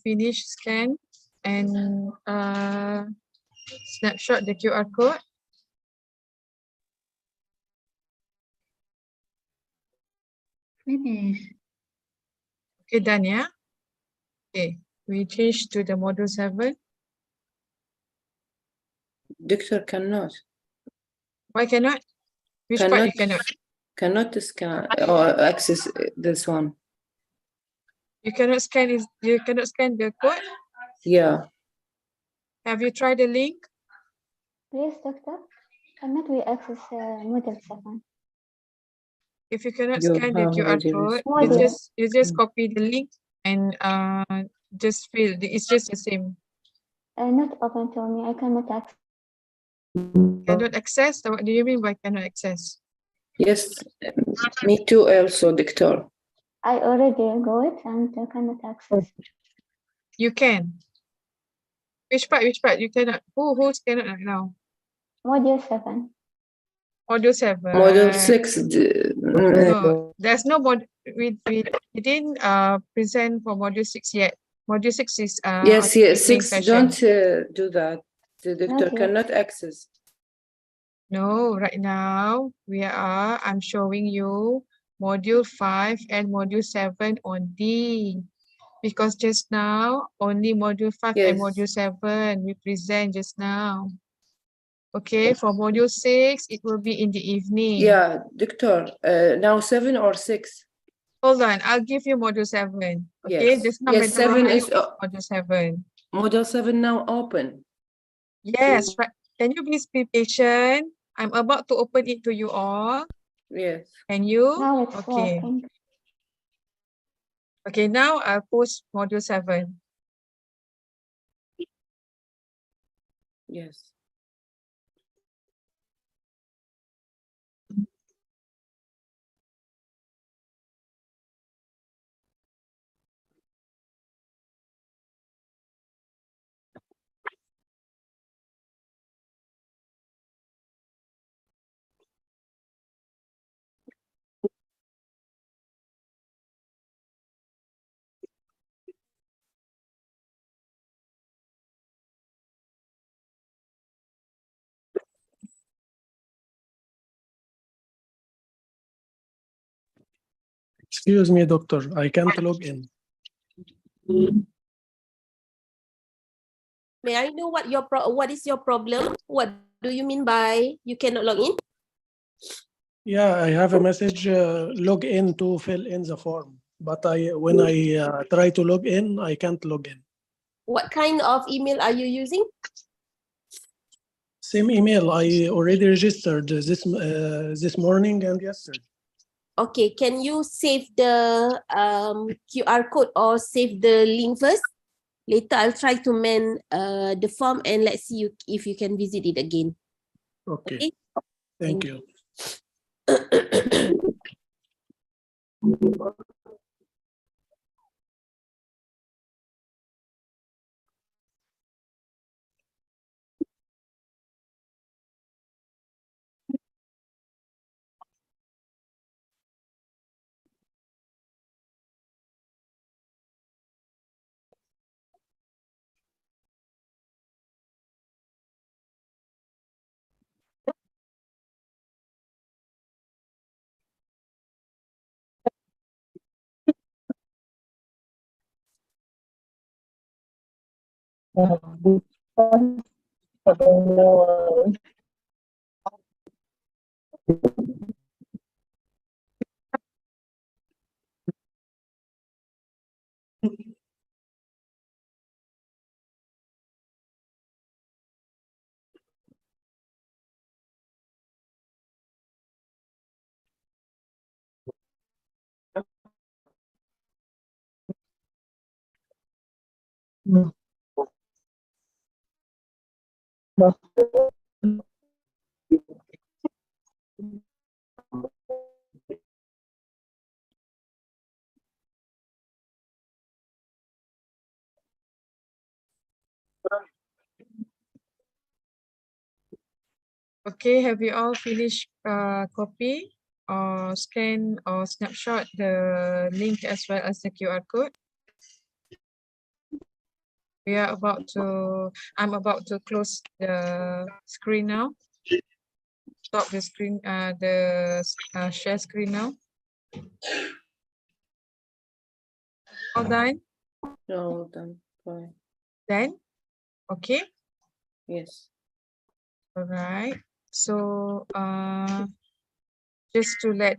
finished scan and snapshot the QR code? Finish. Okay, done, yeah? Okay, we change to the module 7. Doctor cannot. Why cannot? Which part you cannot? Cannot scan or access this one. You cannot scan is you cannot scan the code? Yeah. Have you tried the link? Please, doctor, cannot we access module 7? If you cannot You scan the have QR already code, responded. you just copy the link and just fill. It's just the same. Not open to me. I cannot access. Cannot access? What do you mean by cannot access? Yes, me too also, doctor. I already go it and I cannot access. You can. Which part? Which part? You cannot. Who's cannot right now? Module 7. Module 7. Model 6. No, there's no mod. We didn't present for module 6 yet. Module 6 is Yes, on yes, evening 6. session. Don't do that. The doctor Not yet. cannot access. No, right now I'm showing you module 5 and module 7 only. Because just now only module 5 and Yes. module 7 we present just now. Okay, for module 6 it will be in the evening. Yeah, doctor. Now 7 or 6? Hold on, I'll give you module 7. Okay, Yes. just now Yes, Madam 7 Rahayu is module 7. model 7 now open. Yes, right. Can you please be patient? I'm about to open it to you all. Yes. Can you? Now it's Okay. working. Okay, now I'll post module 7. Yes. Excuse me, doctor. I can't log in. May I know what is your problem? What do you mean by you cannot log in? Yeah, I have a message, log in to fill in the form. But when I try to log in, I can't log in. What kind of email are you using? Same email I already registered this morning and yesterday. Okay, can you save the QR code or save the link first? Later, I'll try to mend the form and let's see if you can visit it again. Okay. Thank you. Okay, have you all finished copy or scan or snapshot the link as well as the QR code? We are about to, I'm about to close the screen now. Stop the screen, share screen now. All done? No, done. Fine. Then, okay. Yes. All right. So, just to let